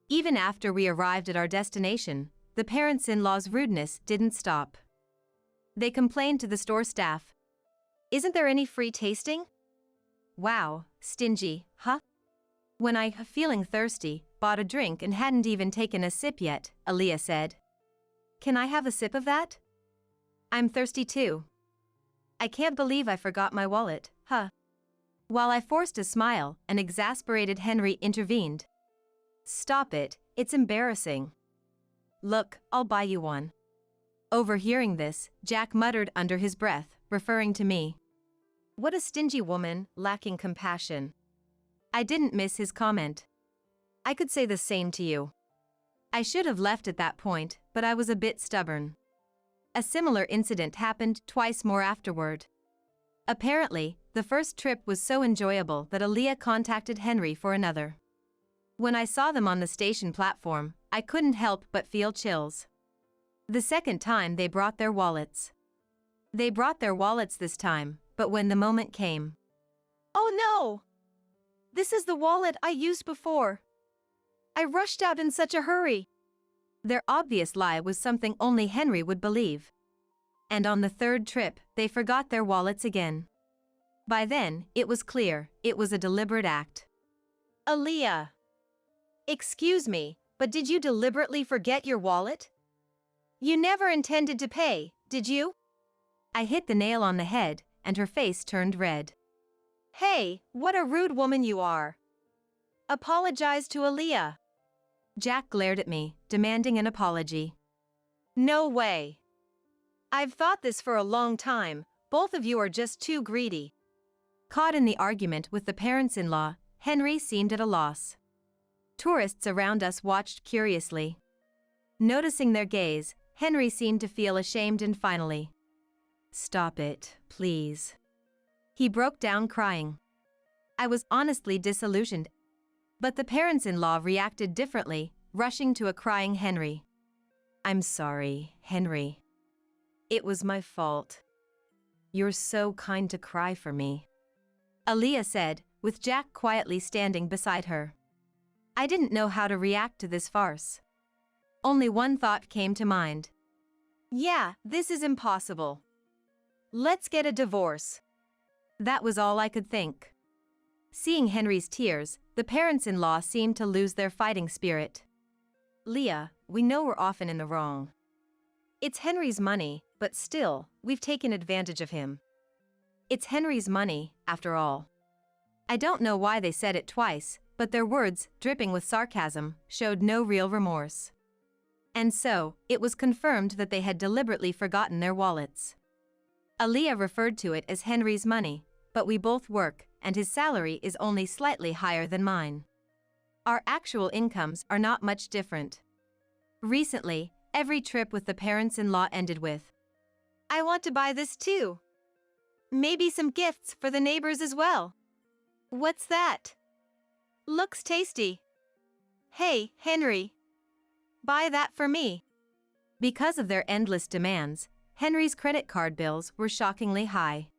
Even after we arrived at our destination, the parents-in-law's rudeness didn't stop. They complained to the store staff. Isn't there any free tasting? Wow, stingy, huh? When I, feeling thirsty, bought a drink and hadn't even taken a sip yet, Aaliyah said. Can I have a sip of that? I'm thirsty too. I can't believe I forgot my wallet, huh? While I forced a smile, an exasperated Henry intervened. Stop it, it's embarrassing. Look, I'll buy you one. Overhearing this, Jack muttered under his breath, referring to me. What a stingy woman, lacking compassion. I didn't miss his comment. I could say the same to you. I should have left at that point, but I was a bit stubborn. A similar incident happened twice more afterward. Apparently, the first trip was so enjoyable that Aaliyah contacted Henry for another. When I saw them on the station platform, I couldn't help but feel chills. The second time they brought their wallets. They brought their wallets this time, but when the moment came. Oh no! This is the wallet I used before. I rushed out in such a hurry. Their obvious lie was something only Henry would believe. And on the third trip, they forgot their wallets again. By then, it was clear, it was a deliberate act. Aaliyah. Excuse me, but did you deliberately forget your wallet? You never intended to pay, did you? I hit the nail on the head, and her face turned red. Hey, what a rude woman you are. Apologize to Aaliyah. Jack glared at me, demanding an apology. No way. I've thought this for a long time, both of you are just too greedy. Caught in the argument with the parents-in-law, Henry seemed at a loss. Tourists around us watched curiously. Noticing their gaze, Henry seemed to feel ashamed and finally. Stop it, please. He broke down crying. I was honestly disillusioned. But the parents-in-law reacted differently, rushing to a crying Henry. I'm sorry, Henry. It was my fault. You're so kind to cry for me. Aaliyah said, with Jack quietly standing beside her. I didn't know how to react to this farce. Only one thought came to mind. Yeah, this is impossible. Let's get a divorce. That was all I could think. Seeing Henry's tears, the parents-in-law seemed to lose their fighting spirit. Leah, we know we're often in the wrong. It's Henry's money, but still, we've taken advantage of him. It's Henry's money, after all. I don't know why they said it twice, but their words, dripping with sarcasm, showed no real remorse. And so, it was confirmed that they had deliberately forgotten their wallets. Aaliyah referred to it as Henry's money, but we both work, and his salary is only slightly higher than mine. Our actual incomes are not much different. Recently, every trip with the parents-in-law ended with, I want to buy this too. Maybe some gifts for the neighbors as well. What's that? Looks tasty. Hey, Henry. Buy that for me. Because of their endless demands, Henry's credit card bills were shockingly high.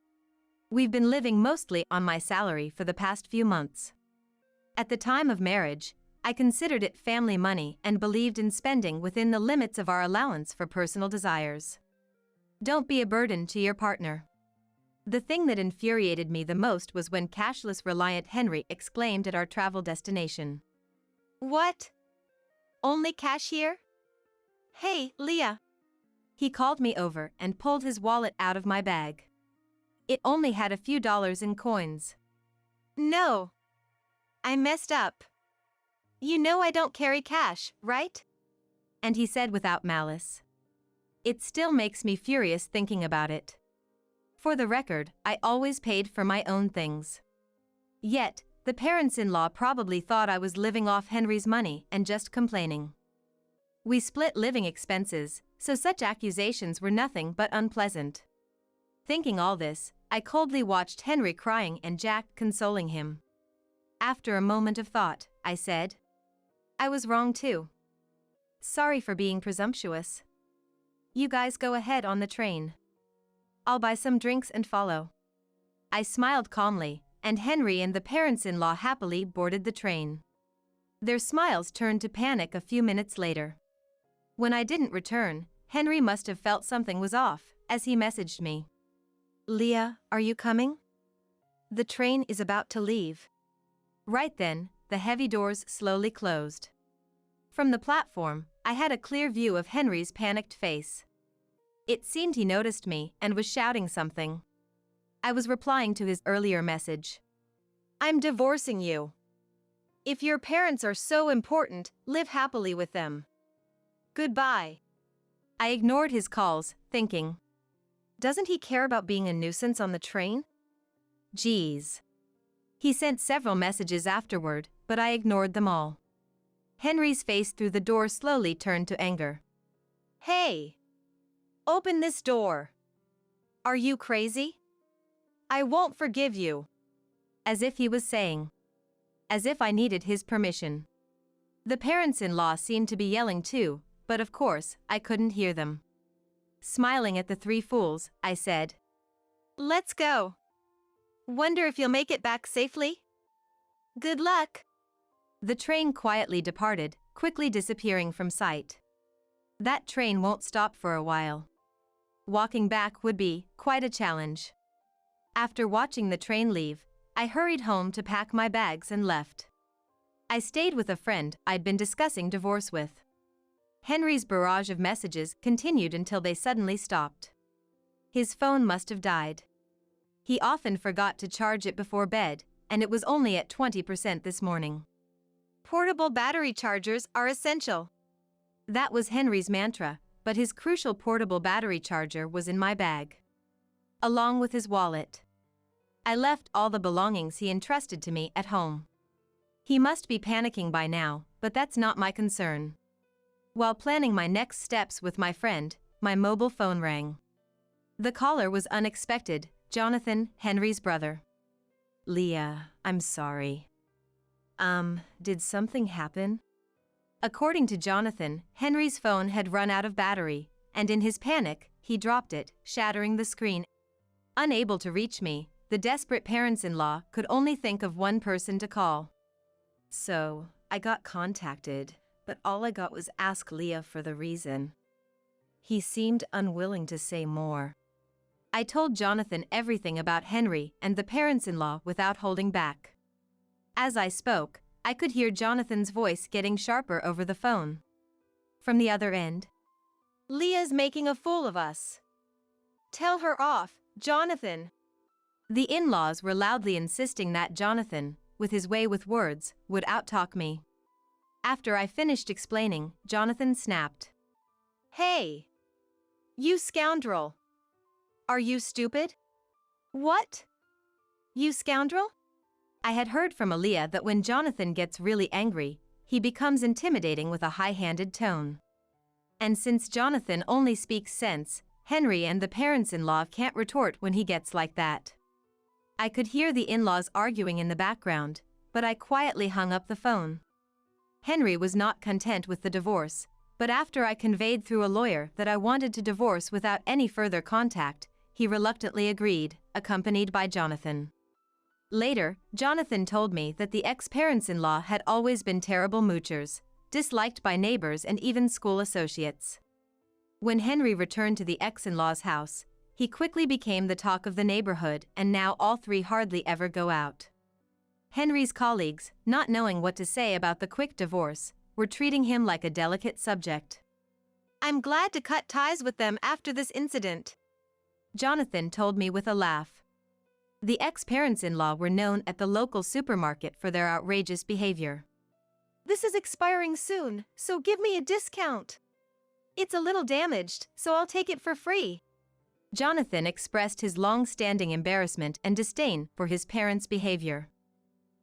We've been living mostly on my salary for the past few months. At the time of marriage, I considered it family money and believed in spending within the limits of our allowance for personal desires. Don't be a burden to your partner. The thing that infuriated me the most was when cashless-reliant Henry exclaimed at our travel destination. What? Only cash here? Hey, Leah. He called me over and pulled his wallet out of my bag. It only had a few dollars in coins. No. I messed up. You know I don't carry cash, right? And he said without malice. It still makes me furious thinking about it. For the record, I always paid for my own things. Yet, the parents-in-law probably thought I was living off Henry's money and just complaining. We split living expenses, so such accusations were nothing but unpleasant. Thinking all this, I coldly watched Henry crying and Jack consoling him. After a moment of thought, I said, I was wrong too. Sorry for being presumptuous. You guys go ahead on the train. I'll buy some drinks and follow. I smiled calmly, and Henry and the parents-in-law happily boarded the train. Their smiles turned to panic a few minutes later. When I didn't return, Henry must have felt something was off, as he messaged me. Leah, are you coming? The train is about to leave. Right then, the heavy doors slowly closed. From the platform, I had a clear view of Henry's panicked face. It seemed he noticed me and was shouting something. I was replying to his earlier message. I'm divorcing you. If your parents are so important, live happily with them. Goodbye. I ignored his calls, thinking, doesn't he care about being a nuisance on the train? Geez. He sent several messages afterward, but I ignored them all. Henry's face through the door slowly turned to anger. Hey! Open this door! Are you crazy? I won't forgive you. As if he was saying. As if I needed his permission. The parents-in-law seemed to be yelling too, but of course, I couldn't hear them. Smiling at the three fools, I said, Let's go. Wonder if you'll make it back safely? Good luck. The train quietly departed, quickly disappearing from sight. That train won't stop for a while. Walking back would be quite a challenge. After watching the train leave, I hurried home to pack my bags and left. I stayed with a friend I'd been discussing divorce with. Henry's barrage of messages continued until they suddenly stopped. His phone must have died. He often forgot to charge it before bed, and it was only at 20% this morning. Portable battery chargers are essential. That was Henry's mantra, but his crucial portable battery charger was in my bag. Along with his wallet. I left all the belongings he entrusted to me at home. He must be panicking by now, but that's not my concern. While planning my next steps with my friend, my mobile phone rang. The caller was unexpected, Jonathan, Henry's brother. Leah, I'm sorry. Did something happen? According to Jonathan, Henry's phone had run out of battery, and in his panic, he dropped it, shattering the screen. Unable to reach me, the desperate parents-in-law could only think of one person to call. So, I got contacted, but all I got was ask Leah for the reason. He seemed unwilling to say more. I told Jonathan everything about Henry and the parents-in-law without holding back. As I spoke, I could hear Jonathan's voice getting sharper over the phone. From the other end, Leah's making a fool of us. Tell her off, Jonathan. The in-laws were loudly insisting that Jonathan, with his way with words, would outtalk me. After I finished explaining, Jonathan snapped. Hey! You scoundrel! Are you stupid? What? You scoundrel? I had heard from Aaliyah that when Jonathan gets really angry, he becomes intimidating with a high-handed tone. And since Jonathan only speaks sense, Henry and the parents-in-law can't retort when he gets like that. I could hear the in-laws arguing in the background, but I quietly hung up the phone. Henry was not content with the divorce, but after I conveyed through a lawyer that I wanted to divorce without any further contact, he reluctantly agreed, accompanied by Jonathan. Later, Jonathan told me that the ex-parents-in-law had always been terrible moochers, disliked by neighbors and even school associates. When Henry returned to the ex-in-law's house, he quickly became the talk of the neighborhood, and now all three hardly ever go out. Henry's colleagues, not knowing what to say about the quick divorce, were treating him like a delicate subject. I'm glad to cut ties with them after this incident, Jonathan told me with a laugh. The ex-parents-in-law were known at the local supermarket for their outrageous behavior. This is expiring soon, so give me a discount. It's a little damaged, so I'll take it for free. Jonathan expressed his long-standing embarrassment and disdain for his parents' behavior.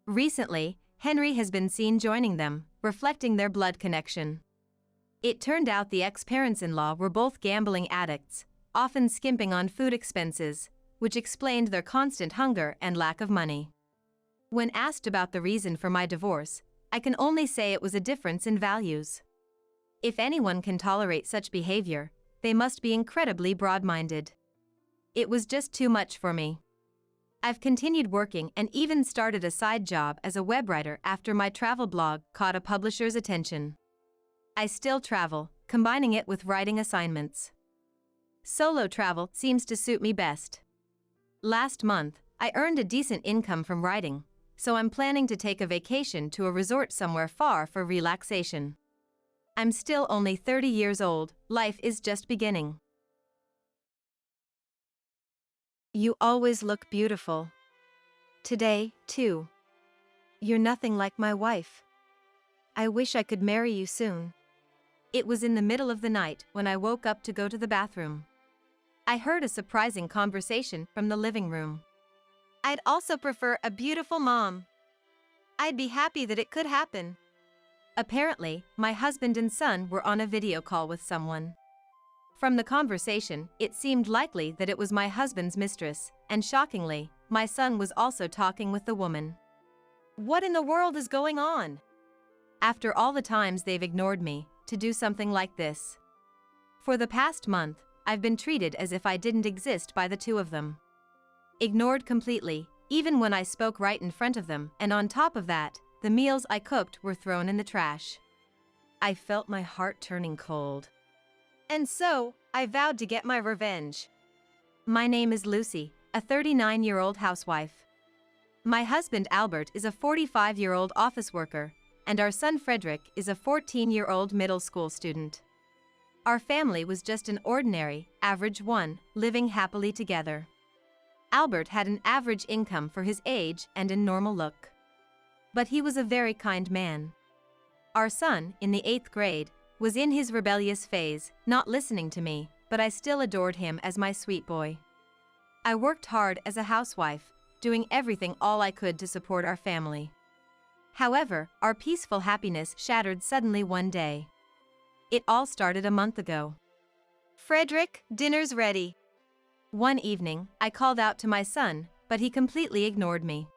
Recently, Henry has been seen joining them, reflecting their blood connection. It turned out the ex-parents-in-law were both gambling addicts, often skimping on food expenses, which explained their constant hunger and lack of money. When asked about the reason for my divorce, I can only say it was a difference in values. If anyone can tolerate such behavior, they must be incredibly broad-minded. It was just too much for me. I've continued working and even started a side job as a web writer after my travel blog caught a publisher's attention. I still travel, combining it with writing assignments. Solo travel seems to suit me best. Last month, I earned a decent income from writing, so I'm planning to take a vacation to a resort somewhere far for relaxation. I'm still only 30 years old, life is just beginning. You always look beautiful. Today, too. You're nothing like my wife. I wish I could marry you soon. It was in the middle of the night when I woke up to go to the bathroom. I heard a surprising conversation from the living room. I'd also prefer a beautiful mom. I'd be happy that it could happen. Apparently, my husband and son were on a video call with someone. From the conversation, it seemed likely that it was my husband's mistress, and shockingly, my son was also talking with the woman. What in the world is going on? After all the times they've ignored me, to do something like this. For the past month, I've been treated as if I didn't exist by the two of them. Ignored completely, even when I spoke right in front of them, and on top of that, the meals I cooked were thrown in the trash. I felt my heart turning cold. And so, I vowed to get my revenge. My name is Lucy, a 39-year-old housewife. My husband Albert is a 45-year-old office worker, and our son Frederick is a 14-year-old middle school student. Our family was just an ordinary, average one, living happily together. Albert had an average income for his age and a normal look. But he was a very kind man. Our son, in the 8th grade, was in his rebellious phase, not listening to me, but I still adored him as my sweet boy. I worked hard as a housewife, doing everything all I could to support our family. However, our peaceful happiness shattered suddenly one day. It all started a month ago. Frederick, dinner's ready. One evening, I called out to my son, but he completely ignored me.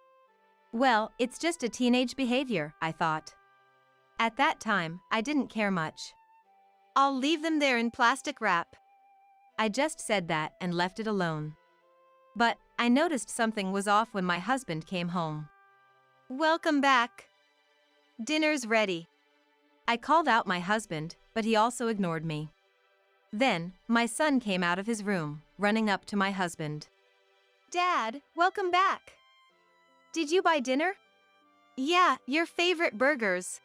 Well, it's just a teenage behavior, I thought. At that time, I didn't care much. I'll leave them there in plastic wrap. I just said that and left it alone. But I noticed something was off when my husband came home. Welcome back. Dinner's ready. I called out my husband, but he also ignored me. Then, my son came out of his room, running up to my husband. Dad, welcome back. Did you buy dinner? Yeah, your favorite burgers.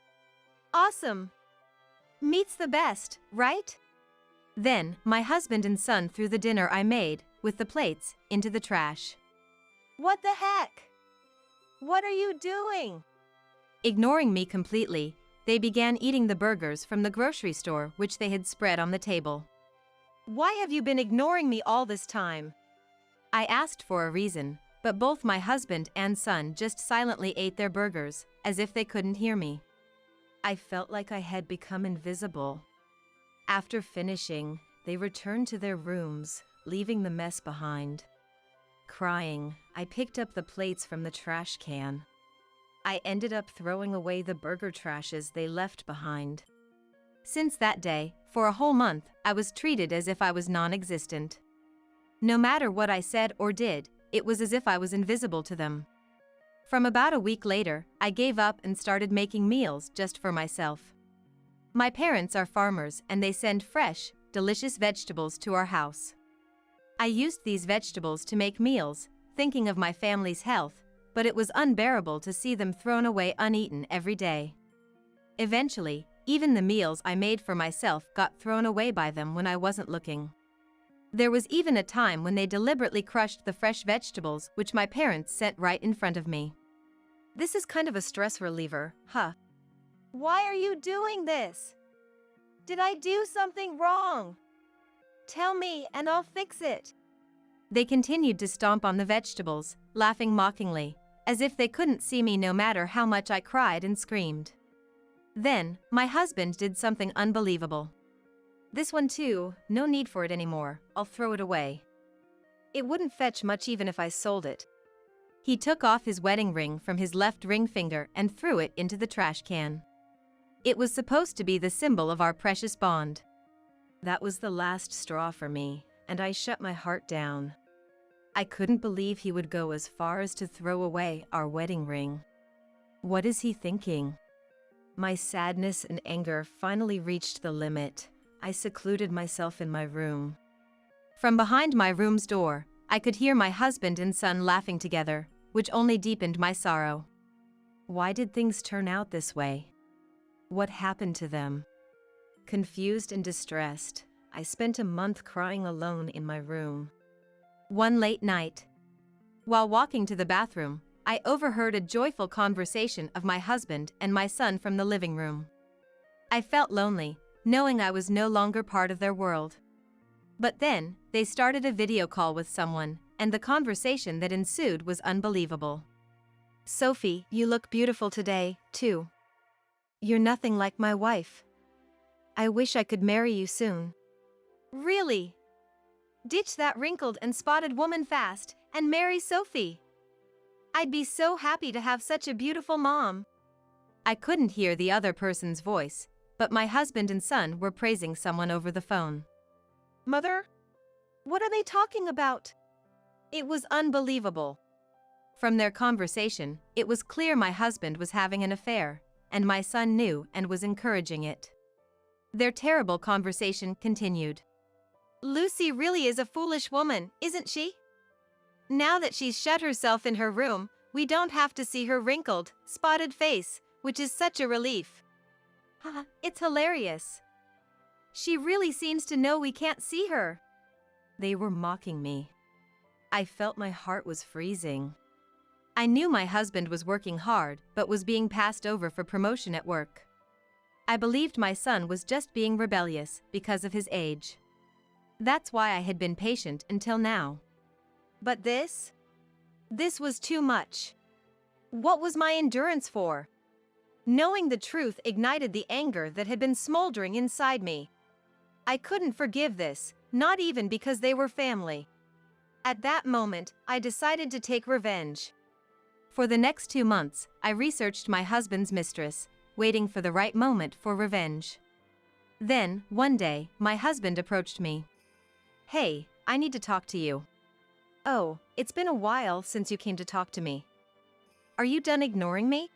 Awesome. Meat's the best, right? Then, my husband and son threw the dinner I made, with the plates, into the trash. What the heck? What are you doing? Ignoring me completely, they began eating the burgers from the grocery store which they had spread on the table. Why have you been ignoring me all this time? I asked for a reason, but both my husband and son just silently ate their burgers, as if they couldn't hear me. I felt like I had become invisible. After finishing, they returned to their rooms, leaving the mess behind. Crying, I picked up the plates from the trash can. I ended up throwing away the burger trashes they left behind. Since that day, for a whole month, I was treated as if I was non-existent. No matter what I said or did, it was as if I was invisible to them. From about a week later, I gave up and started making meals just for myself. My parents are farmers and they send fresh, delicious vegetables to our house. I used these vegetables to make meals, thinking of my family's health, but it was unbearable to see them thrown away uneaten every day. Eventually, even the meals I made for myself got thrown away by them when I wasn't looking. There was even a time when they deliberately crushed the fresh vegetables which my parents sent right in front of me. This is kind of a stress reliever, huh? Why are you doing this? Did I do something wrong? Tell me and I'll fix it. They continued to stomp on the vegetables, laughing mockingly, as if they couldn't see me no matter how much I cried and screamed. Then, my husband did something unbelievable. This one too, no need for it anymore, I'll throw it away. It wouldn't fetch much even if I sold it. He took off his wedding ring from his left ring finger and threw it into the trash can. It was supposed to be the symbol of our precious bond. That was the last straw for me, and I shut my heart down. I couldn't believe he would go as far as to throw away our wedding ring. What is he thinking? My sadness and anger finally reached the limit. I secluded myself in my room. From behind my room's door, I could hear my husband and son laughing together, which only deepened my sorrow. Why did things turn out this way? What happened to them? Confused and distressed, I spent a month crying alone in my room. One late night, while walking to the bathroom, I overheard a joyful conversation of my husband and my son from the living room. I felt lonely, knowing I was no longer part of their world. But then, they started a video call with someone, and the conversation that ensued was unbelievable. Sophie, you look beautiful today, too. You're nothing like my wife. I wish I could marry you soon. Really? Ditch that wrinkled and spotted woman fast and marry Sophie. I'd be so happy to have such a beautiful mom. I couldn't hear the other person's voice, but my husband and son were praising someone over the phone. Mother? What are they talking about? It was unbelievable. From their conversation, it was clear my husband was having an affair, and my son knew and was encouraging it. Their terrible conversation continued. Lucy really is a foolish woman, isn't she? Now that she's shut herself in her room, we don't have to see her wrinkled, spotted face, which is such a relief. Haha, it's hilarious. She really seems to know we can't see her. They were mocking me. I felt my heart was freezing. I knew my husband was working hard but was being passed over for promotion at work. I believed my son was just being rebellious because of his age. That's why I had been patient until now. But this was too much. What was my endurance for? Knowing the truth ignited the anger that had been smoldering inside me. I couldn't forgive this, not even because they were family. At that moment, I decided to take revenge. For the next 2 months, I researched my husband's mistress, waiting for the right moment for revenge. Then, one day, my husband approached me. Hey, I need to talk to you. Oh, it's been a while since you came to talk to me. Are you done ignoring me?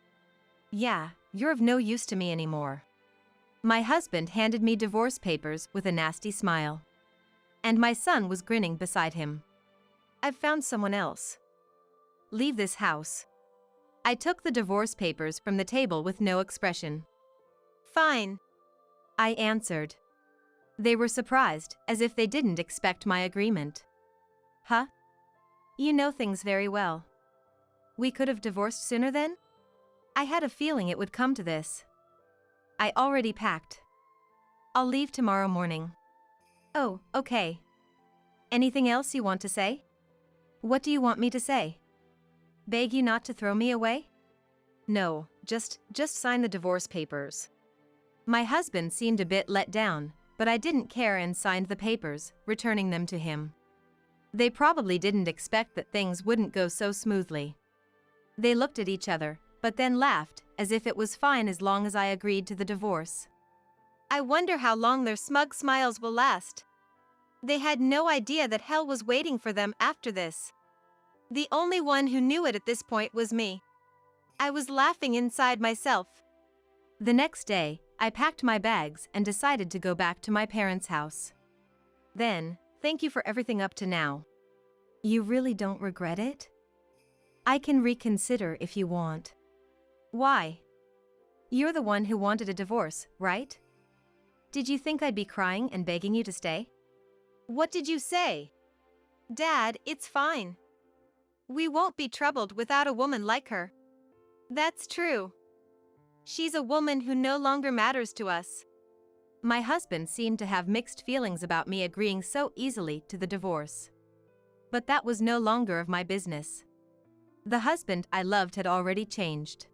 Yeah, you're of no use to me anymore. My husband handed me divorce papers with a nasty smile. And my son was grinning beside him. I've found someone else. Leave this house. I took the divorce papers from the table with no expression. Fine, I answered. They were surprised, as if they didn't expect my agreement. Huh? You know things very well. We could have divorced sooner then? I had a feeling it would come to this. I already packed. I'll leave tomorrow morning. Oh, okay. Anything else you want to say? What do you want me to say? Beg you not to throw me away? No, just sign the divorce papers. My husband seemed a bit let down, but I didn't care and signed the papers, returning them to him. They probably didn't expect that things wouldn't go so smoothly. They looked at each other, but then laughed, as if it was fine as long as I agreed to the divorce. I wonder how long their smug smiles will last. They had no idea that hell was waiting for them after this. The only one who knew it at this point was me. I was laughing inside myself. The next day, I packed my bags and decided to go back to my parents' house. Then, thank you for everything up to now. You really don't regret it? I can reconsider if you want. Why? You're the one who wanted a divorce, right? Did you think I'd be crying and begging you to stay? What did you say? Dad, it's fine. We won't be troubled without a woman like her. That's true. She's a woman who no longer matters to us. My husband seemed to have mixed feelings about me agreeing so easily to the divorce. But that was no longer of my business. The husband I loved had already changed.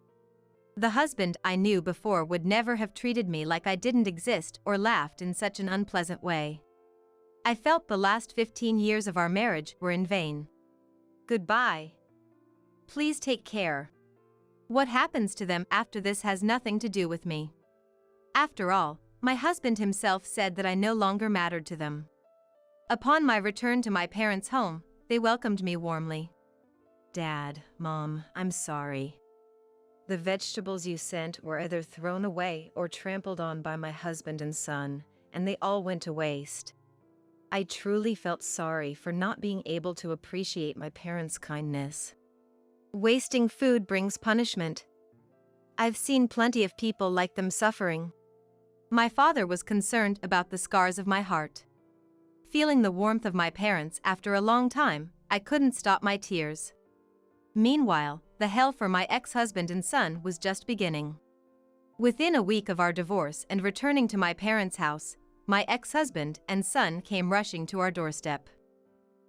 The husband I knew before would never have treated me like I didn't exist or laughed in such an unpleasant way. I felt the last 15 years of our marriage were in vain. Goodbye. Please take care. What happens to them after this has nothing to do with me. After all, my husband himself said that I no longer mattered to them. Upon my return to my parents' home, they welcomed me warmly. Dad, Mom, I'm sorry. The vegetables you sent were either thrown away or trampled on by my husband and son, and they all went to waste. I truly felt sorry for not being able to appreciate my parents' kindness. Wasting food brings punishment. I've seen plenty of people like them suffering. My father was concerned about the scars of my heart. Feeling the warmth of my parents after a long time, I couldn't stop my tears. Meanwhile, the hell for my ex-husband and son was just beginning. Within a week of our divorce and returning to my parents' house, my ex-husband and son came rushing to our doorstep.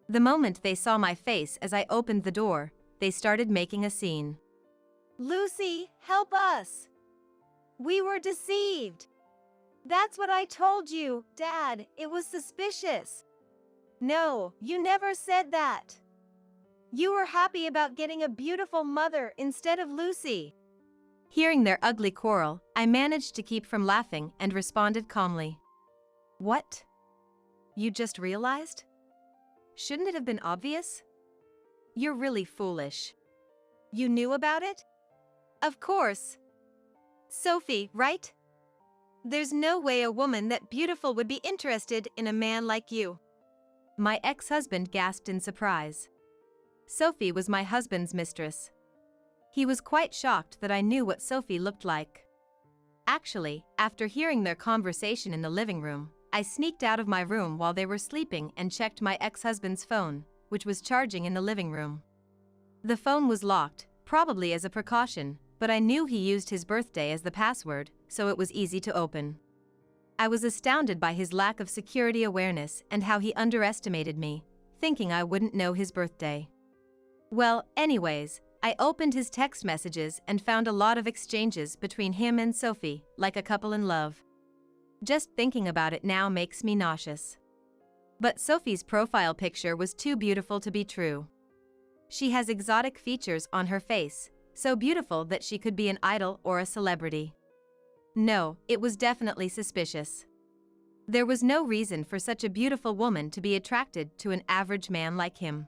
The moment they saw my face as I opened the door, they started making a scene. Lucy, help us! We were deceived. That's what I told you, Dad. It was suspicious. No, you never said that. You were happy about getting a beautiful mother instead of Lucy. Hearing their ugly quarrel, I managed to keep from laughing and responded calmly. What? You just realized? Shouldn't it have been obvious? You're really foolish. You knew about it? Of course. Sophie, right? There's no way a woman that beautiful would be interested in a man like you. My ex-husband gasped in surprise. Sophie was my husband's mistress. He was quite shocked that I knew what Sophie looked like. Actually, after hearing their conversation in the living room, I sneaked out of my room while they were sleeping and checked my ex-husband's phone, which was charging in the living room. The phone was locked, probably as a precaution, but I knew he used his birthday as the password, so it was easy to open. I was astounded by his lack of security awareness and how he underestimated me, thinking I wouldn't know his birthday. Well, anyways, I opened his text messages and found a lot of exchanges between him and Sophie, like a couple in love. Just thinking about it now makes me nauseous. But Sophie's profile picture was too beautiful to be true. She has exotic features on her face, so beautiful that she could be an idol or a celebrity. No, it was definitely suspicious. There was no reason for such a beautiful woman to be attracted to an average man like him.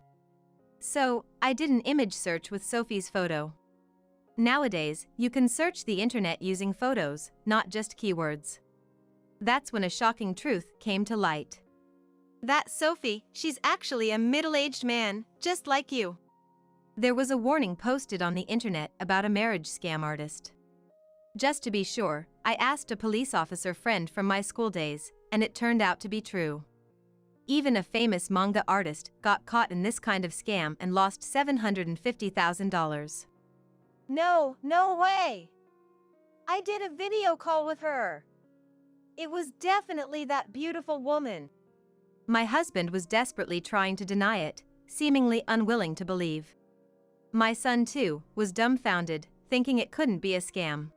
So, I did an image search with Sophie's photo. Nowadays, you can search the internet using photos, not just keywords. That's when a shocking truth came to light. That Sophie, she's actually a middle-aged man, just like you. There was a warning posted on the internet about a marriage scam artist. Just to be sure, I asked a police officer friend from my school days, and it turned out to be true. Even a famous manga artist got caught in this kind of scam and lost $750,000. No way! I did a video call with her. It was definitely that beautiful woman. My husband was desperately trying to deny it, seemingly unwilling to believe. My son, too, was dumbfounded, thinking it couldn't be a scam.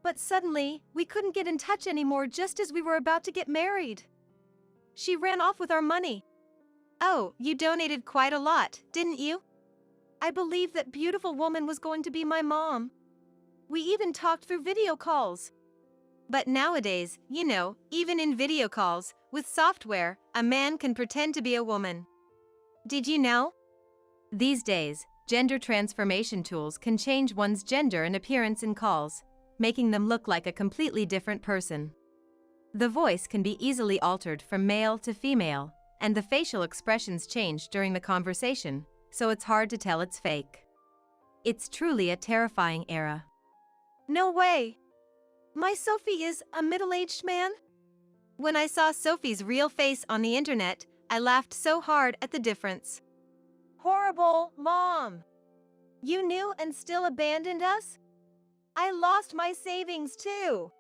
But suddenly, we couldn't get in touch anymore just as we were about to get married. She ran off with our money. Oh, you donated quite a lot, didn't you? I believed that beautiful woman was going to be my mom. We even talked through video calls. But nowadays, you know, even in video calls, with software, a man can pretend to be a woman. Did you know? These days, gender transformation tools can change one's gender and appearance in calls, making them look like a completely different person. The voice can be easily altered from male to female, and the facial expressions change during the conversation, so it's hard to tell it's fake. It's truly a terrifying era. No way! My Sophie is a middle-aged man? When I saw Sophie's real face on the internet, I laughed so hard at the difference. Horrible, Mom! You knew and still abandoned us? I lost my savings too!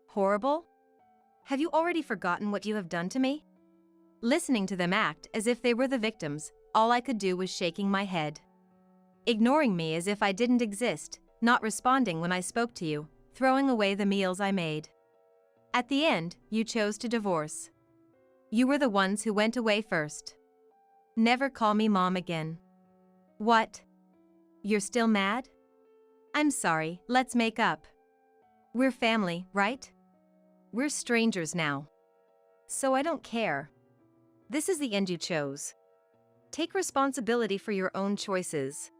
Horrible? Have you already forgotten what you have done to me? Listening to them act as if they were the victims, all I could do was shaking my head. Ignoring me as if I didn't exist, not responding when I spoke to you, throwing away the meals I made. At the end, you chose to divorce. You were the ones who went away first. Never call me Mom again. What? You're still mad? I'm sorry, let's make up. We're family, right? We're strangers now. So I don't care. This is the end you chose. Take responsibility for your own choices.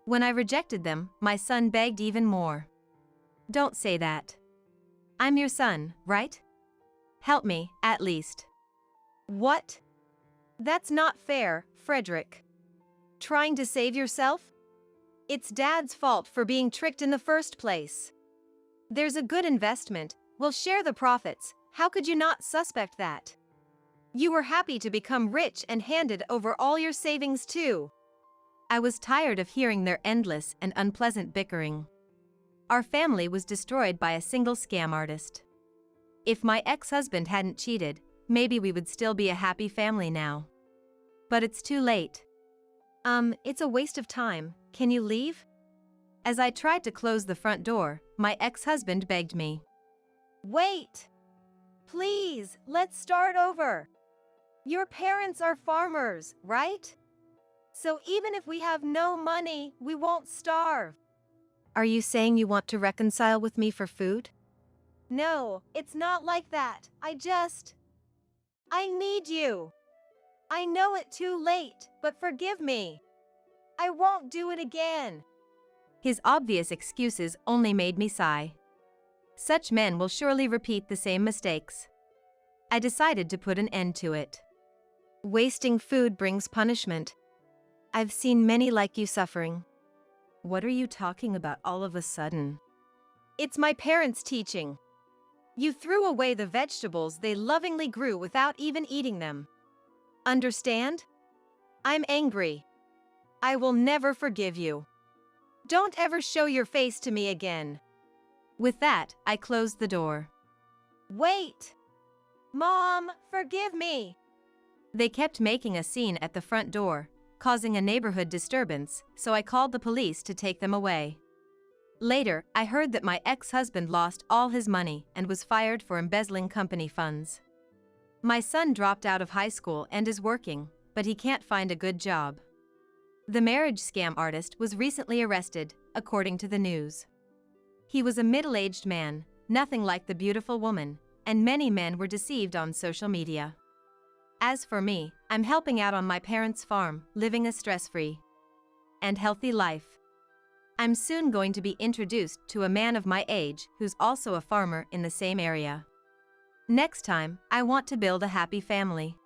When I rejected them, my son begged even more. Don't say that. I'm your son, right? Help me, at least. What? That's not fair, Frederick. Trying to save yourself? It's Dad's fault for being tricked in the first place. There's a good investment. We'll share the profits. How could you not suspect that? You were happy to become rich and handed over all your savings too. I was tired of hearing their endless and unpleasant bickering. Our family was destroyed by a single scam artist. If my ex-husband hadn't cheated, maybe we would still be a happy family now. But it's too late. It's a waste of time. Can you leave? As I tried to close the front door, my ex-husband begged me. Wait! Please, let's start over. Your parents are farmers, right? So even if we have no money, we won't starve. Are you saying you want to reconcile with me for food? No, it's not like that. I need you. I know it too late, but forgive me. I won't do it again. His obvious excuses only made me sigh. Such men will surely repeat the same mistakes. I decided to put an end to it. Wasting food brings punishment. I've seen many like you suffering. What are you talking about all of a sudden? It's my parents' teaching. You threw away the vegetables they lovingly grew without even eating them. Understand? I'm angry. I will never forgive you. Don't ever show your face to me again. With that, I closed the door. Wait! Mom, forgive me! They kept making a scene at the front door, causing a neighborhood disturbance, so I called the police to take them away. Later, I heard that my ex-husband lost all his money and was fired for embezzling company funds. My son dropped out of high school and is working, but he can't find a good job. The marriage scam artist was recently arrested, according to the news. He was a middle-aged man, nothing like the beautiful woman, and many men were deceived on social media. As for me, I'm helping out on my parents' farm, living a stress-free and healthy life. I'm soon going to be introduced to a man of my age who's also a farmer in the same area. Next time, I want to build a happy family.